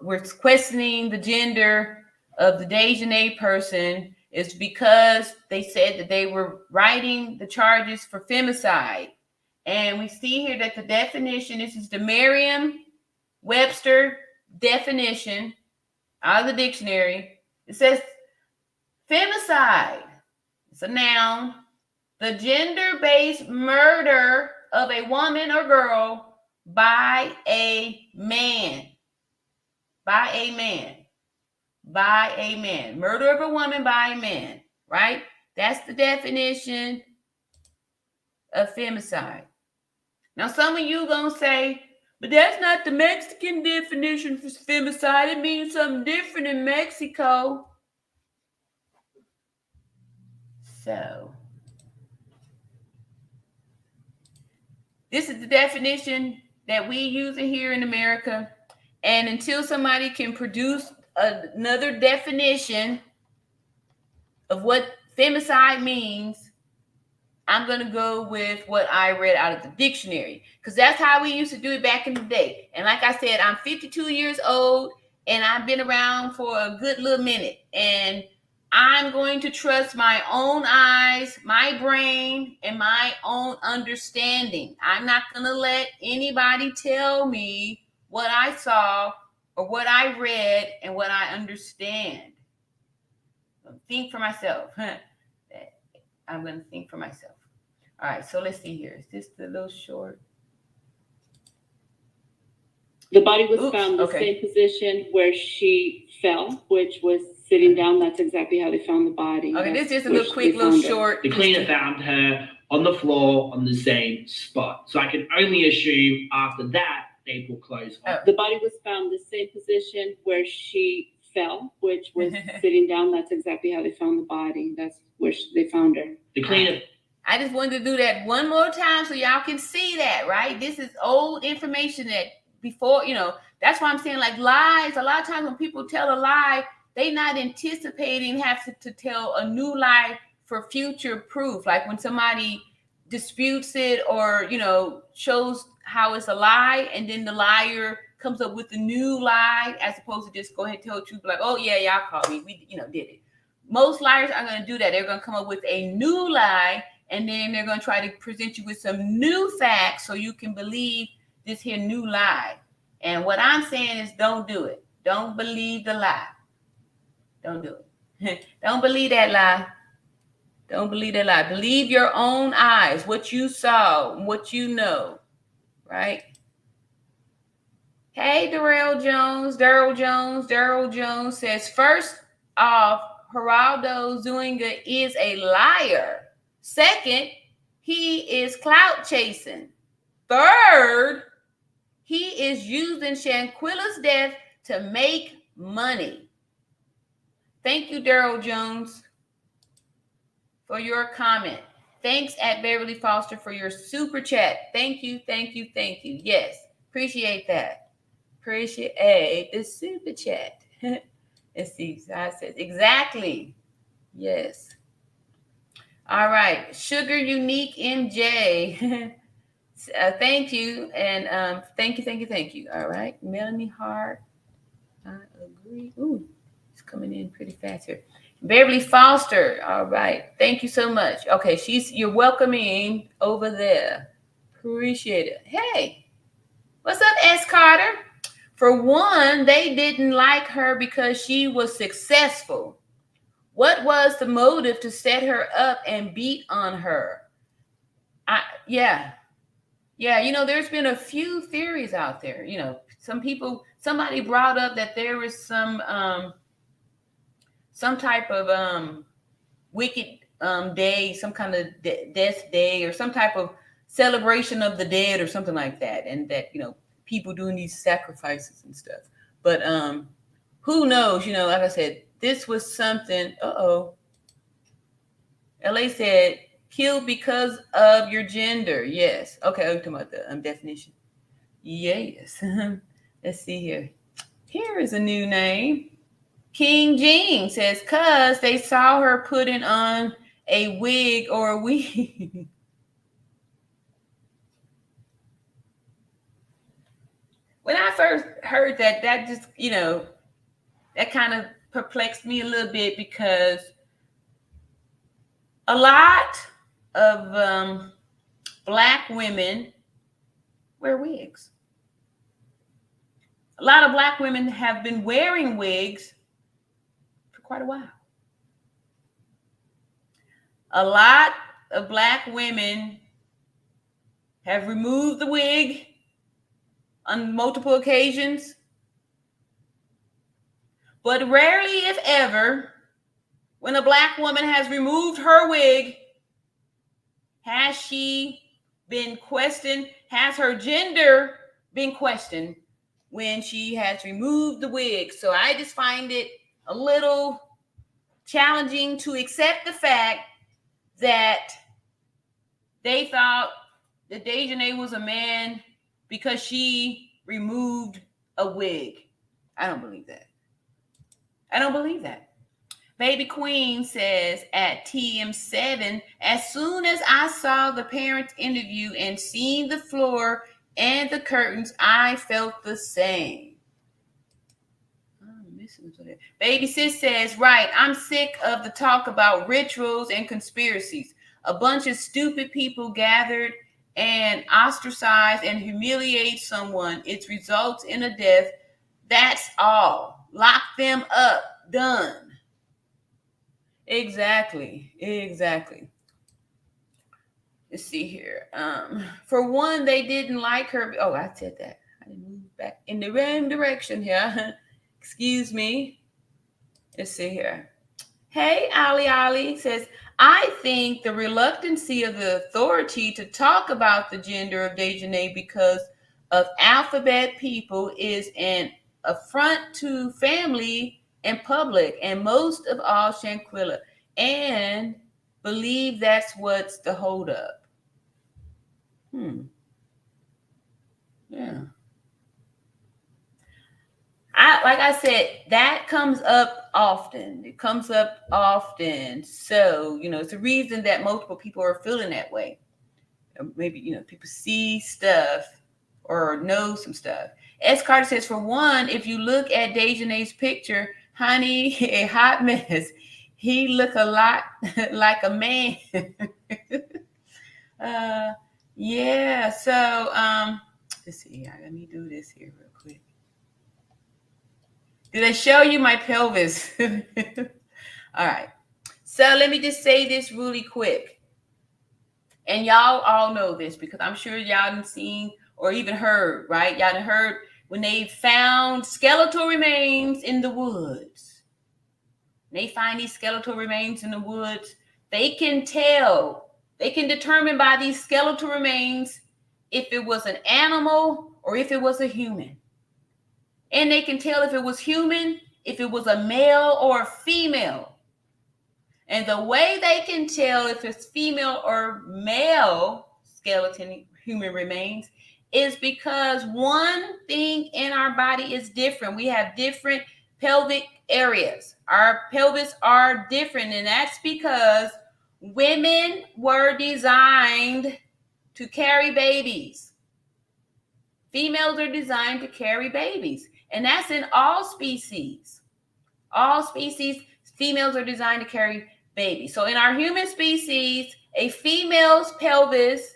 Speaker 1: were questioning the gender of the Dejanay person, it's because they said that they were writing the charges for femicide. And we see here that the definition, this is the Merriam-Webster definition out of the dictionary. It says femicide, it's a noun, the gender-based murder of a woman or girl by a man. By a man. By a man. Murder of a woman by a man, right? That's the definition of femicide. Now, some of you gonna say, but that's not the Mexican definition for femicide. It means something different in Mexico. So, this is the definition that we use here in America. And until somebody can produce another definition of what femicide means, I'm going to go with what I read out of the dictionary, because that's how we used to do it back in the day. And like I said, I'm 52 years old, and I've been around for a good little minute. And I'm going to trust my own eyes, my brain, and my own understanding. I'm not going to let anybody tell me what I saw or what I read and what I understand. Think for myself. I'm going to think for myself. All right, so let's see here. Is this the little short?
Speaker 3: The body was found in the same position where she fell, which was sitting down. That's exactly how they found the body.
Speaker 1: Okay, this is just a little quick, little short.
Speaker 2: The cleaner found her on the floor on the same spot. So I can only assume after that, they will close up.
Speaker 3: The body was found in the same position where she fell, which was sitting down. That's exactly how they found the body. That's where they found her.
Speaker 2: The cleaner.
Speaker 1: I just wanted to do that one more time so y'all can see that, right? This is old information that before, that's why I'm saying, like, lies. A lot of times when people tell a lie, they not anticipating having to tell a new lie for future proof. Like when somebody disputes it or, shows how it's a lie, and then the liar comes up with a new lie, as opposed to just go ahead and tell the truth, like, oh yeah, y'all called me, we, did it. Most liars are going to do that. They're going to come up with a new lie, and then they're going to try to present you with some new facts so you can believe this here new lie. And what I'm saying is, don't do it. Don't believe the lie. Don't do it. Don't believe that lie. Don't believe that lie. Believe your own eyes, what you saw, what you know, right? Hey, Daryl Jones says, first off, Geraldo Zúñiga is a liar. Second, he is clout chasing. Third, he is using Shanquella's death to make money. Thank you, Daryl Jones, for your comment. Thanks at Beverly Foster for your super chat. Thank you. Yes, appreciate that. Appreciate the super chat. Let's see. I said exactly. Yes. All right. Sugar Unique MJ. Thank you. And thank you. All right. Melanie Hart. I agree. Ooh, it's coming in pretty fast here. Beverly Foster. All right. Thank you so much. Okay. You're welcoming over there. Appreciate it. Hey, what's up, S. Carter? For one, they didn't like her because she was successful. What was the motive to set her up and beat on her? Yeah, there's been a few theories out there. Somebody brought up that there was some type of wicked day, some kind of death day, or some type of celebration of the dead or something like that, and that, you know, people doing these sacrifices and stuff. But who knows? You know, like I said, this was something. LA said killed because of your gender. Yes. Okay, I'm talking about the definition. Yes. Let's see here. Here is a new name. King Jean says, cause they saw her putting on a wig or a weave. When I first heard that, that just, you know, that kind of perplexed me a little bit, because a lot of Black women wear wigs. A lot of Black women have been wearing wigs for quite a while. A lot of Black women have removed the wig on multiple occasions. But rarely, if ever, when a Black woman has removed her wig, has she been questioned? Has her gender been questioned when she has removed the wig? So I just find it a little challenging to accept the fact that they thought that Dejanay was a man because she removed a wig. I don't believe that. I don't believe that. Baby Queen says at TM7, as soon as I saw the parents' interview and seen the floor and the curtains, I felt the same. Baby Sis says, right, I'm sick of the talk about rituals and conspiracies. A bunch of stupid people gathered and ostracize and humiliate someone. It results in a death. That's all. Lock them up. Done. Exactly. Let's see here. For one, they didn't like her. Oh, I said that. I didn't move back in the wrong direction here. Excuse me. Let's see here. Hey, Ali says, I think the reluctancy of the authority to talk about the gender of Dejanay because of alphabet people is an affront to family and public, and most of all Shanquella, and believe that's what's the holdup. Yeah. Like I said, that comes up often. It comes up often. So, you know, it's a reason that multiple people are feeling that way. Maybe, you know, people see stuff or know some stuff. S. Carter says, for one, if you look at Dejanay's picture, honey, a hot mess. He look a lot like a man. Yeah. So, let's see. Let me do this here real quick. Did I show you my pelvis? All right. So let me just say this really quick. And y'all all know this because I'm sure y'all done seen or even heard, right? Y'all done heard when they found skeletal remains in the woods. They find these skeletal remains in the woods. They can tell, they can determine by these skeletal remains if it was an animal or if it was a human. And they can tell if it was human, if it was a male or a female. And the way they can tell if it's female or male skeleton human remains is because one thing in our body is different. We have different pelvic areas. Our pelvis are different, and that's because women were designed to carry babies. Females are designed to carry babies. And that's in all species. All species, females are designed to carry babies. So in our human species, a female's pelvis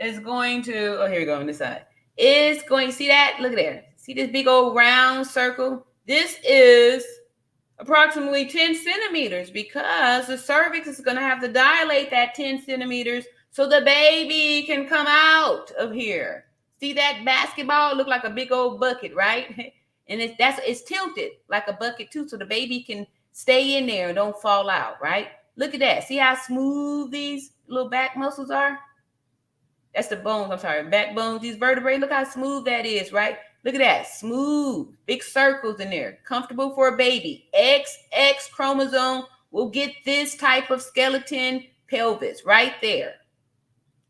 Speaker 1: is going to, oh, here we go on this side. Is going, see that? Look at there. See this big old round circle? This is approximately 10 centimeters because the cervix is going to have to dilate that 10 centimeters so the baby can come out of here. See that basketball? Look like a big old bucket, right? And it's tilted like a bucket too, so the baby can stay in there and don't fall out, right? Look at that. See how smooth these little back muscles are? That's the bones, I'm sorry, backbones, these vertebrae. Look how smooth that is, right? Look at that, smooth, big circles in there, comfortable for a baby. XX chromosome will get this type of skeleton pelvis right there.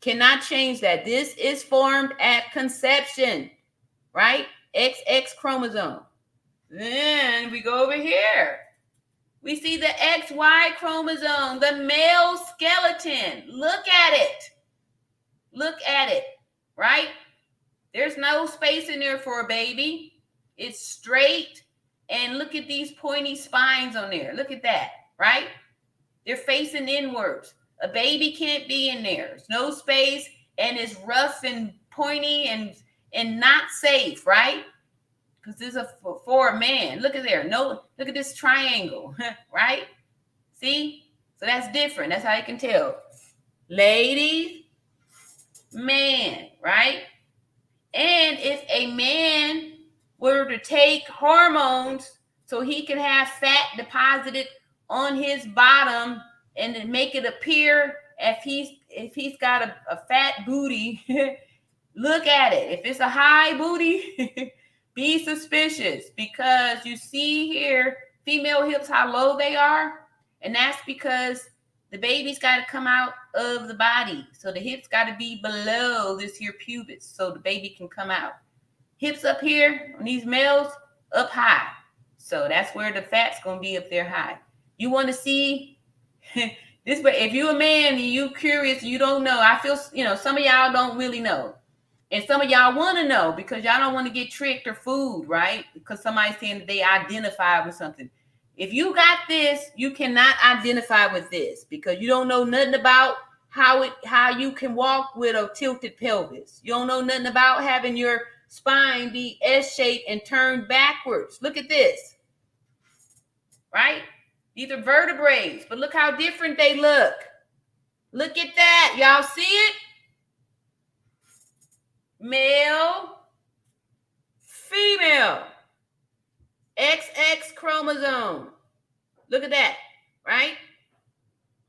Speaker 1: Cannot change that. This is formed at conception, right? XX chromosome. Then we go over here. We see the XY chromosome, the male skeleton. Look at it. Look at it, right? There's no space in there for a baby. It's straight. And look at these pointy spines on there. Look at that, right? They're facing inwards. A baby can't be in there. There's no space, and it's rough and pointy and not safe, right? Because this is for a man. Look at there. No, look at this triangle, right? See? So that's different. That's how you can tell. Ladies, man, right? And if a man were to take hormones so he can have fat deposited on his bottom and then make it appear if he's got a fat booty, look at it. If it's a high booty, be suspicious, because you see here female hips how low they are, and that's because the baby's got to come out of the body. So the hips got to be below this here pubis so the baby can come out. Hips up here on these males, up high. So that's where the fat's going to be up there high. You want to see this, but if you're a man and you curious, you don't know. I feel, some of y'all don't really know. And some of y'all want to know because y'all don't want to get tricked or fooled, right? Because somebody's saying that they identify with something. If you got this, you cannot identify with this because you don't know nothing about how you can walk with a tilted pelvis. You don't know nothing about having your spine be S-shaped and turned backwards. Look at this, right? These are vertebrae, but look how different they look. Look at that. Y'all see it? Male, female, XX chromosome. Look at that, right?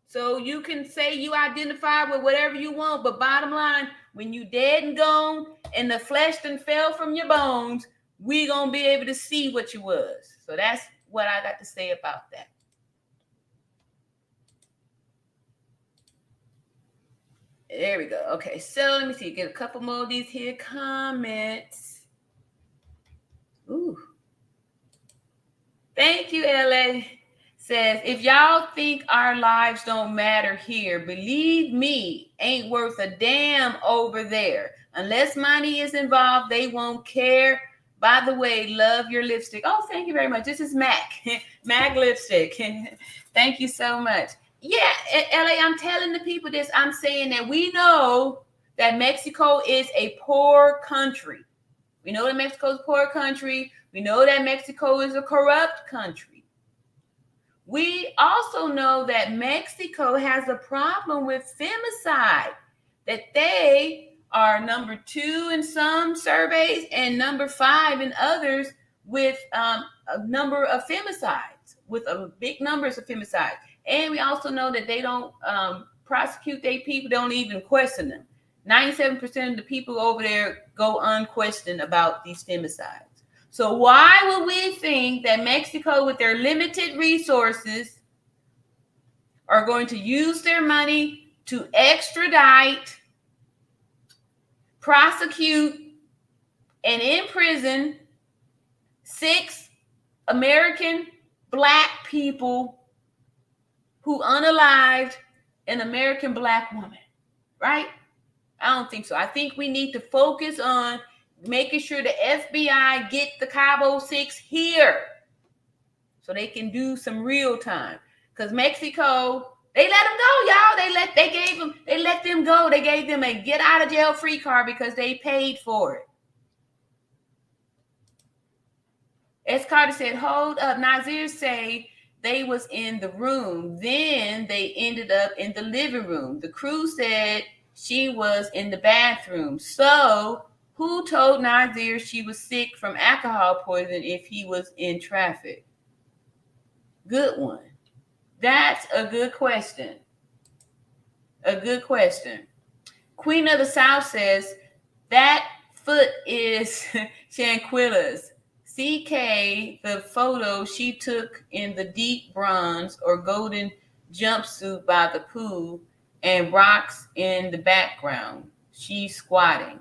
Speaker 1: So you can say you identify with whatever you want, but bottom line, when you dead and gone and the flesh done fell from your bones, we gonna be able to see what you was. So that's what I got to say about that. There we go. Okay, so let me see. Get a couple more of these here comments. Ooh. Thank you, LA. Says, if y'all think our lives don't matter here, believe me, ain't worth a damn over there. Unless money is involved, they won't care. By the way, love your lipstick. Oh, thank you very much. This is MAC. MAC lipstick. Thank you so much. Yeah, LA, I'm telling the people this. I'm saying that we know that Mexico is a poor country. We know that Mexico is a poor country. We know that Mexico is a corrupt country. We also know that Mexico has a problem with femicide, that they are number 2 in some surveys and number 5 in others with a number of femicides, with big numbers of femicides. And we also know that they don't prosecute their people, don't even question them. 97% of the people over there go unquestioned about these femicides. So why would we think that Mexico, with their limited resources, are going to use their money to extradite, prosecute, and imprison 6 American Black people who unalived an American Black woman, right? I don't think so. I think we need to focus on making sure the FBI get the Cabo 6 here so they can do some real time. Because Mexico, they let them go, y'all. They let them go. They gave them a get out of jail free card because they paid for it. As Carter said, hold up. Nazir say they was in the room. Then they ended up in the living room. The crew said she was in the bathroom. So who told Nazir she was sick from alcohol poisoning if he was in traffic? Good one. That's a good question. A good question. Queen of the South says that foot is Shanquella's. CK, the photo she took in the deep bronze or golden jumpsuit by the pool and rocks in the background. She's squatting.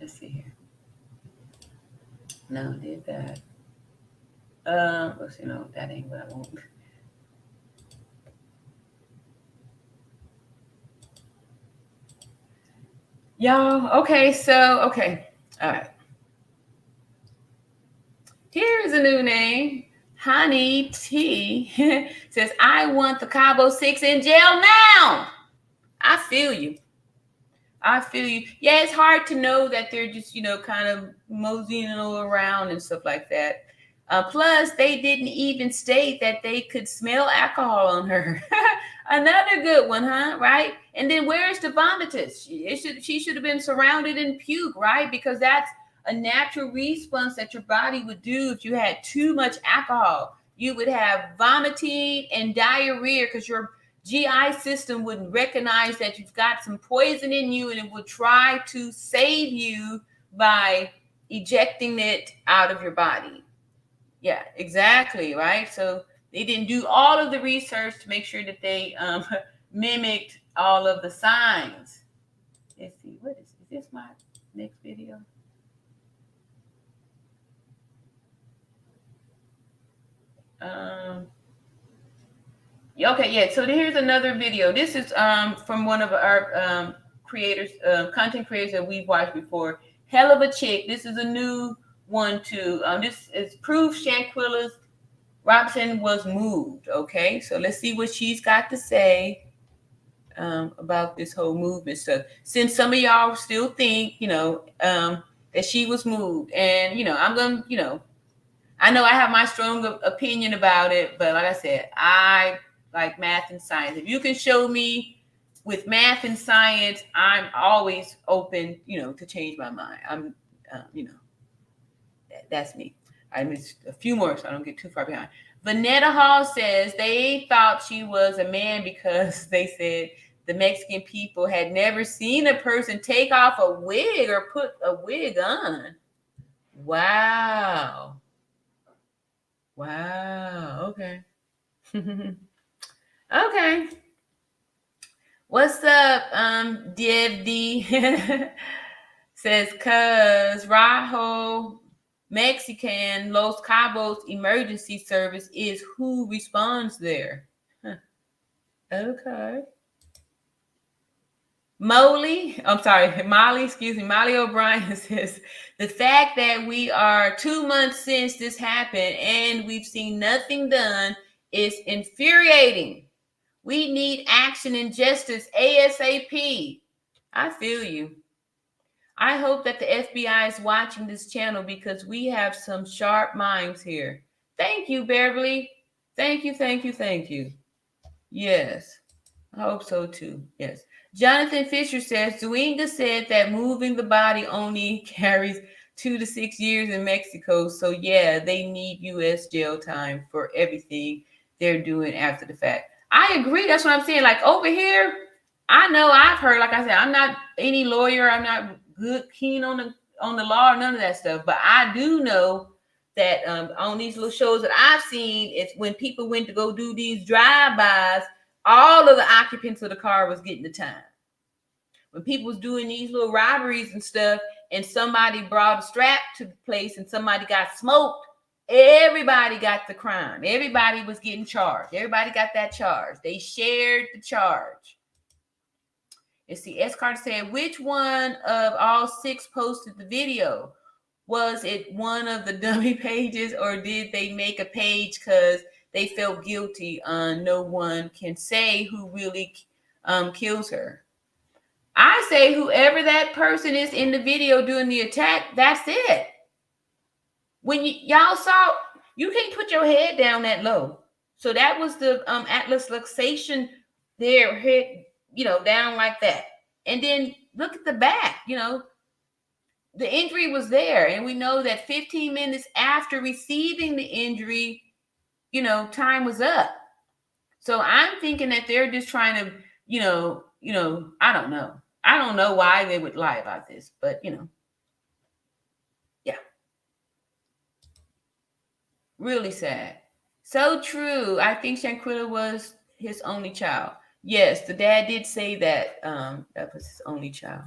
Speaker 1: Let's see here. No, did that. Let's see. No, that ain't what I want. Y'all, okay, all right. Here's a new name. Honey T says, I want the Cabo 6 in jail now. I feel you. Yeah, it's hard to know that they're just, kind of moseying around and stuff like that. Plus, they didn't even state that they could smell alcohol on her. Another good one, huh? Right? And then where's the vomitus? She should have been surrounded in puke, right? Because that's a natural response that your body would do if you had too much alcohol. You would have vomiting and diarrhea because your GI system would recognize that you've got some poison in you, and it would try to save you by ejecting it out of your body. Yeah, exactly, right? So they didn't do all of the research to make sure that they mimicked all of the signs. Let's see, is this my next video? Okay, yeah, so here's another video. This is from one of our creators, content creators that we've watched before. Hell of a chick. This is a new one too. This is proof Shanquella Robinson was moved. Okay, so let's see what she's got to say about this whole movement stuff. Since some of y'all still think, that she was moved, and I'm gonna, I know I have my strong opinion about it, but like I said, I like math and science. If you can show me with math and science, I'm always open, to change my mind. I'm, that's me. I missed a few more, so I don't get too far behind. Vanetta Hall says they thought she was a man because they said the Mexican people had never seen a person take off a wig or put a wig on. Wow. Okay. Okay. What's up, Dev D? Says, cause Rajo Mexican Los Cabos emergency service is who responds there. Huh. Okay. Molly O'Brien says, the fact that we are 2 months since this happened and we've seen nothing done is infuriating. We need action and justice ASAP. I feel you. I hope that the FBI is watching this channel because we have some sharp minds here. Thank you, Beverly. Thank you. Yes, I hope so too. Yes. Jonathan Fisher says, Zuinga said that moving the body only carries 2 to 6 years in Mexico. So yeah, they need U.S. jail time for everything they're doing after the fact. I agree. That's what I'm saying. Like over here, I know I've heard, like I said, I'm not any lawyer. I'm not keen on the law or none of that stuff. But I do know that on these little shows that I've seen, it's when people went to go do these drive-bys, all of the occupants of the car was getting the time. When people was doing these little robberies and stuff, and somebody brought a strap to the place and somebody got smoked, everybody got the crime. Everybody was getting charged. Everybody got that charge. They shared the charge. And see, S. Carter said, which one of all 6 posted the video? Was it one of the dummy pages, or did they make a page because they felt guilty? No one can say who really kills her. I say whoever that person is in the video doing the attack, that's it. When y'all saw, you can't put your head down that low. So that was the Atlas luxation there, head, down like that. And then look at the back, the injury was there. And we know that 15 minutes after receiving the injury, time was up. So I'm thinking that they're just trying to, I don't know. I don't know why they would lie about this, but yeah. Really sad. So true. I think Shanquella was his only child. Yes, the dad did say that that was his only child.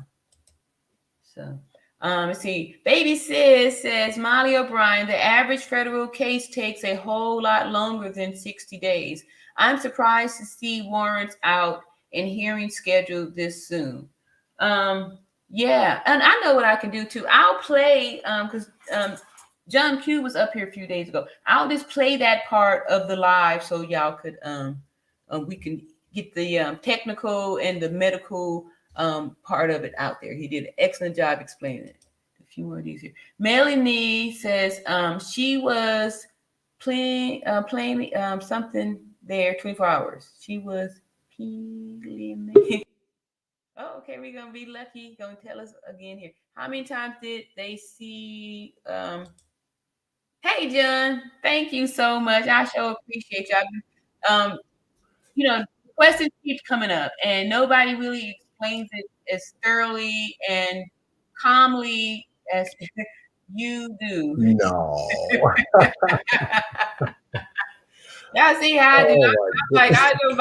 Speaker 1: So let's see. Baby Sis says, Molly O'Brien, the average federal case takes a whole lot longer than 60 days. I'm surprised to see warrants out and hearings scheduled this soon. Yeah, and I know what I can do too. I'll play because John Q was up here a few days ago. I'll just play that part of the live so y'all could we can get the technical and the medical part of it out there. He did an excellent job explaining it. A few more of these here. Melanie says she was playing something there 24 hours. She was peeling. Oh, okay. We're gonna be lucky. Gonna tell us again here. How many times did they see? Hey, John. Thank you so much. I sure appreciate you. Questions keep coming up, and nobody really explains it as thoroughly and calmly as you do.
Speaker 5: No.
Speaker 1: Y'all see how I do?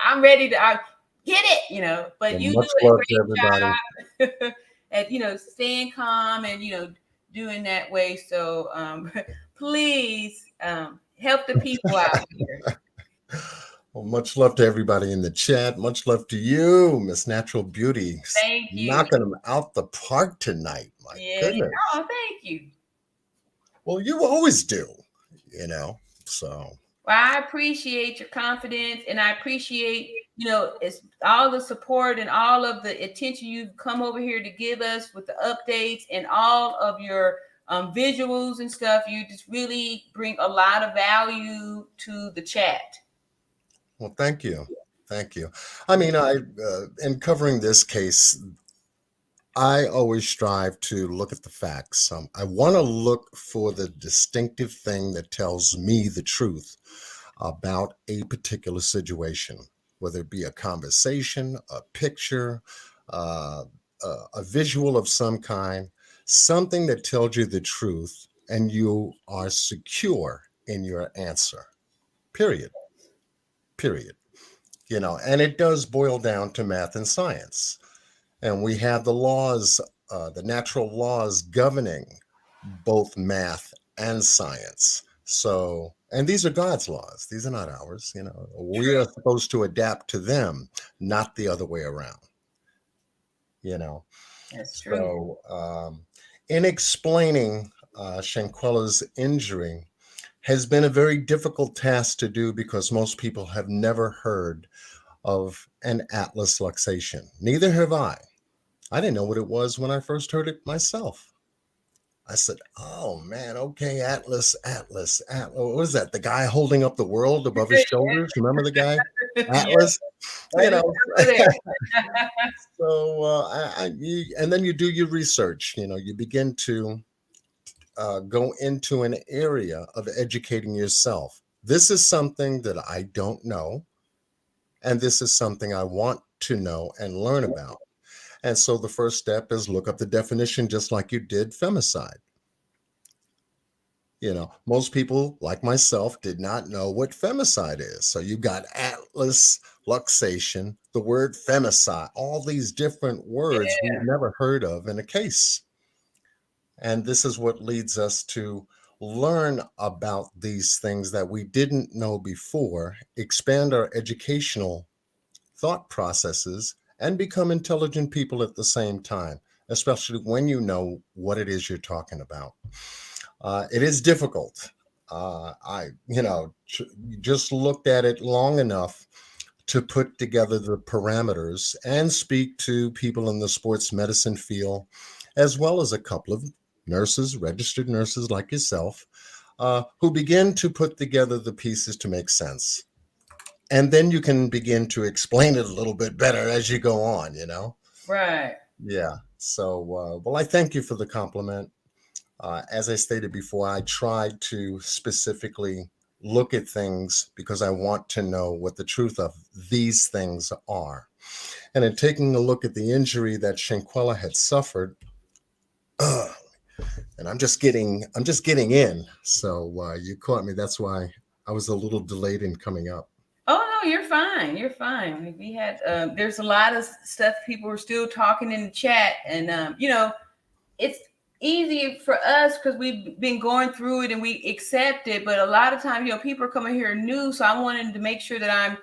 Speaker 1: I'm ready to get it, but
Speaker 5: Well,
Speaker 1: you
Speaker 5: much
Speaker 1: do a
Speaker 5: love to
Speaker 1: great
Speaker 5: everybody.
Speaker 1: job at, staying calm and, doing that way. So please help the people out here.
Speaker 5: Well, much love to everybody in the chat. Much love to you, Miss Natural Beauty.
Speaker 1: Thank you.
Speaker 5: Knocking them out the park tonight. My goodness.
Speaker 1: Oh, thank you.
Speaker 5: Well, you always do, so.
Speaker 1: Well, I appreciate your confidence, and I appreciate, it's all the support and all of the attention you've come over here to give us with the updates and all of your visuals and stuff. You just really bring a lot of value to the chat.
Speaker 5: Well, thank you. Thank you. I mean, in covering this case, I always strive to look at the facts. I want to look for the distinctive thing that tells me the truth about a particular situation, whether it be a conversation, a picture, a visual of some kind, something that tells you the truth and you are secure in your answer, period. And it does boil down to math and science. And we have the laws, the natural laws governing both math and science. So, and these are God's laws. These are not ours. We are supposed to adapt to them, not the other way around.
Speaker 1: That's true.
Speaker 5: So, in explaining Shanquella's injury has been a very difficult task to do because most people have never heard of an atlas luxation. Neither have I. I didn't know what it was when I first heard it myself. I said, oh man, okay, Atlas. What was that? The guy holding up the world above his shoulders? Remember the guy? Atlas? So, and then you do your research. You begin to go into an area of educating yourself. This is something that I don't know. And this is something I want to know and learn about. And so the first step is look up the definition, just like you did femicide. Most people, like myself, did not know what femicide is. So you've got atlas, luxation, the word femicide, all these different words we've never heard of in a case. And this is what leads us to learn about these things that we didn't know before, expand our educational thought processes, and become intelligent people at the same time, especially when you know what it is you're talking about. It is difficult. I just looked at it long enough to put together the parameters and speak to people in the sports medicine field, as well as a couple of nurses, registered nurses like yourself, who begin to put together the pieces to make sense. And then you can begin to explain it a little bit better as you go on, you know?
Speaker 1: Right.
Speaker 5: Yeah. So, well, I thank you for the compliment. As I stated before, I tried to specifically look at things because I want to know what the truth of these things are. And in taking a look at the injury that Shanquella had suffered, and I'm just getting in. So you caught me. That's why I was a little delayed in coming up.
Speaker 1: Oh no, you're fine. You're fine. We had there's a lot of stuff people were still talking in the chat, and it's easy for us because we've been going through it and we accept it. But a lot of times, people are coming here new, so I wanted to make sure that I'm,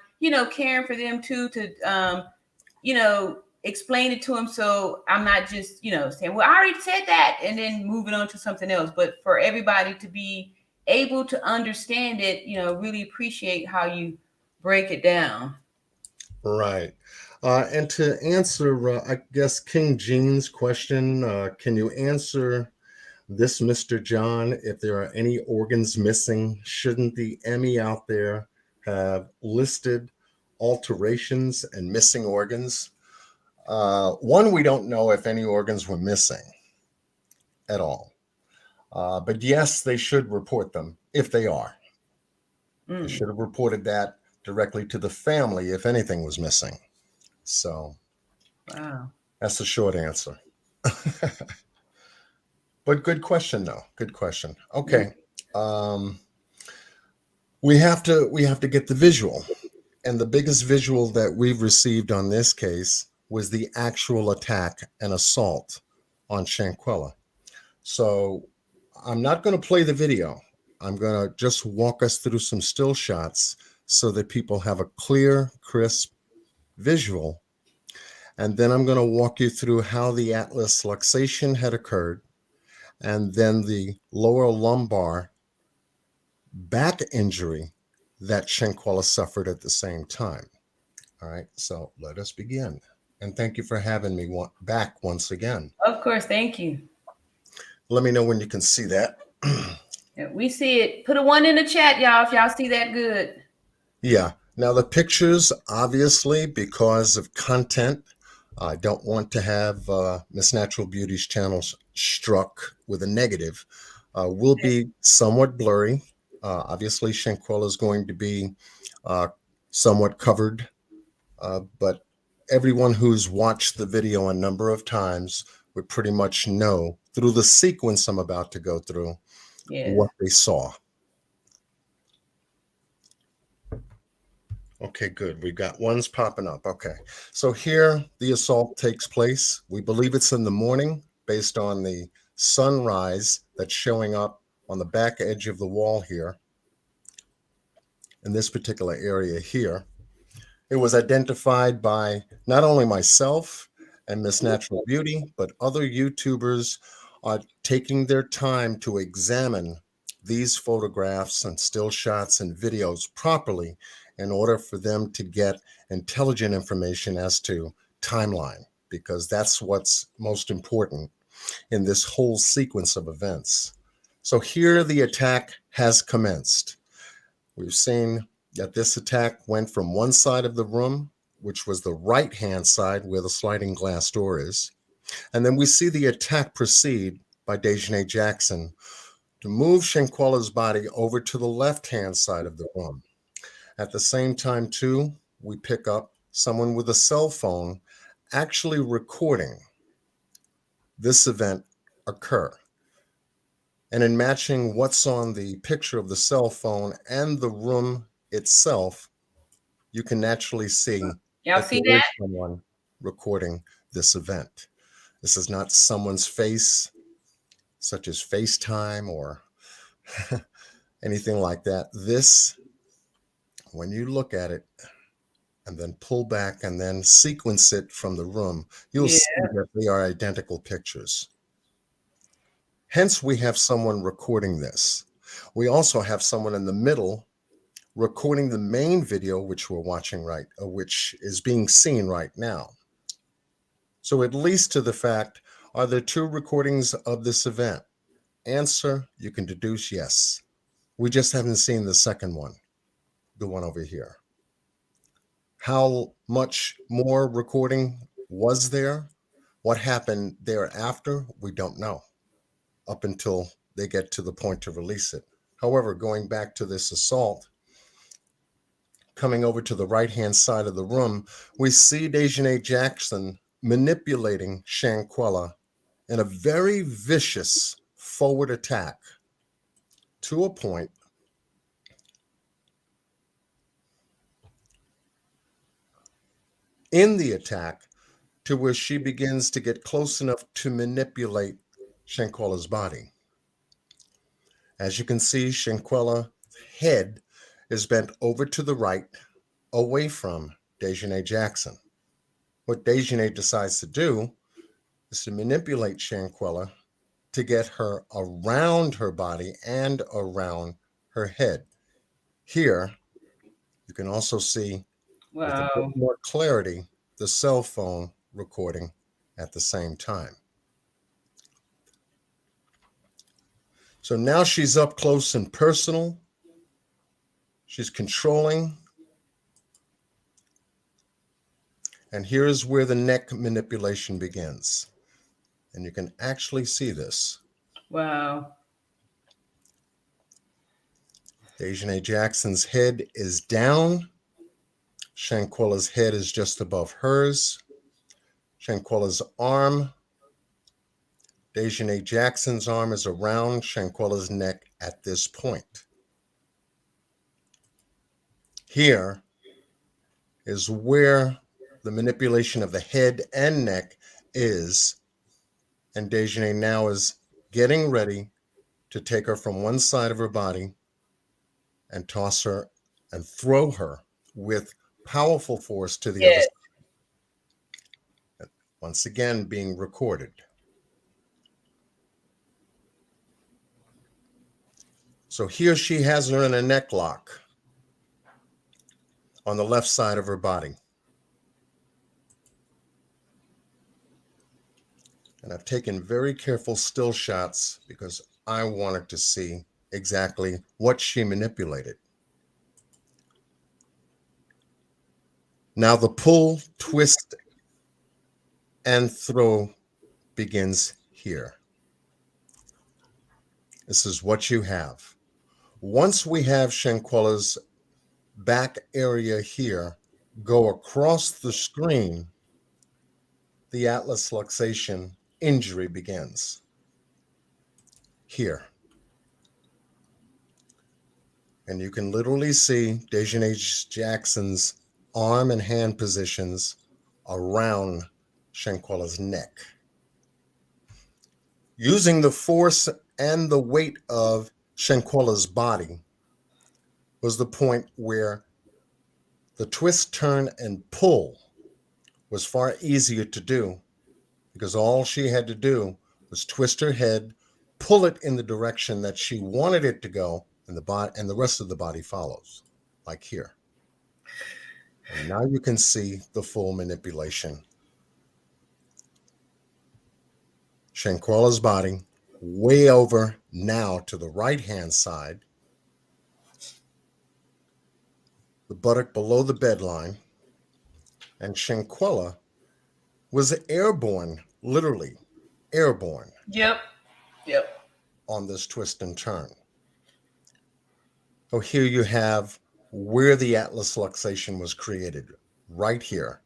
Speaker 1: caring for them too, to explain it to them, so I'm not just, saying, well, I already said that, and then moving on to something else. But for everybody to be able to understand it, really appreciate how you break it down.
Speaker 5: Right. And to answer, I guess, King Jean's question, can you answer this, Mr. John, if there are any organs missing? Shouldn't the Emmy out there have listed alterations and missing organs? One, we don't know if any organs were missing at all. But yes, they should report them if they are. They should have reported that directly to the family if anything was missing. So
Speaker 1: Wow.
Speaker 5: that's the short answer. But good question, though. Good question. Okay. We have to get the visual. And the biggest visual that we've received on this case was the actual attack and assault on Shanquella. So I'm not going to play the video. I'm going to just walk us through some still shots so that people have a clear, crisp visual. And then I'm going to walk you through how the atlas luxation had occurred, and then the lower lumbar back injury that Shanquella suffered at the same time. All right, so let us begin. And thank you for having me back once again.
Speaker 1: Of course, thank you.
Speaker 5: Let me know when you can see that.
Speaker 1: Yeah, we see it. Put a 1 in the chat, y'all, if y'all see that good.
Speaker 5: Yeah. Now the pictures, obviously, because of content, I don't want to have Miss Natural Beauty's channel struck with a negative. Will be somewhat blurry. Obviously, Shanquella is going to be somewhat covered, but everyone who's watched the video a number of times would pretty much know through the sequence I'm about to go through what they saw. Okay, good. We've got ones popping up. Okay, so here the assault takes place. We believe it's in the morning based on the sunrise that's showing up on the back edge of the wall here in this particular area here. It was identified by not only myself and Miss Natural Beauty, but other YouTubers are taking their time to examine these photographs and still shots and videos properly in order for them to get intelligent information as to timeline, because that's what's most important in this whole sequence of events. So here the attack has commenced. We've seen that this attack went from one side of the room, which was the right-hand side where the sliding glass door is. And then we see the attack proceed by Dejanay Jackson to move Shanquella's body over to the left-hand side of the room. At the same time, too, we pick up someone with a cell phone actually recording this event occur. And in matching what's on the picture of the cell phone and the room itself, you can naturally see
Speaker 1: Y'all see that?
Speaker 5: Someone recording this event. This is not someone's face, such as FaceTime or anything like that. This, when you look at it and then pull back and then sequence it from the room, you'll see that they are identical pictures. Hence, we have someone recording this. We also have someone in the middle recording the main video, which we're watching which is being seen right now. So it leads to the fact, are there two recordings of this event? Answer, you can deduce yes. We just haven't seen the second one, the one over here. How much more recording was there? What happened thereafter? We don't know up until they get to the point to release it. However, going back to this assault, coming over to the right-hand side of the room, we see Dejanay Jackson manipulating Shanquella in a very vicious forward attack to a point in the attack to where she begins to get close enough to manipulate Shanquella's body. As you can see, Shanquella's head is bent over to the right, away from Dejanay Jackson. What Dejanay decides to do is to manipulate Shanquella to get her around her body and around her head. Here, you can also see with a bit more clarity the cell phone recording at the same time. So now she's up close and personal. She's controlling. And here's where the neck manipulation begins. And you can actually see this.
Speaker 1: Wow.
Speaker 5: Dejanay Jackson's head is down. Shanquella's head is just above hers. Shanquella's arm. Dejanay Jackson's arm is around Shanquella's neck at this point. Here is where the manipulation of the head and neck is, and Dejanay now is getting ready to take her from one side of her body and toss her and throw her with powerful force to the other side. Once again, being recorded. So here she has her in a neck lock on the left side of her body. And I've taken very careful still shots because I wanted to see exactly what she manipulated. Now the pull, twist, and throw begins here. This is what you have. Once we have Shanquella's back area here go across the screen, the atlas luxation injury begins here. And you can literally see Dejanay Jackson's arm and hand positions around Shanquella's neck. Using the force and the weight of Shanquella's body was the point where the twist, turn, and pull was far easier to do because all she had to do was twist her head, pull it in the direction that she wanted it to go, and the rest of the body follows, like here. And now you can see the full manipulation. Shanquella's body way over now to the right-hand side, the buttock below the bedline, and Shanquella was airborne, literally airborne.
Speaker 1: Yep.
Speaker 5: On this twist and turn. So here you have where the atlas luxation was created, right here.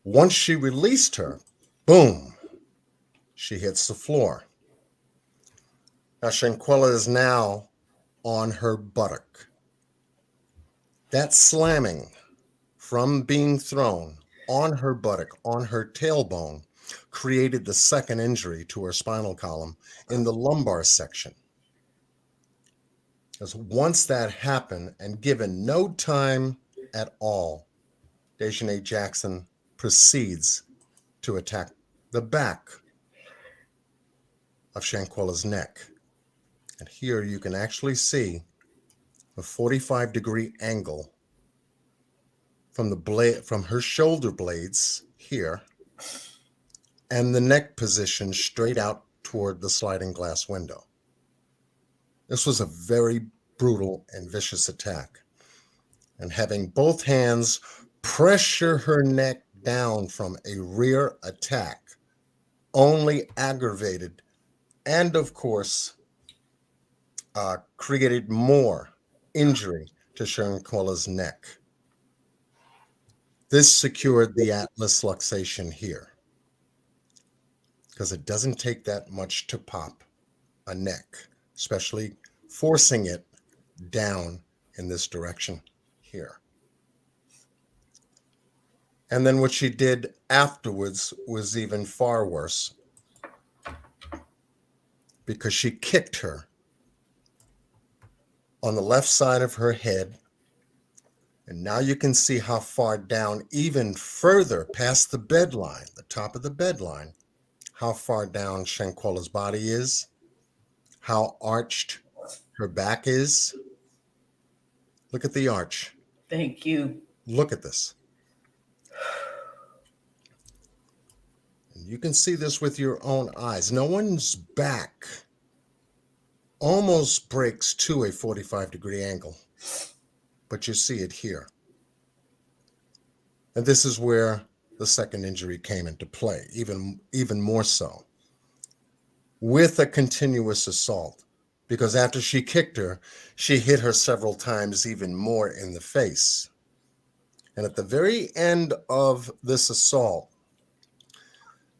Speaker 5: Once she released her, boom, she hits the floor. Now Shanquella is now on her buttock. That slamming from being thrown on her buttock, on her tailbone, created the second injury to her spinal column in the lumbar section. Because once that happened, and given no time at all, Dejanay Jackson proceeds to attack the back of Shanquella's neck. And here you can actually see a 45-degree angle from the blade, from her shoulder blades here, and the neck position straight out toward the sliding glass window. This was a very brutal and vicious attack. and having both hands pressure her neck down from a rear attack only aggravated and, of course, created more injury to Shanquella's neck. This secured the atlas luxation here because it doesn't take that much to pop a neck, especially forcing it down in this direction here. And then what she did afterwards was even far worse because she kicked her on the left side of her head. And now you can see how far down, even further past the bed line, the top of the bed line, how far down Shanquella's body is, how arched her back is. Look at the arch.
Speaker 1: Thank you.
Speaker 5: Look at this. You can see this with your own eyes. No one's back almost breaks to a 45-degree angle, but you see it here. And this is where the second injury came into play, even more so, with a continuous assault, because after she kicked her, she hit her several times even more in the face. And at the very end of this assault,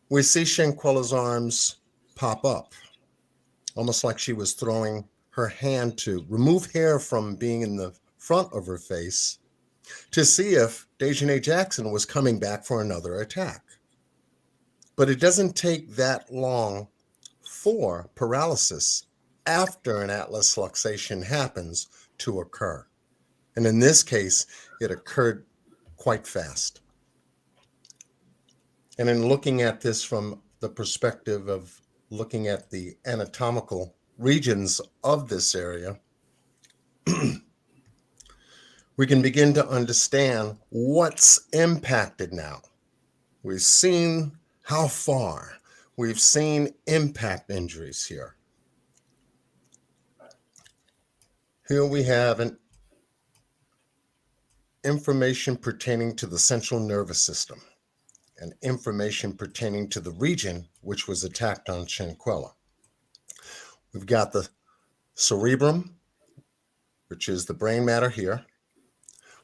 Speaker 5: we see Shanquella's arms pop up, almost like she was throwing her hand to remove hair from being in the front of her face to see if Dejanay Jackson was coming back for another attack. But it doesn't take that long for paralysis after an atlas luxation happens to occur. And in this case, it occurred quite fast. And in looking at this from the perspective of looking at the anatomical regions of this area, we can begin to understand what's impacted now. We've seen how far. We've seen impact injuries here. Here we have an information pertaining to the central nervous system and information pertaining to the region which was attacked on Shanquella. We've got the cerebrum, which is the brain matter here.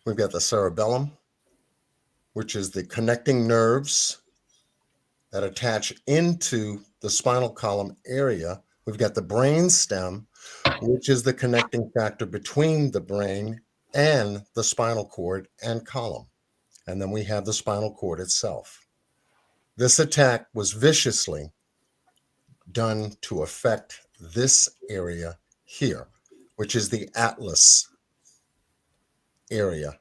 Speaker 5: We've got the cerebellum, which is the connecting nerves that attach into the spinal column area. We've got the brain stem, which is the connecting factor between the brain and the spinal cord and column. And then we have the spinal cord itself. This attack was viciously done to affect this area here, which is the atlas area,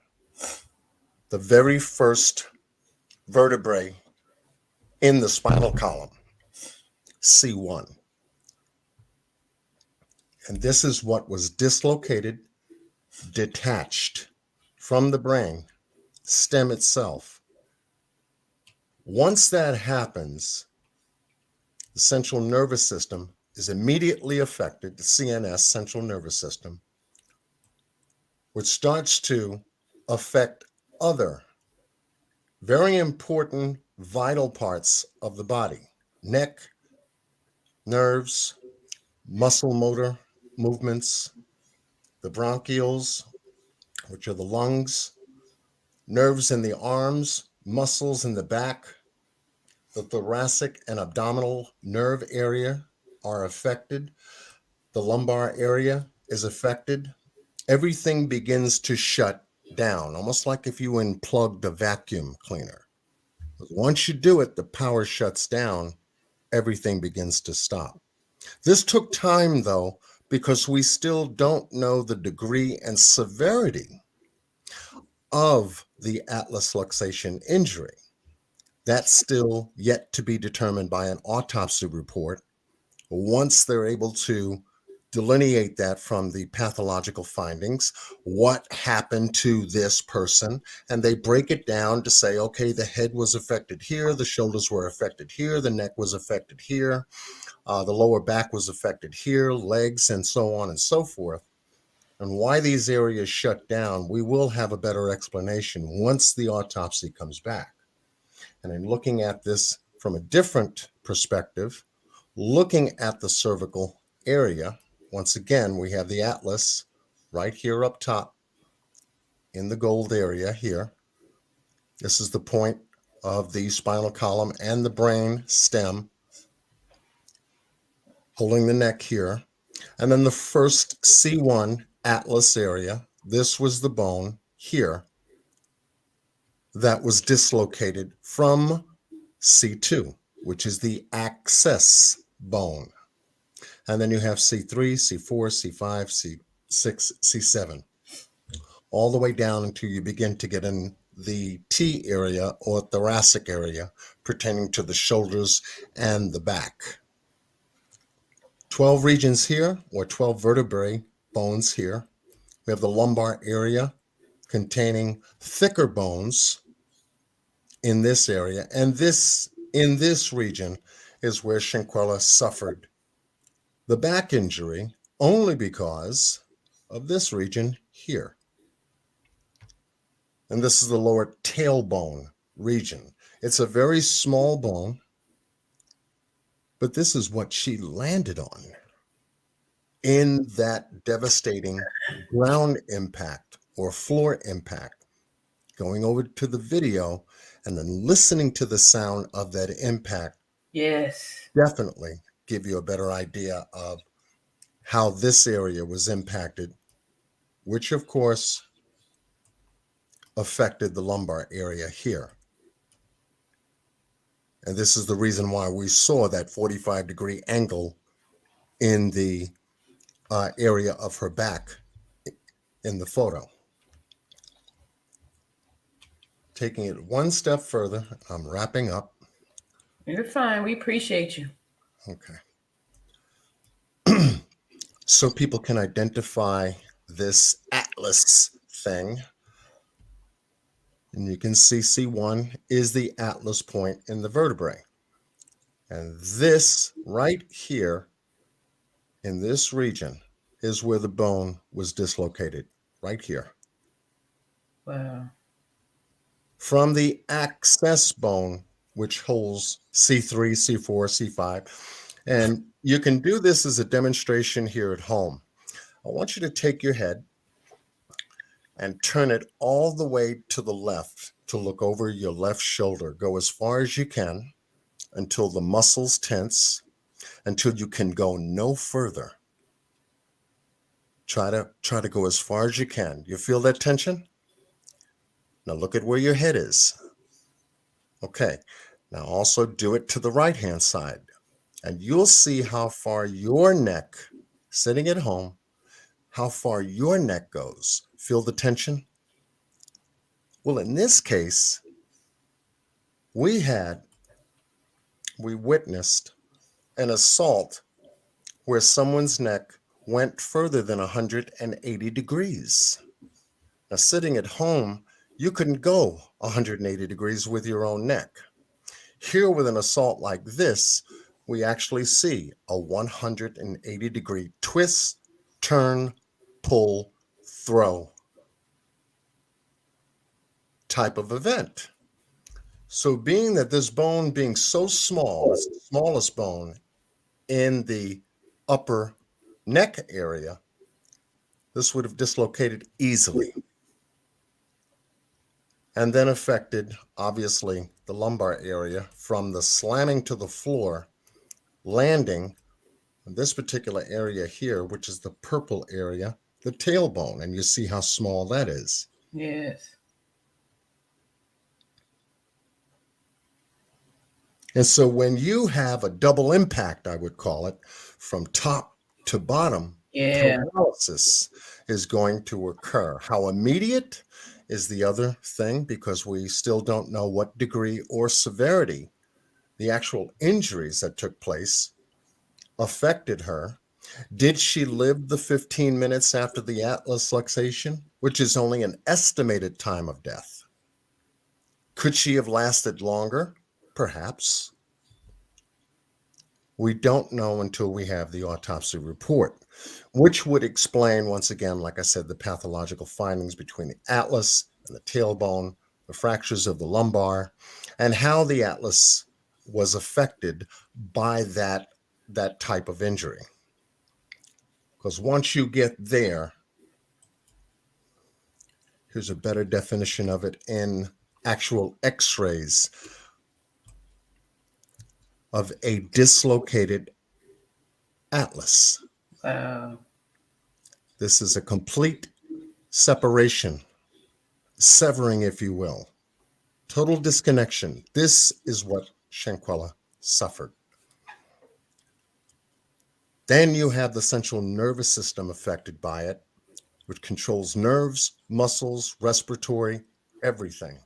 Speaker 5: the very first vertebrae in the spinal column, C1. And this is what was dislocated, detached from the brain stem itself. Once that happens, the central nervous system is immediately affected, the CNS, central nervous system, which starts to affect other very important vital parts of the body: neck, nerves, muscle motor movements, the bronchioles, which are the lungs, nerves in the arms, muscles in the back, the thoracic and abdominal nerve area are affected. The lumbar area is affected. Everything begins to shut down, almost like if you unplugged a vacuum cleaner. Once you do it, the power shuts down, everything begins to stop. This took time, though, because we still don't know the degree and severity of the atlas luxation injury. That's still yet to be determined by an autopsy report. Once they're able to delineate that from the pathological findings, what happened to this person, and they break it down to say, okay, the head was affected here, the shoulders were affected here, the neck was affected here, the lower back was affected here, legs, and so on and so forth. and why these areas shut down, we will have a better explanation once the autopsy comes back. And in looking at this from a different perspective, looking at the cervical area, once again, we have the atlas right here up top in the gold area here. This is the point of the spinal column and the brain stem, holding the neck here. And then the first C1 atlas area, this was the bone here that was dislocated from C2, which is the access bone. And then you have C3, C4, C5, C6, C7, all the way down until you begin to get in the T area or thoracic area pertaining to the shoulders and the back. 12 regions here, or 12 vertebrae bones here. We have the lumbar area containing thicker bones in this area, and in this region is where Shanquella suffered the back injury, only because of this region here. And this is the lower tailbone region. It's a very small bone, but this is what she landed on in that devastating ground impact or floor impact. Going over to the video and then listening to the sound of that impact,
Speaker 1: Yes,
Speaker 5: definitely give you a better idea of how this area was impacted, which of course affected the lumbar area here. And this is the reason why we saw that 45-degree angle in the area of her back in the photo. Taking it one step further, I'm wrapping up.
Speaker 1: you're fine. We appreciate you.
Speaker 5: Okay. So people can identify this atlas thing. And you can see C1 is the atlas point in the vertebrae. And this right here in this region is where the bone was dislocated, right here.
Speaker 1: Wow.
Speaker 5: From the access bone, which holds C3, C4, C5. And you can do this as a demonstration here at home. I want you to take your head and turn it all the way to the left to look over your left shoulder. Go as far as you can until the muscles tense, until you can go no further. Try to go as far as you can. You feel that tension? Now look at where your head is. Okay, now also do it to the right-hand side. And you'll see how far your neck, sitting at home, how far your neck goes. Feel the tension? Well, in this case, we witnessed an assault where someone's neck went further than 180 degrees. Now, sitting at home, you couldn't go 180 degrees with your own neck. Here, with an assault like this, we actually see a 180-degree twist, turn, pull, throw type of event. So being that this bone being so small, it's the smallest bone in the upper neck area, this would have dislocated easily. And then affected, obviously, the lumbar area from the slamming to the floor, landing in this particular area here, which is the purple area, the tailbone. And you see how small that is.
Speaker 1: Yes.
Speaker 5: And so when you have a double impact, I would call it, from top to bottom, paralysis is going to occur. How immediate is the other thing, because we still don't know what degree or severity the actual injuries that took place affected her. Did she live the 15 minutes after the atlas luxation, which is only an estimated time of death? Could she have lasted longer? Perhaps. We don't know until we have the autopsy report. which would explain, once again, like I said, the pathological findings between the atlas and the tailbone, the fractures of the lumbar, and how the atlas was affected by that type of injury. Because once you get there, here's a better definition of it in actual x-rays of a dislocated atlas.
Speaker 1: Wow.
Speaker 5: This is a complete separation, severing, if you will, total disconnection. This is what Shanquella suffered. Then you have the central nervous system affected by it, which controls nerves, muscles, respiratory, everything,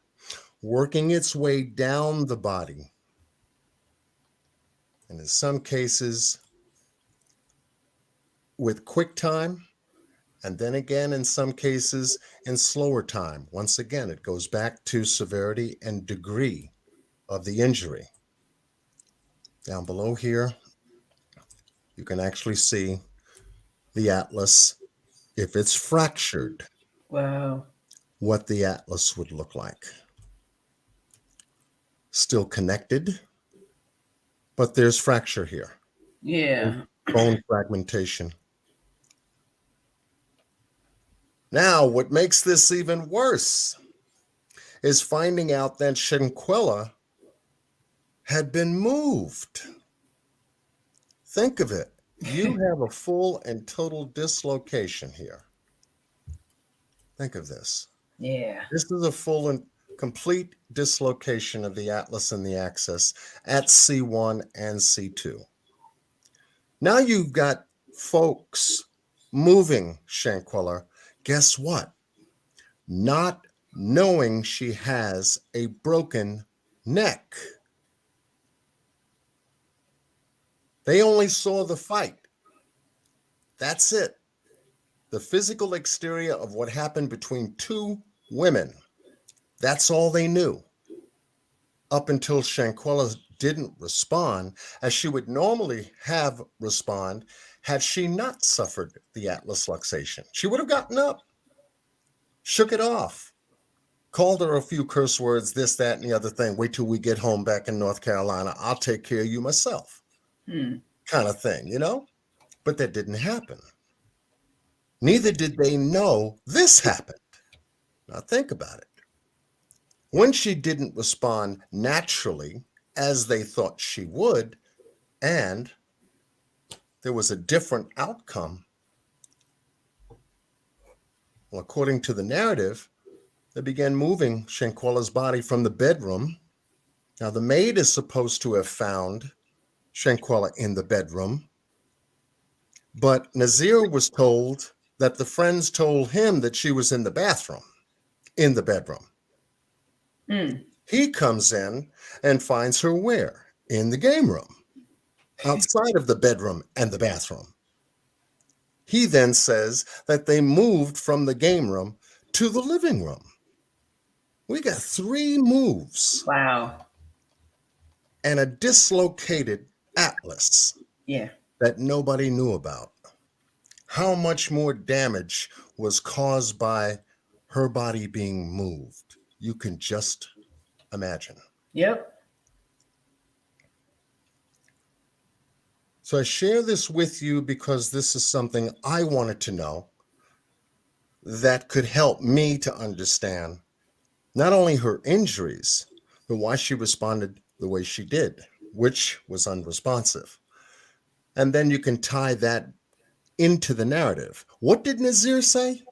Speaker 5: working its way down the body. And in some cases, with quick time, and then again, in some cases, in slower time. Once again, it goes back to severity and degree of the injury. Down below here, you can actually see the atlas. If it's fractured,
Speaker 1: Wow.
Speaker 5: what the atlas would look like. Still connected, but there's fracture here.
Speaker 1: Yeah.
Speaker 5: Bone fragmentation. Now, what makes this even worse is finding out that Shanquella had been moved. Think of it. You have a full and total dislocation here. Think of this.
Speaker 1: Yeah.
Speaker 5: This is a full and complete dislocation of the atlas and the axis at C1 and C2. Now you've got folks moving Shanquella. Guess what? Not knowing she has a broken neck. They only saw the fight. That's it. The physical exterior of what happened between two women. That's all they knew. Up until Shanquella didn't respond as she would normally have respond had she not suffered the atlas luxation. She would have gotten up, shook it off, called her a few curse words, this, that, and the other thing. Wait till we get home back in North Carolina. I'll take care of you myself. Kind of thing, you know? But that didn't happen. Neither did they know this happened. Now think about it. When she didn't respond naturally as they thought she would, and there was a different outcome, well, according to the narrative, they began moving Shanquella's body from the bedroom. Now, the maid is supposed to have found Shanquella in the bedroom, but Nazir was told that the friends told him that she was in the bathroom, in the bedroom. He comes in and finds her where? In the game room, outside of the bedroom and the bathroom. He then says that they moved from the game room to the living room. We got 3 moves.
Speaker 1: Wow.
Speaker 5: And a dislocated atlas.
Speaker 1: Yeah.
Speaker 5: That nobody knew about. How much more damage was caused by her body being moved? You can just imagine.
Speaker 1: Yep.
Speaker 5: So I share this with you because this is something I wanted to know that could help me to understand not only her injuries, but why she responded the way she did, which was unresponsive. And then you can tie that into the narrative. What did Nazir say?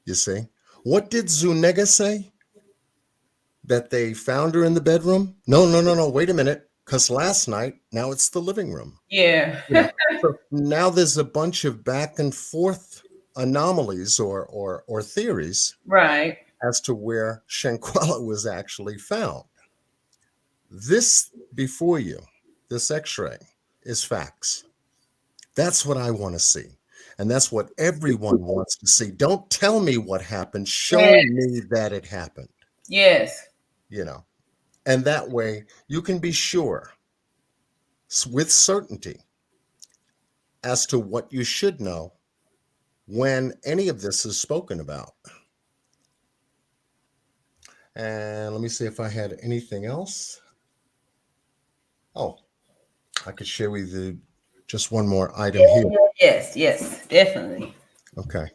Speaker 5: You see? What did Zuniga say? That they found her in the bedroom? No, wait a minute. Because last night, now it's the living room.
Speaker 1: Yeah.
Speaker 5: You know, so now there's a bunch of back and forth anomalies or theories
Speaker 1: Right.
Speaker 5: as to where Shanquella was actually found. This before you, this x-ray, is facts. That's what I want to see. And that's what everyone wants to see. Don't tell me what happened. Show me that it happened.
Speaker 1: Yes.
Speaker 5: You know, and that way you can be sure with certainty as to what you should know when any of this is spoken about. And let me see if I had anything else. Oh, I could share with you just one more item here.
Speaker 1: Yes, definitely.
Speaker 5: Okay.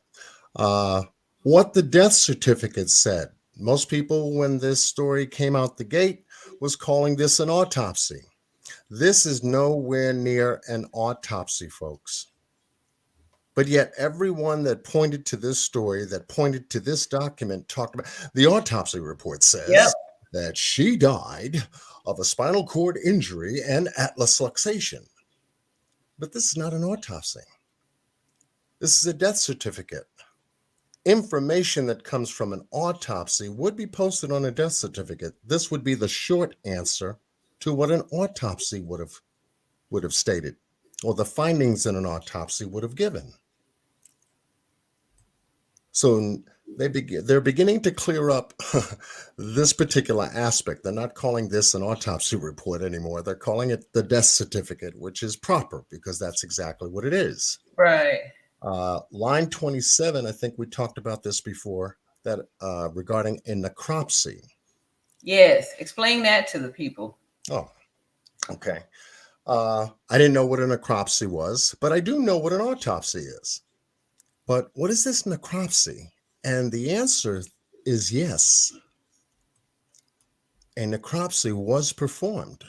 Speaker 5: What the death certificate said. Most people, when this story came out the gate, was calling this an autopsy. This is nowhere near an autopsy, folks. But yet everyone that pointed to this story, that pointed to this document, talked about the autopsy report says that she died of a spinal cord injury and atlas luxation. But this is not an autopsy. This is a death certificate. Information that comes from an autopsy would be posted on a death certificate. This would be the short answer to what an autopsy would have stated, or the findings in an autopsy would have given. So they're beginning to clear up this particular aspect. They're not calling this an autopsy report anymore. They're calling it the death certificate, which is proper because that's exactly what it is.
Speaker 1: Right.
Speaker 5: Line 27, I think we talked about this before, that regarding a necropsy.
Speaker 1: Yes, explain that to the people.
Speaker 5: Oh, okay. I didn't know what a necropsy was, but I do know what an autopsy is. But what is this necropsy? And the answer is yes. A necropsy was performed.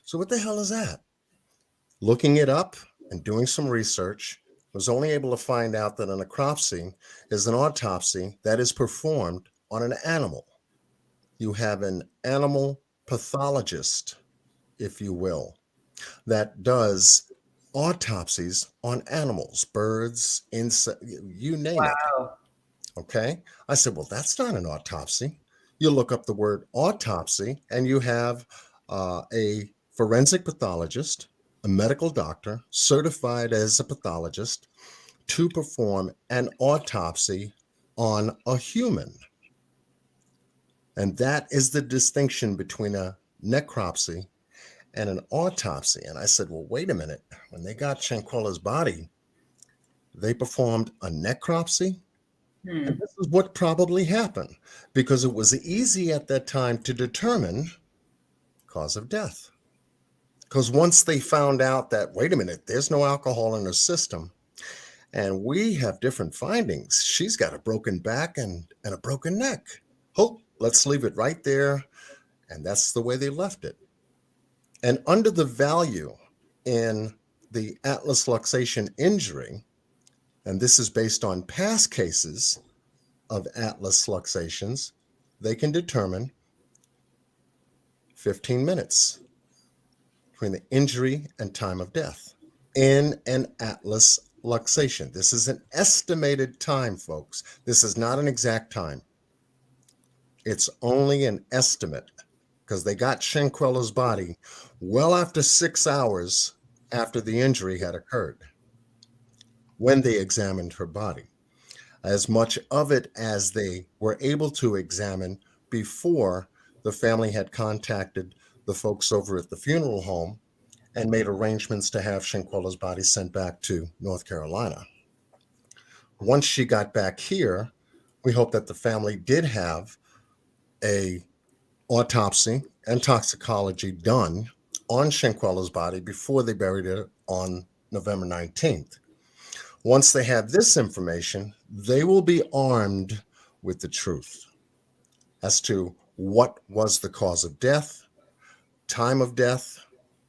Speaker 5: So what the hell is that? Looking it up and doing some research, was only able to find out that a necropsy is an autopsy that is performed on an animal. You have an animal pathologist, if you will, that does autopsies on animals, birds, insects, you name it. Okay. I said, well, that's not an autopsy. You look up the word autopsy and you have a forensic pathologist, a medical doctor certified as a pathologist to perform an autopsy on a human. And that is the distinction between a necropsy and an autopsy. And I said, well, wait a minute. When they got Shanquella's body, they performed a necropsy. And this is what probably happened because it was easy at that time to determine cause of death. Because once they found out that, wait a minute, there's no alcohol in her system and we have different findings. She's got a broken back and a broken neck. Oh, let's leave it right there. And that's the way they left it. And under the value in the atlas luxation injury, and this is based on past cases of atlas luxations, they can determine 15 minutes between the injury and time of death in an atlas luxation. This is an estimated time, folks. This is not an exact time. It's only an estimate because they got Shanquella's body well after 6 hours after the injury had occurred when they examined her body. As much of it as they were able to examine before the family had contacted the folks over at the funeral home and made arrangements to have Shanquella's body sent back to North Carolina. Once she got back here, we hope that the family did have a autopsy and toxicology done on Shanquella's body before they buried her on November 19th. Once they have this information, they will be armed with the truth as to what was the cause of death, time of death,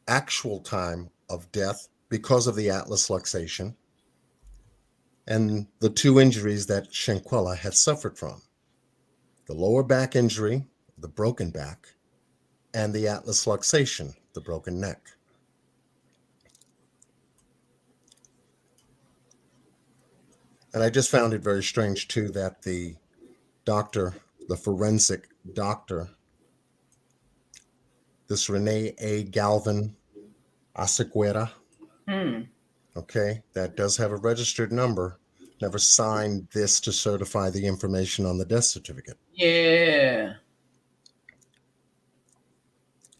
Speaker 5: actual time of death because of the atlas luxation, and the two injuries that Shanquella had suffered from. The lower back injury, the broken back, and the atlas luxation, the broken neck. And I just found it very strange, too, that the doctor, the forensic doctor, this Renee A. Galvin Aseguera, okay, that does have a registered number, never signed this to certify the information on the death certificate.
Speaker 1: Yeah.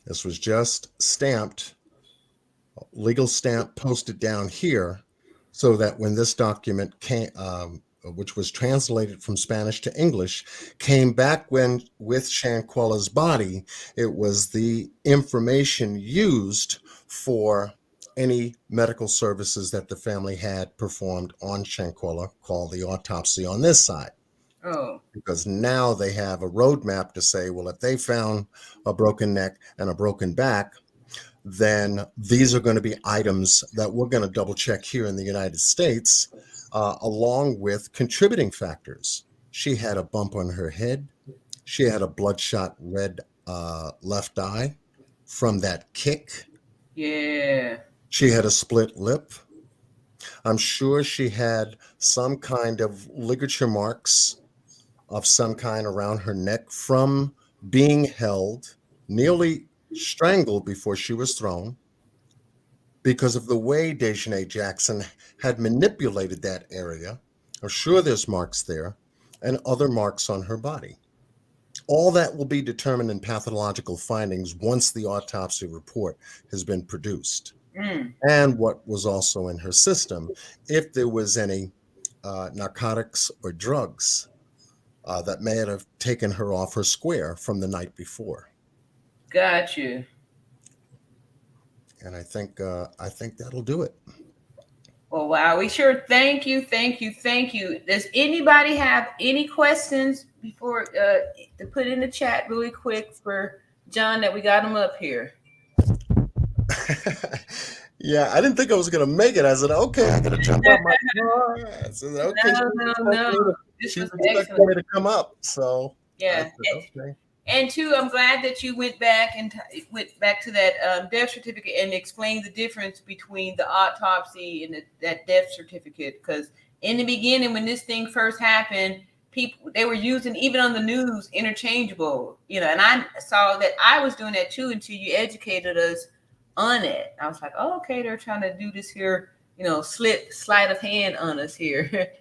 Speaker 5: This was just stamped legal stamp posted down here, so that when this document came, which was translated from Spanish to English, came back with Shanquella's body, it was the information used for any medical services that the family had performed on Shanquella, called the autopsy on this side.
Speaker 1: Oh.
Speaker 5: Because now they have a roadmap to say, well, if they found a broken neck and a broken back, then these are going to be items that we're going to double check here in the United States, along with contributing factors. She had a bump on her head. She had a bloodshot red left eye from that kick.
Speaker 1: Yeah.
Speaker 5: She had a split lip. I'm sure she had some kind of ligature marks of some kind around her neck from being held, nearly strangled before she was thrown, because of the way Dejanay Jackson had manipulated that area. I'm sure there's marks there and other marks on her body. All that will be determined in pathological findings once the autopsy report has been produced. And what was also in her system, if there was any narcotics or drugs that may have taken her off her square from the night before.
Speaker 1: Got you.
Speaker 5: And I think that'll do it.
Speaker 1: Well, wow. We sure thank you. Does anybody have any questions before to put in the chat really quick for John, that we got him up here?
Speaker 5: Yeah, I didn't think I was going to make it. I said, okay, I got to jump out my car. I said, okay.
Speaker 1: No.
Speaker 5: She was expecting me to come up. So
Speaker 1: yeah.
Speaker 5: Said, okay.
Speaker 1: And two, I'm glad that you went back to that death certificate and explained the difference between the autopsy and that death certificate. Because in the beginning, when this thing first happened, they were using, even on the news, interchangeable. And I saw that I was doing that too until you educated us on it. I was like, oh, okay, they're trying to do this here, sleight of hand on us here.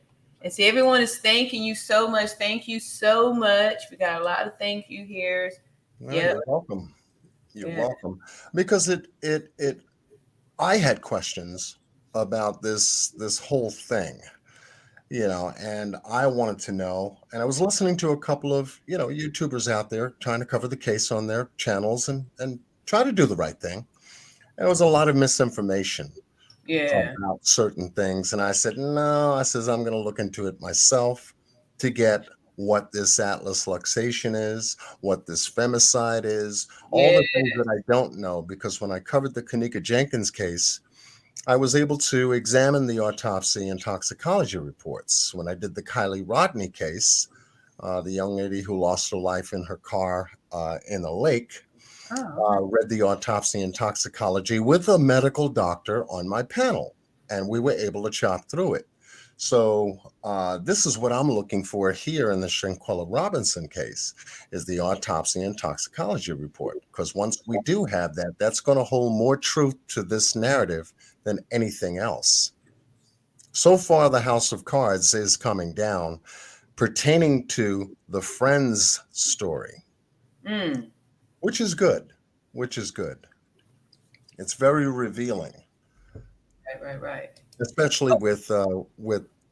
Speaker 1: And see, everyone is thanking you so much. Thank you so much. We got a lot of thank you here.
Speaker 5: Well, you're welcome. You're welcome. Because I had questions about this whole thing, and I wanted to know, and I was listening to a couple of, YouTubers out there trying to cover the case on their channels and try to do the right thing. And there was a lot of misinformation about certain things. And I said, no, I'm going to look into it myself to get what this atlas luxation is, what this femicide is, all the things that I don't know. Because when I covered the Kanika Jenkins case, I was able to examine the autopsy and toxicology reports. When I did the Kylie Rodney case, the young lady who lost her life in her car in a lake, read the autopsy and toxicology with a medical doctor on my panel, and we were able to chop through it. So this is what I'm looking for here in the Shanquella Robinson case, is the autopsy and toxicology report. Because once we do have that, that's going to hold more truth to this narrative than anything else. So far, the House of Cards is coming down pertaining to the Friends story. Which is good. It's very revealing.
Speaker 1: Right.
Speaker 5: Especially with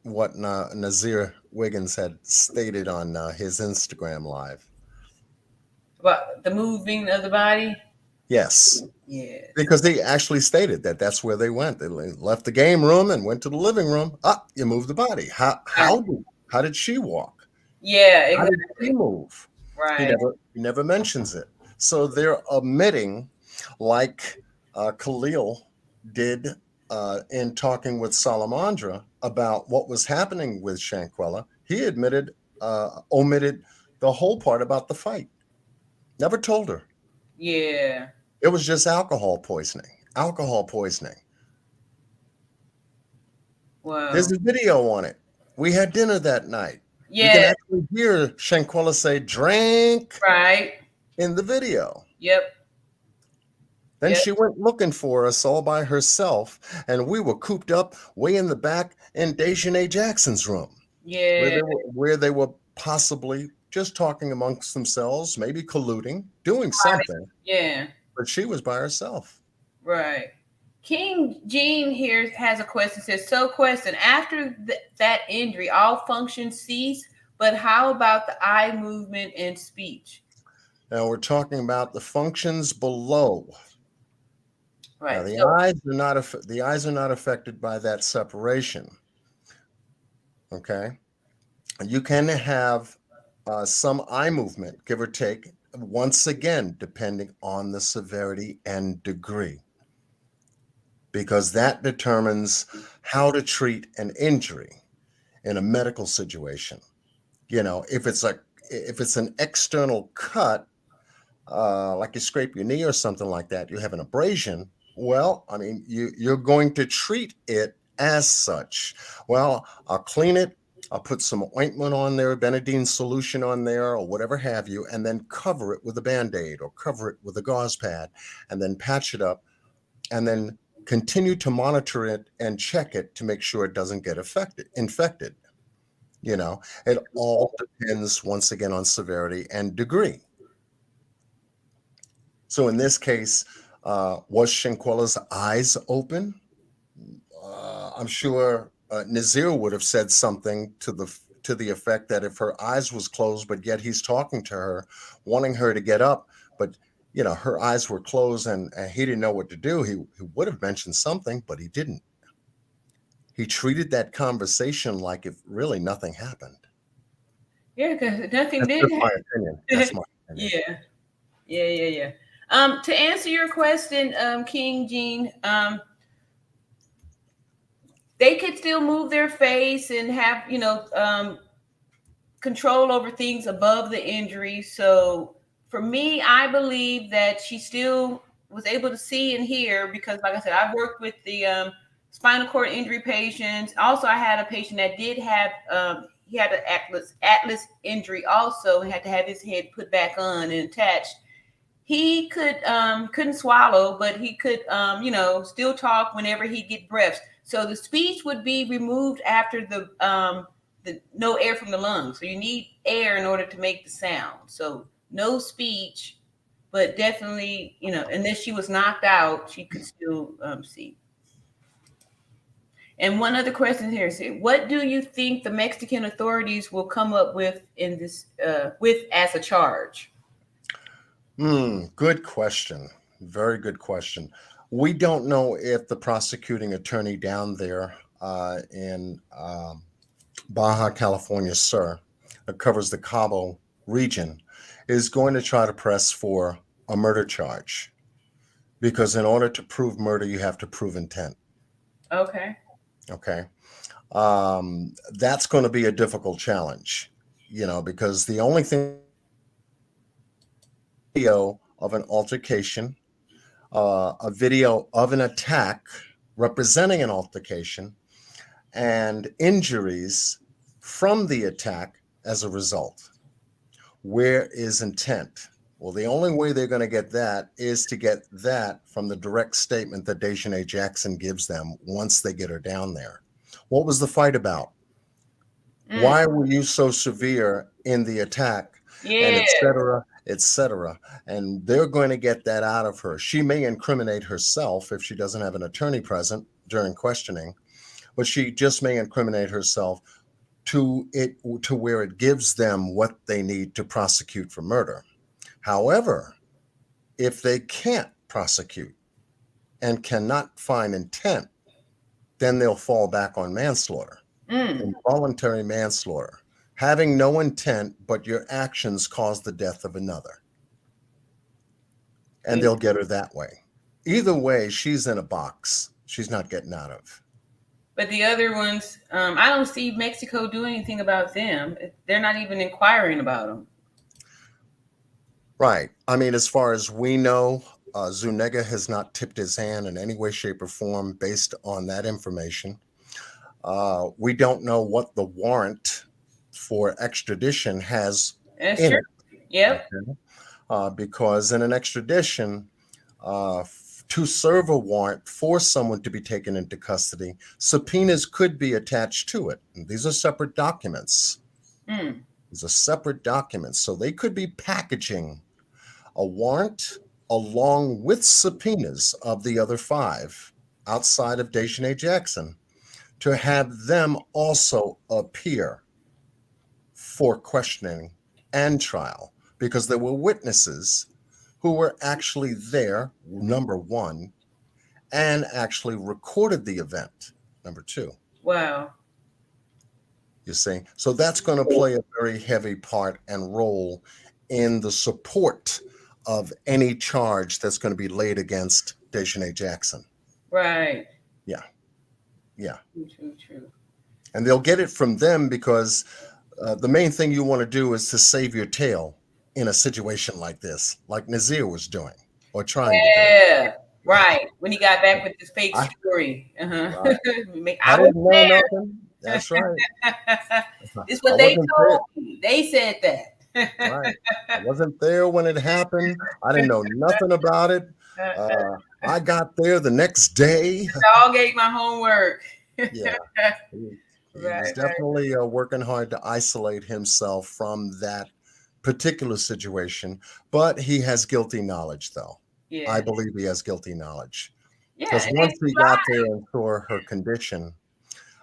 Speaker 5: what Nazir Wiggins had stated on his Instagram Live.
Speaker 1: About the moving of the body?
Speaker 5: Yes.
Speaker 1: Yeah.
Speaker 5: Because they actually stated that that's where they went. They left the game room and went to the living room. You moved the body. How did she walk?
Speaker 1: Yeah, exactly.
Speaker 5: How did she move?
Speaker 1: Right.
Speaker 5: He never mentions it. So they're omitting, like Khalil did in talking with Salamondra about what was happening with Shanquella. He omitted the whole part about the fight. Never told her.
Speaker 1: Yeah.
Speaker 5: It was just alcohol poisoning.
Speaker 1: Wow.
Speaker 5: There's a video on it. We had dinner that night.
Speaker 1: Yeah.
Speaker 5: You can actually hear Shanquella say drink.
Speaker 1: Right.
Speaker 5: In the video.
Speaker 1: Yep.
Speaker 5: Then she went looking for us all by herself, and we were cooped up way in the back in Dejanay Jackson's room.
Speaker 1: Yeah.
Speaker 5: Where they were possibly just talking amongst themselves, maybe colluding, doing something.
Speaker 1: Yeah.
Speaker 5: But she was by herself.
Speaker 1: Right. King Jean here has a question. Says, so question, after that injury, all functions cease, but how about the eye movement and speech?
Speaker 5: Now we're talking about the functions below.
Speaker 1: Right.
Speaker 5: Now,
Speaker 1: So,
Speaker 5: the eyes are not affected by that separation. Okay. You can have some eye movement, give or take, once again, depending on the severity and degree, because that determines how to treat an injury in a medical situation. You know, if it's an external cut, like you scrape your knee or something like that, you have an abrasion. Well, I mean, you're going to treat it as such. Well, I'll clean it. I'll put some ointment on there, Benadine solution on there, or whatever have you, and then cover it with a Band-Aid or cover it with a gauze pad, and then patch it up, and then continue to monitor it and check it to make sure it doesn't get infected. You know, it all depends once again on severity and degree. So in this case, was Shanquella's eyes open? I'm sure Nazir would have said something to the effect that if her eyes was closed, but yet he's talking to her, wanting her to get up, but you know her eyes were closed and he didn't know what to do. He would have mentioned something, but he didn't. He treated that conversation like if really nothing happened.
Speaker 1: yeah, because nothing
Speaker 5: That's
Speaker 1: did
Speaker 5: just my
Speaker 1: happen.
Speaker 5: opinion. That's my opinion.
Speaker 1: Yeah. To answer your question, King Jean, they could still move their face and have, control over things above the injury. So for me, I believe that she still was able to see and hear because, like I said, I've worked with the spinal cord injury patients. Also, I had a patient that did have he had an atlas injury. Also, he had to have his head put back on and attached. He couldn't swallow, but he could still talk whenever he get breaths. So the speech would be removed after the no air from the lungs. So you need air in order to make the sound. So no speech, but definitely, unless she was knocked out, she could still see. And one other question here: what do you think the Mexican authorities will come up with in this with as a charge?
Speaker 5: Good question. Very good question. We don't know if the prosecuting attorney down there in Baja California Sur, that covers the Cabo region, is going to try to press for a murder charge. Because in order to prove murder, you have to prove intent.
Speaker 1: Okay.
Speaker 5: Okay. That's going to be a difficult challenge, because the only thing video of an altercation, a video of an attack representing an altercation, and injuries from the attack as a result. Where is intent? Well, the only way they're going to get that is to get that from the direct statement that Dejanay Jackson gives them once they get her down there. What was the fight about? Why were you so severe in the attack?
Speaker 1: Yeah.
Speaker 5: And et cetera. And they're going to get that out of her. She may incriminate herself if she doesn't have an attorney present during questioning, but she just may incriminate herself to where it gives them what they need to prosecute for murder. However, if they can't prosecute and cannot find intent, then they'll fall back on manslaughter, involuntary manslaughter, having no intent, but your actions cause the death of another. And they'll get her that way. Either way, she's in a box she's not getting out of.
Speaker 1: But the other ones, I don't see Mexico do anything about them. They're not even inquiring about them.
Speaker 5: Right. I mean, as far as we know, Zuniga has not tipped his hand in any way, shape, or form based on that information. We don't know what the warrant for extradition has in
Speaker 1: Sure.
Speaker 5: it.
Speaker 1: Yep.
Speaker 5: Okay? Because in an extradition, to serve a warrant for someone to be taken into custody, subpoenas could be attached to it. And these are separate documents. These are separate documents. So they could be packaging a warrant along with subpoenas of the other 5 outside of Deshaun Jackson to have them also appear for questioning and trial, because there were witnesses who were actually there, number one, and actually recorded the event, number two.
Speaker 1: Wow.
Speaker 5: You see, so that's going to play a very heavy part and role in the support of any charge that's going to be laid against Deshaun Jackson.
Speaker 1: Right.
Speaker 5: Yeah.
Speaker 1: True.
Speaker 5: And they'll get it from them because the main thing you want to do is to save your tail in a situation like this, like Nazir was doing or trying to do.
Speaker 1: Yeah. Right. When he got back with this fake story.
Speaker 5: Right.
Speaker 1: I
Speaker 5: didn't know
Speaker 1: was
Speaker 5: nothing. That's right.
Speaker 1: It's what they told me. They said that.
Speaker 5: Right. I wasn't there when it happened. I didn't know nothing about it. I got there the next day.
Speaker 1: I all gave my homework.
Speaker 5: Yeah. He was definitely working hard to isolate himself from that particular situation, but he has guilty knowledge, though.
Speaker 1: Yeah.
Speaker 5: I believe he has guilty knowledge.
Speaker 1: Yeah.
Speaker 5: Because once he got there and saw her condition,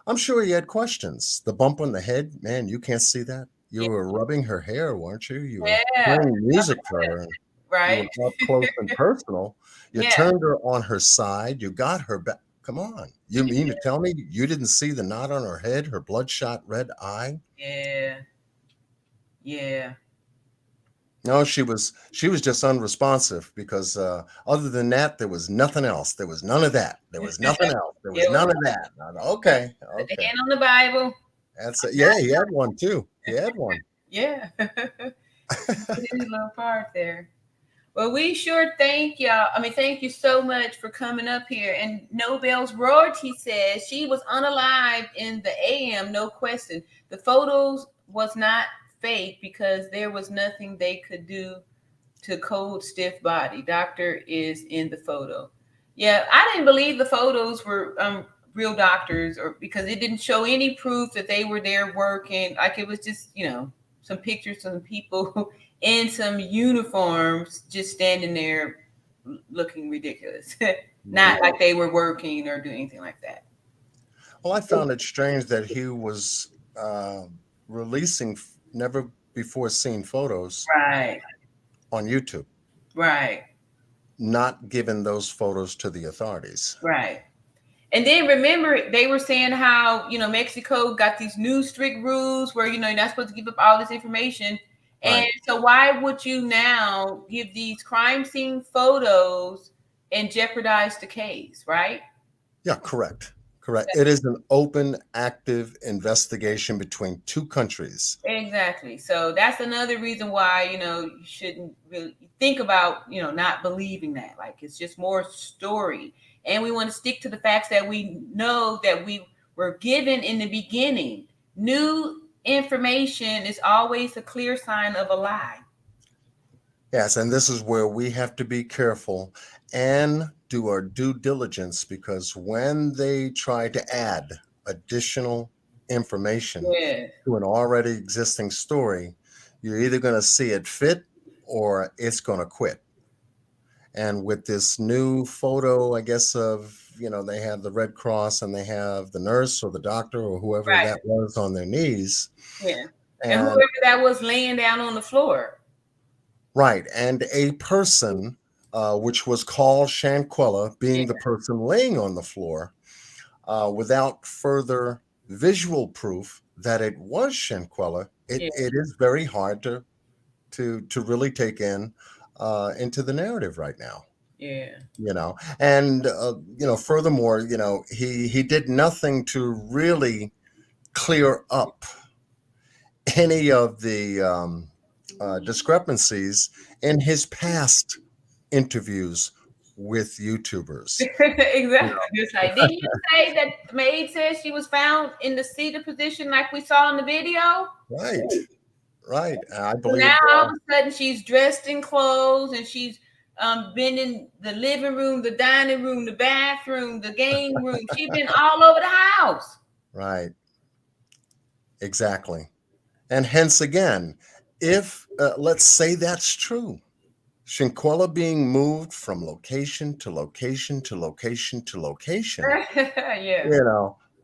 Speaker 5: I'm sure he had questions. The bump on the head, man, you can't see that. You were rubbing her hair, weren't you? You were playing music for her.
Speaker 1: Right.
Speaker 5: You were up close and personal. You turned her on her side. You got her back. Come on. You mean to tell me you didn't see the knot on her head, her bloodshot red eye?
Speaker 1: Yeah.
Speaker 5: No, she was just unresponsive because other than that, there was nothing else. There was none of that. There was nothing else. There was none of that. Okay.
Speaker 1: Put the hand on the Bible.
Speaker 5: That's it. Yeah, he had one too. He had one.
Speaker 1: Yeah. His little part there. Well, we sure thank y'all. I mean, thank you so much for coming up here. And Nobel's royalty says she was unalived in the AM, no question. The photos was not fake because there was nothing they could do to cold stiff body. Doctor is in the photo. Yeah, I didn't believe the photos were real doctors, or because it didn't show any proof that they were there working. Like it was just, some pictures of some people in some uniforms just standing there looking ridiculous. Not like they were working or doing anything like that.
Speaker 5: Well, I found it strange that he was releasing never before seen photos on YouTube.
Speaker 1: Right.
Speaker 5: Not giving those photos to the authorities.
Speaker 1: Right. And then remember, they were saying how, Mexico got these new strict rules where, you're not supposed to give up all this information. And so why would you now give these crime scene photos and jeopardize the case, right?
Speaker 5: Yeah, correct. It is an open, active investigation between two countries.
Speaker 1: Exactly. So that's another reason why, you shouldn't really think about, not believing that. Like, it's just more story. And we want to stick to the facts that we know that we were given in the beginning. New information is always a clear sign of a lie.
Speaker 5: Yes, and this is where we have to be careful and do our due diligence, because when they try to add additional information to an already existing story, you're either going to see it fit or it's going to quit. And with this new photo, I guess, of, they have the Red Cross and they have the nurse or the doctor or whoever that was on their knees.
Speaker 1: Yeah. And whoever that was laying down on the floor.
Speaker 5: Right. And a person, which was called Shanquella, being the person laying on the floor, without further visual proof that it was Shanquella, it is very hard to really take into the narrative right now. And furthermore, he did nothing to really clear up any of the discrepancies in his past interviews with YouTubers.
Speaker 1: Exactly. It's like, did you say that the maid said she was found in the seated position like we saw in the video?
Speaker 5: Right. I believe
Speaker 1: now all of a sudden she's dressed in clothes and she's been in the living room, the dining room, the bathroom, the game room. She's been all over the house.
Speaker 5: Right. Exactly. And hence again, if let's say that's true, Shanquella being moved from location to location to location to location,
Speaker 1: Yeah.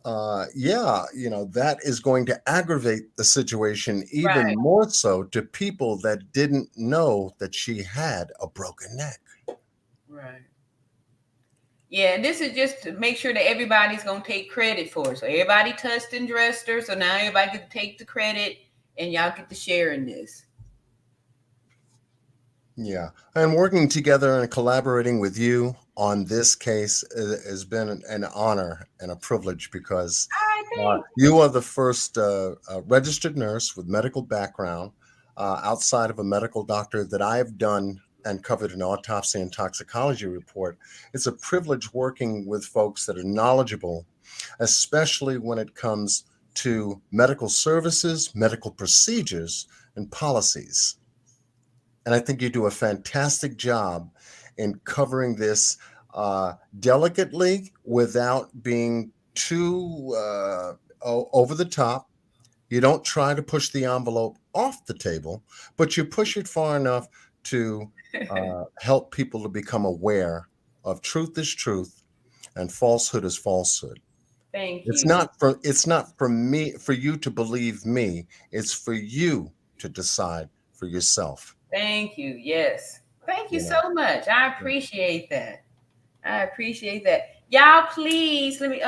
Speaker 5: that is going to aggravate the situation even
Speaker 1: Right.
Speaker 5: more so to people that didn't know that she had a broken neck.
Speaker 1: Right. Yeah, and this is just to make sure that everybody's gonna take credit for it. So everybody touched and dressed her. So now everybody can take the credit, and y'all get to share in this.
Speaker 5: Yeah. And working together and collaborating with you on this case has been an honor and a privilege because
Speaker 1: I think.
Speaker 5: you are the first registered nurse with medical background outside of a medical doctor that I have done and covered an autopsy and toxicology report. It's a privilege working with folks that are knowledgeable, especially when it comes to medical services, medical procedures, and policies. And I think you do a fantastic job in covering this delicately without being too over the top. You don't try to push the envelope off the table, but you push it far enough to help people to become aware of truth is truth and falsehood is falsehood.
Speaker 1: Thank
Speaker 5: It's
Speaker 1: you.
Speaker 5: not for you to believe me. It's for you to decide for yourself.
Speaker 1: Thank you. Yes. Thank you
Speaker 5: You
Speaker 1: so
Speaker 5: know.
Speaker 1: much. I appreciate that. I appreciate that. Y'all, please let me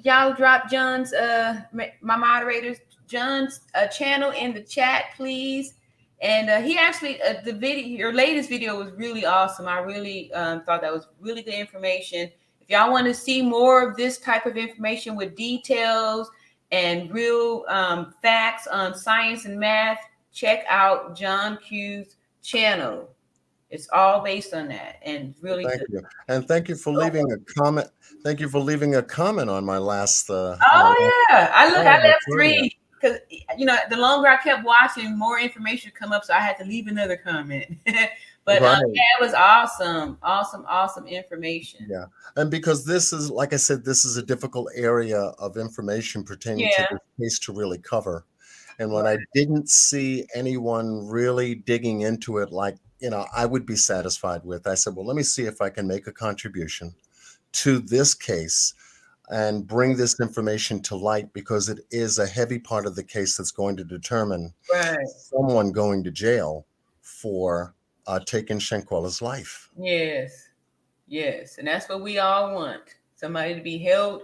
Speaker 1: y'all drop John's my moderators John's channel in the chat, please. And he actually the video, your latest video was really awesome. I really thought that was really good information. If y'all want to see more of this type of information with details and real facts on science and math, check out John Q's channel. It's all based on that and really
Speaker 5: Thank
Speaker 1: good.
Speaker 5: you, and thank you for leaving a comment. Thank you for leaving a comment on my last.
Speaker 1: Oh yeah, I left
Speaker 5: program.
Speaker 1: 3 because the longer I kept watching, more information would come up, so I had to leave another comment. But
Speaker 5: Right.
Speaker 1: yeah, it was awesome information.
Speaker 5: Yeah, and because this is, like I said, this is a difficult area of information pertaining to
Speaker 1: Yeah,
Speaker 5: this case to really cover. And when I didn't see anyone really digging into it, like I would be satisfied with, I said, well, let me see if I can make a contribution to this case and bring this information to light because it is a heavy part of the case that's going to determine
Speaker 1: right.
Speaker 5: someone going to jail for taking Shanquella's life.
Speaker 1: Yes, and that's what we all want: somebody to be held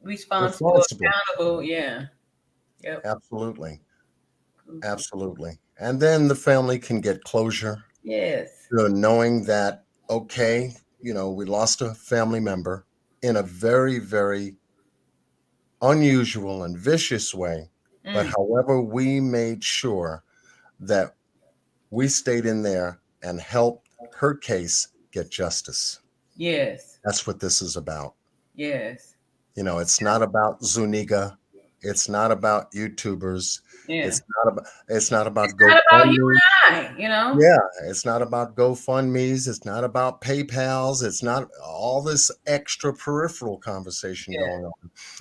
Speaker 1: responsible, accountable. Yeah, yep.
Speaker 5: Absolutely. And then the family can get closure,
Speaker 1: Yes,
Speaker 5: knowing that, okay, we lost a family member in a very, very unusual and vicious way. But however, we made sure that we stayed in there and helped her case get justice.
Speaker 1: yes,
Speaker 5: That's what this is about.
Speaker 1: yes.
Speaker 5: It's not about Zuniga. It's not about YouTubers.
Speaker 1: Yeah.
Speaker 5: It's not about
Speaker 1: It's not about you and I,
Speaker 5: Yeah, it's not about GoFundMe's. It's not about PayPal's. It's not all this extra peripheral conversation going on.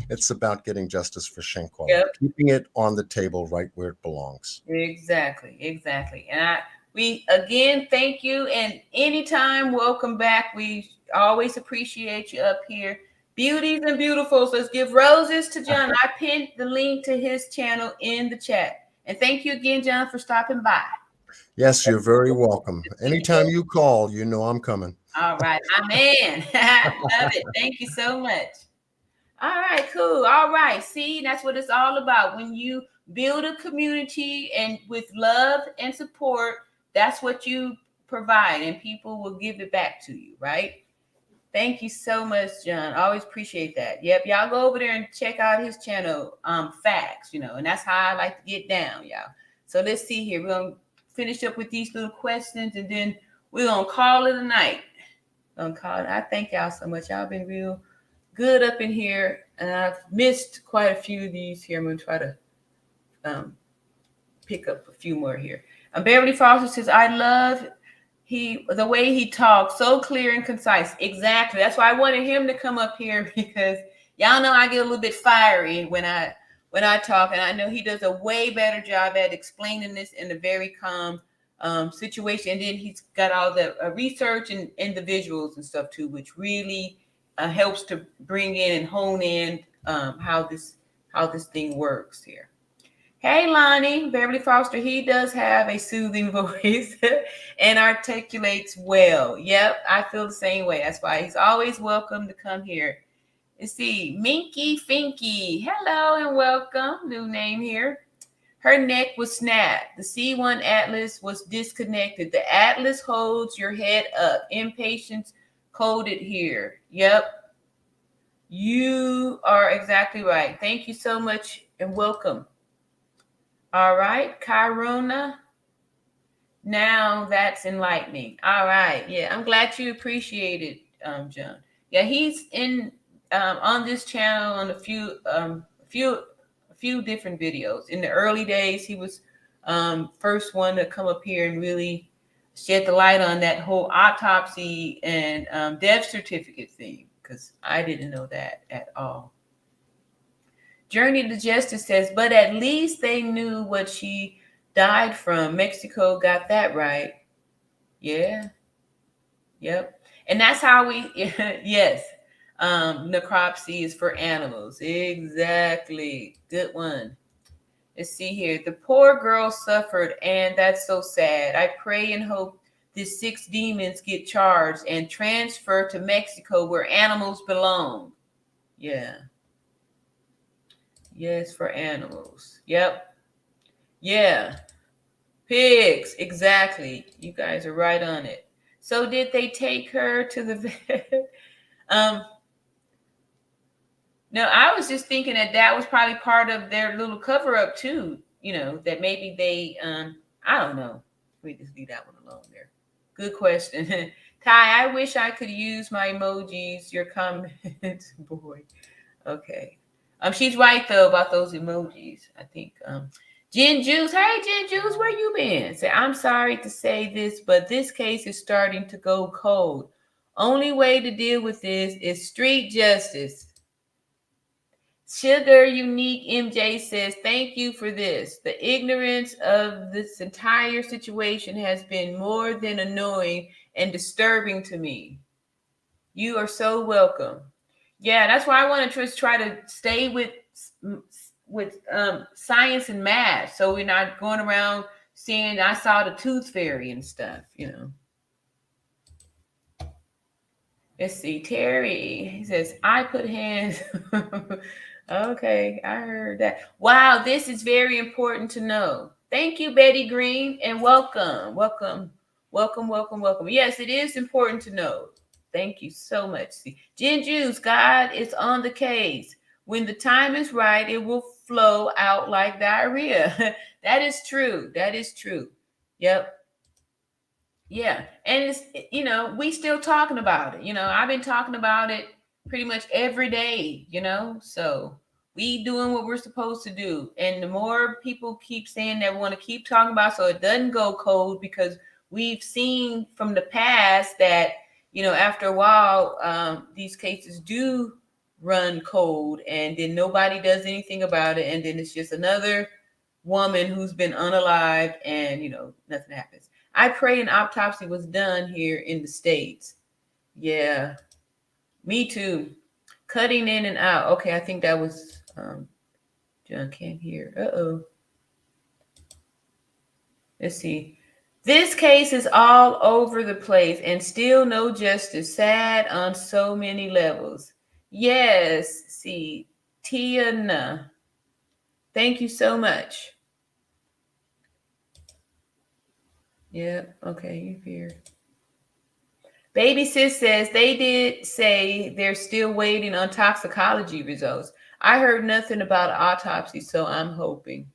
Speaker 5: It's about getting justice for Shanquella,
Speaker 1: Yep.
Speaker 5: keeping it on the table right where it belongs.
Speaker 1: Exactly. And we again thank you, and anytime, welcome back. We always appreciate you up here. Beauties and beautifuls, let's give roses to John. I pinned the link to his channel in the chat. And thank you again, John, for stopping by.
Speaker 5: Yes, you're very welcome. Anytime you call, I'm coming.
Speaker 1: All right, my man. Love it. Thank you so much. All right, cool. All right. See, that's what it's all about. When you build a community and with love and support, that's what you provide, and people will give it back to you, right? Thank you so much, John. Always appreciate that. Yep, y'all go over there and check out his channel, Facts, and that's how I like to get down, y'all. So let's see here. We're gonna finish up with these little questions, and then we're gonna call it a night. I thank y'all so much. Y'all been real good up in here, and I've missed quite a few of these here. I'm gonna try to pick up a few more here. Beverly Foster says, I love the way he talks, so clear and concise. Exactly. That's why I wanted him to come up here, because y'all know I get a little bit fiery when I talk, and I know he does a way better job at explaining this in a very calm situation. And then he's got all the research and the visuals and stuff too, which really helps to bring in and hone in how this thing works here. Hey, Lonnie, Beverly Foster, he does have a soothing voice and articulates well. Yep, I feel the same way. That's why he's always welcome to come here. Let's see, Minky Finky, hello and welcome. New name here. Her neck was snapped. The C1 atlas was disconnected. The atlas holds your head up. Impatience coded here. Yep, you are exactly right. Thank you so much and welcome. All right, Kyrona. Now that's enlightening. All right, yeah, I'm glad you appreciate it, John. Yeah, he's in on this channel on a few different videos. In the early days, he was first one to come up here and really shed the light on that whole autopsy and death certificate thing, because I didn't know that at all. Journey to Justice says, but at least they knew what she died from. Mexico got that right. Yeah. Yep. And that's how we, yes. Necropsy is for animals. Exactly. Good one. Let's see here. The poor girl suffered, and that's so sad. I pray and hope these 6 demons get charged and transferred to Mexico where animals belong. Yeah. Yes, for animals. Yep. Yeah. Pigs. Exactly. You guys are right on it. So did they take her to the vet? No, I was just thinking that was probably part of their little cover up too. You know, that maybe they, I don't know. We just leave that one alone there. Good question. Ty, I wish I could use my emojis. Your comments, boy. Okay. She's right though about those emojis. I think Jen Juice. Hey Jen Juice, where you been? Say, I'm sorry to say this, but this case is starting to go cold. Only way to deal with this is street justice. Sugar Unique MJ says, thank you for this. The ignorance of this entire situation has been more than annoying and disturbing to me. You are so welcome. Yeah, that's why I want to just try to stay with science and math, so we're not going around saying I saw the tooth fairy and stuff, you know. Let's see, Terry, he says, I put hands. Okay, I heard that. Wow, this is very important to know. Thank you, Betty Green, and welcome. Yes, it is important to know. Thank you so much. See, Jen Juice, God is on the case. When the time is right, it will flow out like diarrhea. That is true. Yep. Yeah. And it's, you know, we still talking about it. You know, I've been talking about it pretty much every day, you know, so we doing what we're supposed to do. And the more people keep saying that we want to keep talking about so it doesn't go cold, because we've seen from the past that, you know, after a while, these cases do run cold and then nobody does anything about it. And then it's just another woman who's been unalived and, you know, nothing happens. I pray an autopsy was done here in the States. Yeah, me too. Cutting in and out. Okay, I think that was John can't hear. Uh-oh. Let's see. This case is all over the place and still no justice. Sad on so many levels. Yes, see, Tiana. Thank you so much. Yeah, okay, you're here. Baby Sis says they did say they're still waiting on toxicology results. I heard nothing about autopsy, so I'm hoping.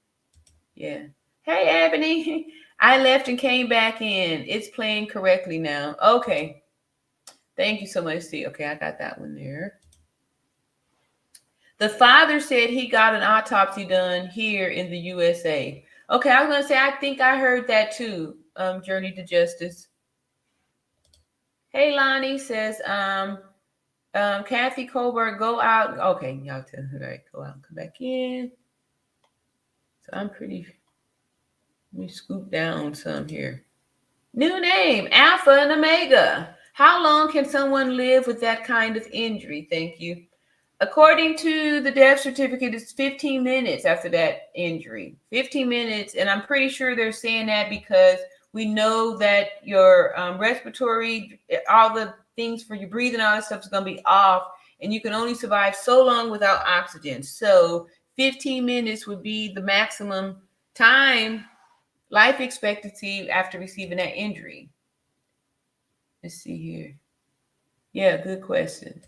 Speaker 1: Yeah. Hey, Ebony. I left and came back in. It's playing correctly now. Okay. Thank you so much. See, okay, I got that one there. The father said he got an autopsy done here in the USA. Okay, I was going to say, I think I heard that too. Journey to Justice. Hey, Lonnie says, Kathy Colbert, go out. Okay, y'all tell her, right, go out and come back in. So I'm pretty, let me scoop down some here. New name, Alpha and Omega. How long can someone live with that kind of injury? Thank you. According to the death certificate, it's 15 minutes after that injury. 15 minutes, and I'm pretty sure they're saying that because we know that your respiratory, all the things for your breathing, all that stuff is going to be off, and you can only survive so long without oxygen. So 15 minutes would be the maximum time, life expectancy after receiving that injury. Let's see here. Yeah, good question.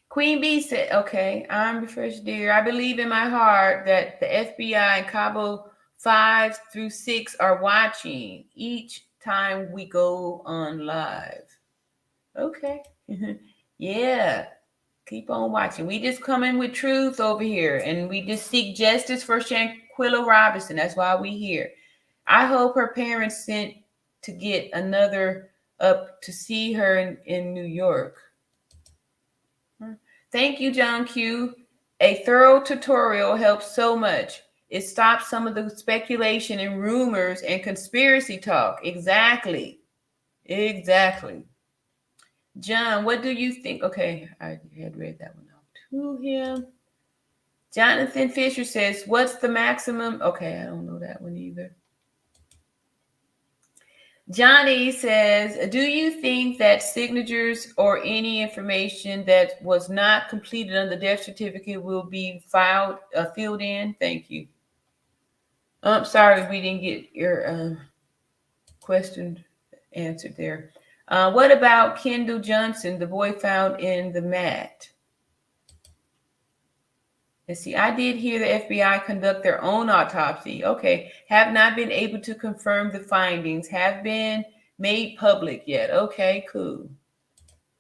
Speaker 1: Queen Bee said, okay, I'm refreshed, dear. I believe in my heart that the FBI and Cabo 5 through 6 are watching each time we go on live. Okay. Yeah. Keep on watching. We just come in with truth over here, and we just seek justice for Shanquella Robinson. That's why we here. I hope her parents sent to get another up to see her in New York. Thank you, John Q. A thorough tutorial helps so much. It stops some of the speculation and rumors and conspiracy talk. Exactly. John, what do you think? Okay, I had read that one out to him. Jonathan Fisher says, what's the maximum? Okay, I don't know that one either. Johnny says, do you think that signatures or any information that was not completed on the death certificate will be filled in? Thank you. I'm sorry we didn't get your question answered there. What about Kendall Johnson, the boy found in the mat? Let's see, I did hear the FBI conduct their own autopsy. Okay, have not been able to confirm the findings, have been made public yet. Okay, cool.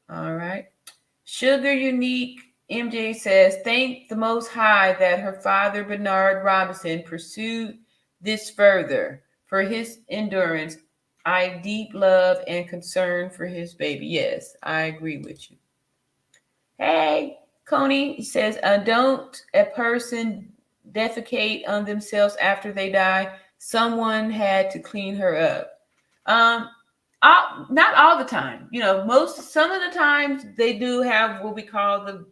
Speaker 1: All right. Sugar Unique MJ says, thank the Most High that her father, Bernard Robinson, pursued this further. For his endurance, I deep love and concern for his baby. Yes, I agree with you. Hey, Coney says, don't a person defecate on themselves after they die? Someone had to clean her up. Not all the time. You know, some of the times they do have what we call the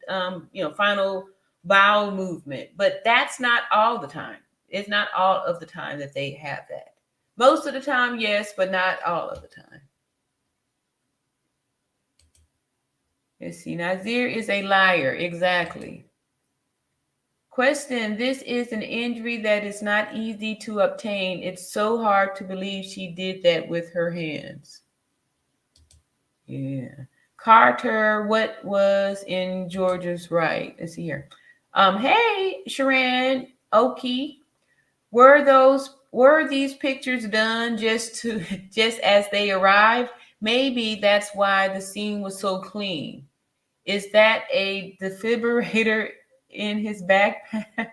Speaker 1: final bowel movement, but that's not all the time. It's not all of the time that they have that. Most of the time, yes, but not all of the time. Let's see. Nazir is a liar. Exactly. Question. This is an injury that is not easy to obtain. It's so hard to believe she did that with her hands. Yeah. Carter, what was in Georgia's right? Let's see here. Hey, Sharon Oki. Were these pictures done just as they arrived? Maybe that's why the scene was so clean. Is that a defibrillator in his backpack?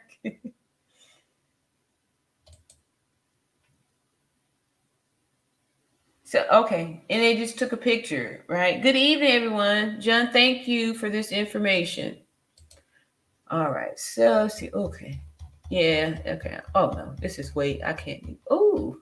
Speaker 1: So, okay. And they just took a picture, right? Good evening, everyone. John, thank you for this information. All right. So, see, okay. Yeah, okay. Oh, no. This is I can't. Oh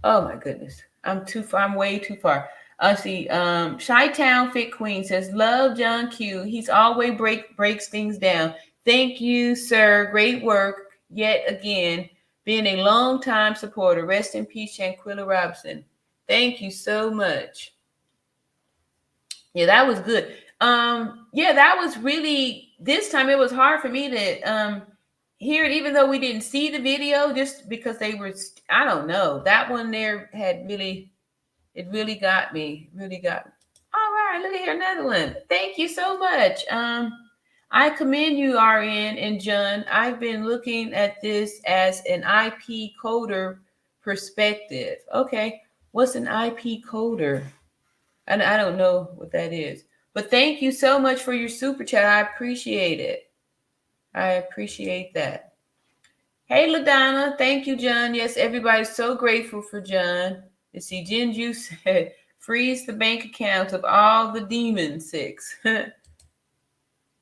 Speaker 1: my goodness. I'm way too far. See, Chi-Town Fit Queen says, love John Q. He's always breaks things down. Thank you, sir. Great work. Yet again, being a long-time supporter. Rest in peace, Shanquella Robinson. Thank you so much. Yeah, that was good. Yeah, that was really, this time it was hard for me to hear it, even though we didn't see the video, just because they were, I don't know. That one there it really got me. All right, look at here, another one. Thank you so much. I commend you, RN and John. I've been looking at this as an IP coder perspective. Okay, what's an IP coder? And I don't know what that is. But thank you so much for your super chat. I appreciate it. I appreciate that. Hey, LaDonna. Thank you, John. Yes, everybody's so grateful for John. You see, Jinju said, freeze the bank account of all the Demon 6.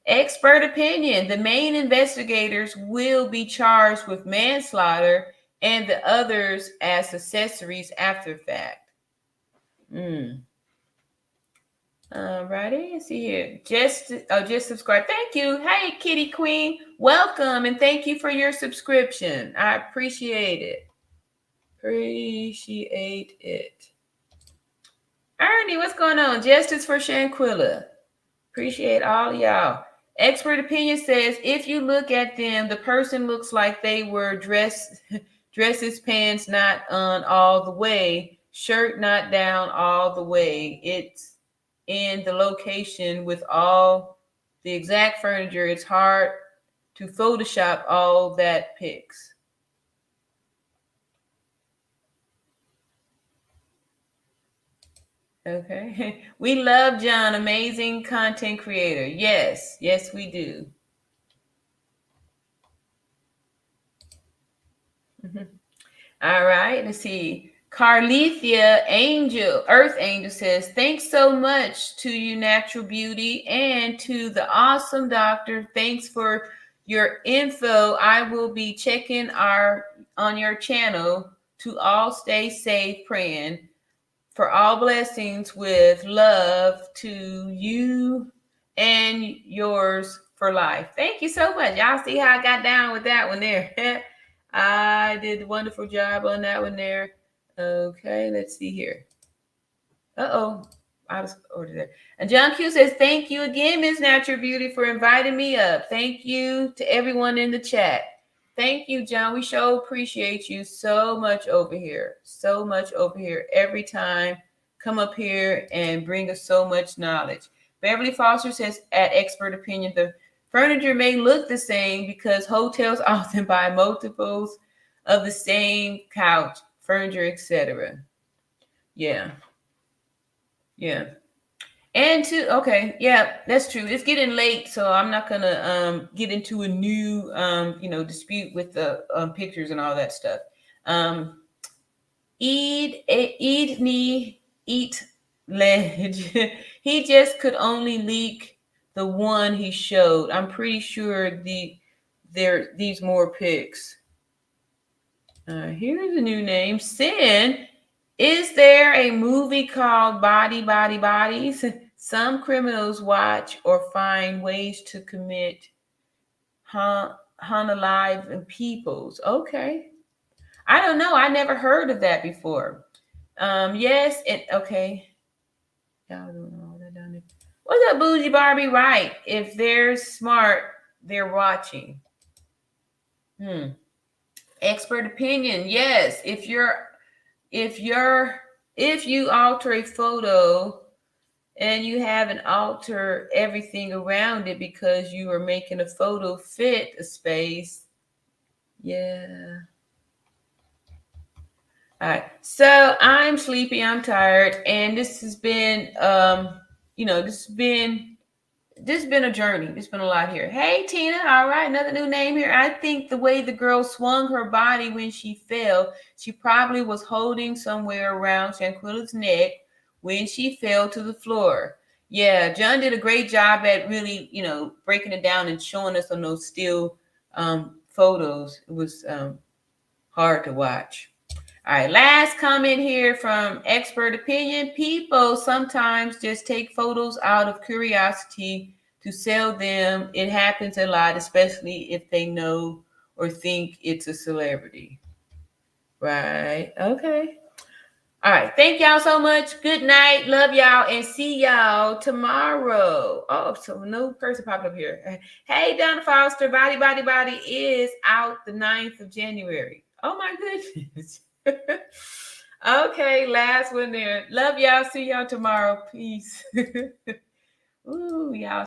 Speaker 1: Expert opinion. The main investigators will be charged with manslaughter and the others as accessories after fact. Alrighty, let's see here. Just subscribe. Thank you. Hey, Kitty Queen, welcome and thank you for your subscription. I appreciate it. Appreciate it. Ernie, what's going on? Justice for Shanquella. Appreciate all of y'all. Expert opinion says if you look at them, the person looks like they were dresses, pants not on all the way, shirt not down all the way. It's in the location with all the exact furniture. It's hard to Photoshop all that pics. Okay. We love John, amazing content creator. Yes, we do. All right, let's see. Carlethia Earth Angel says, thanks so much to you, Natural Beauty, and to the awesome doctor. Thanks for your info. I will be checking on your channel. To all stay safe, praying for all blessings with love to you and yours for life. Thank you so much. Y'all see how I got down with that one there. I did a wonderful job on that one there. Okay, let's see here. I was ordered there. And John Q says, thank you again, Miss Natural Beauty, for inviting me up. Thank you to everyone in the chat. Thank you, John. We sure appreciate you so much over here. So much over here. Every time, come up here and bring us so much knowledge. Beverly Foster says, at Expert Opinion, the furniture may look the same because hotels often buy multiples of the same couch, furniture, etc. Yeah. And that's true. It's getting late, so I'm not gonna get into a new dispute with the pictures and all that stuff. Eat ledge. He just could only leak the one he showed. I'm pretty sure these more pics. Here's a new name. Sin. Is there a movie called Bodies? Some criminals watch or find ways to commit unalive and peoples. Okay. I don't know. I never heard of that before. Yes. Okay. Y'all don't know that down there. What's up, Bougie Barbie? Right. If they're smart, they're watching. Expert opinion. Yes. If you alter a photo and you haven't altered everything around it because you are making a photo fit a space. Yeah. All right. So I'm sleepy, I'm tired, and this has been this has been a journey. There's been a lot here. Hey, Tina. All right. Another new name here. I think the way the girl swung her body when she fell, she probably was holding somewhere around Shanquella's neck when she fell to the floor. Yeah, John did a great job at really, breaking it down and showing us on those still photos. It was hard to watch. All right, last comment here from Expert Opinion. People sometimes just take photos out of curiosity to sell them. It happens a lot, especially if they know or think it's a celebrity. Right, okay. All right, thank y'all so much. Good night, love y'all, and see y'all tomorrow. Oh, so no person popped up here. Hey, Donna Foster, Body is out the 9th of January. Oh my goodness. Okay, last one there. Love y'all. See y'all tomorrow. Peace. Ooh, y'all.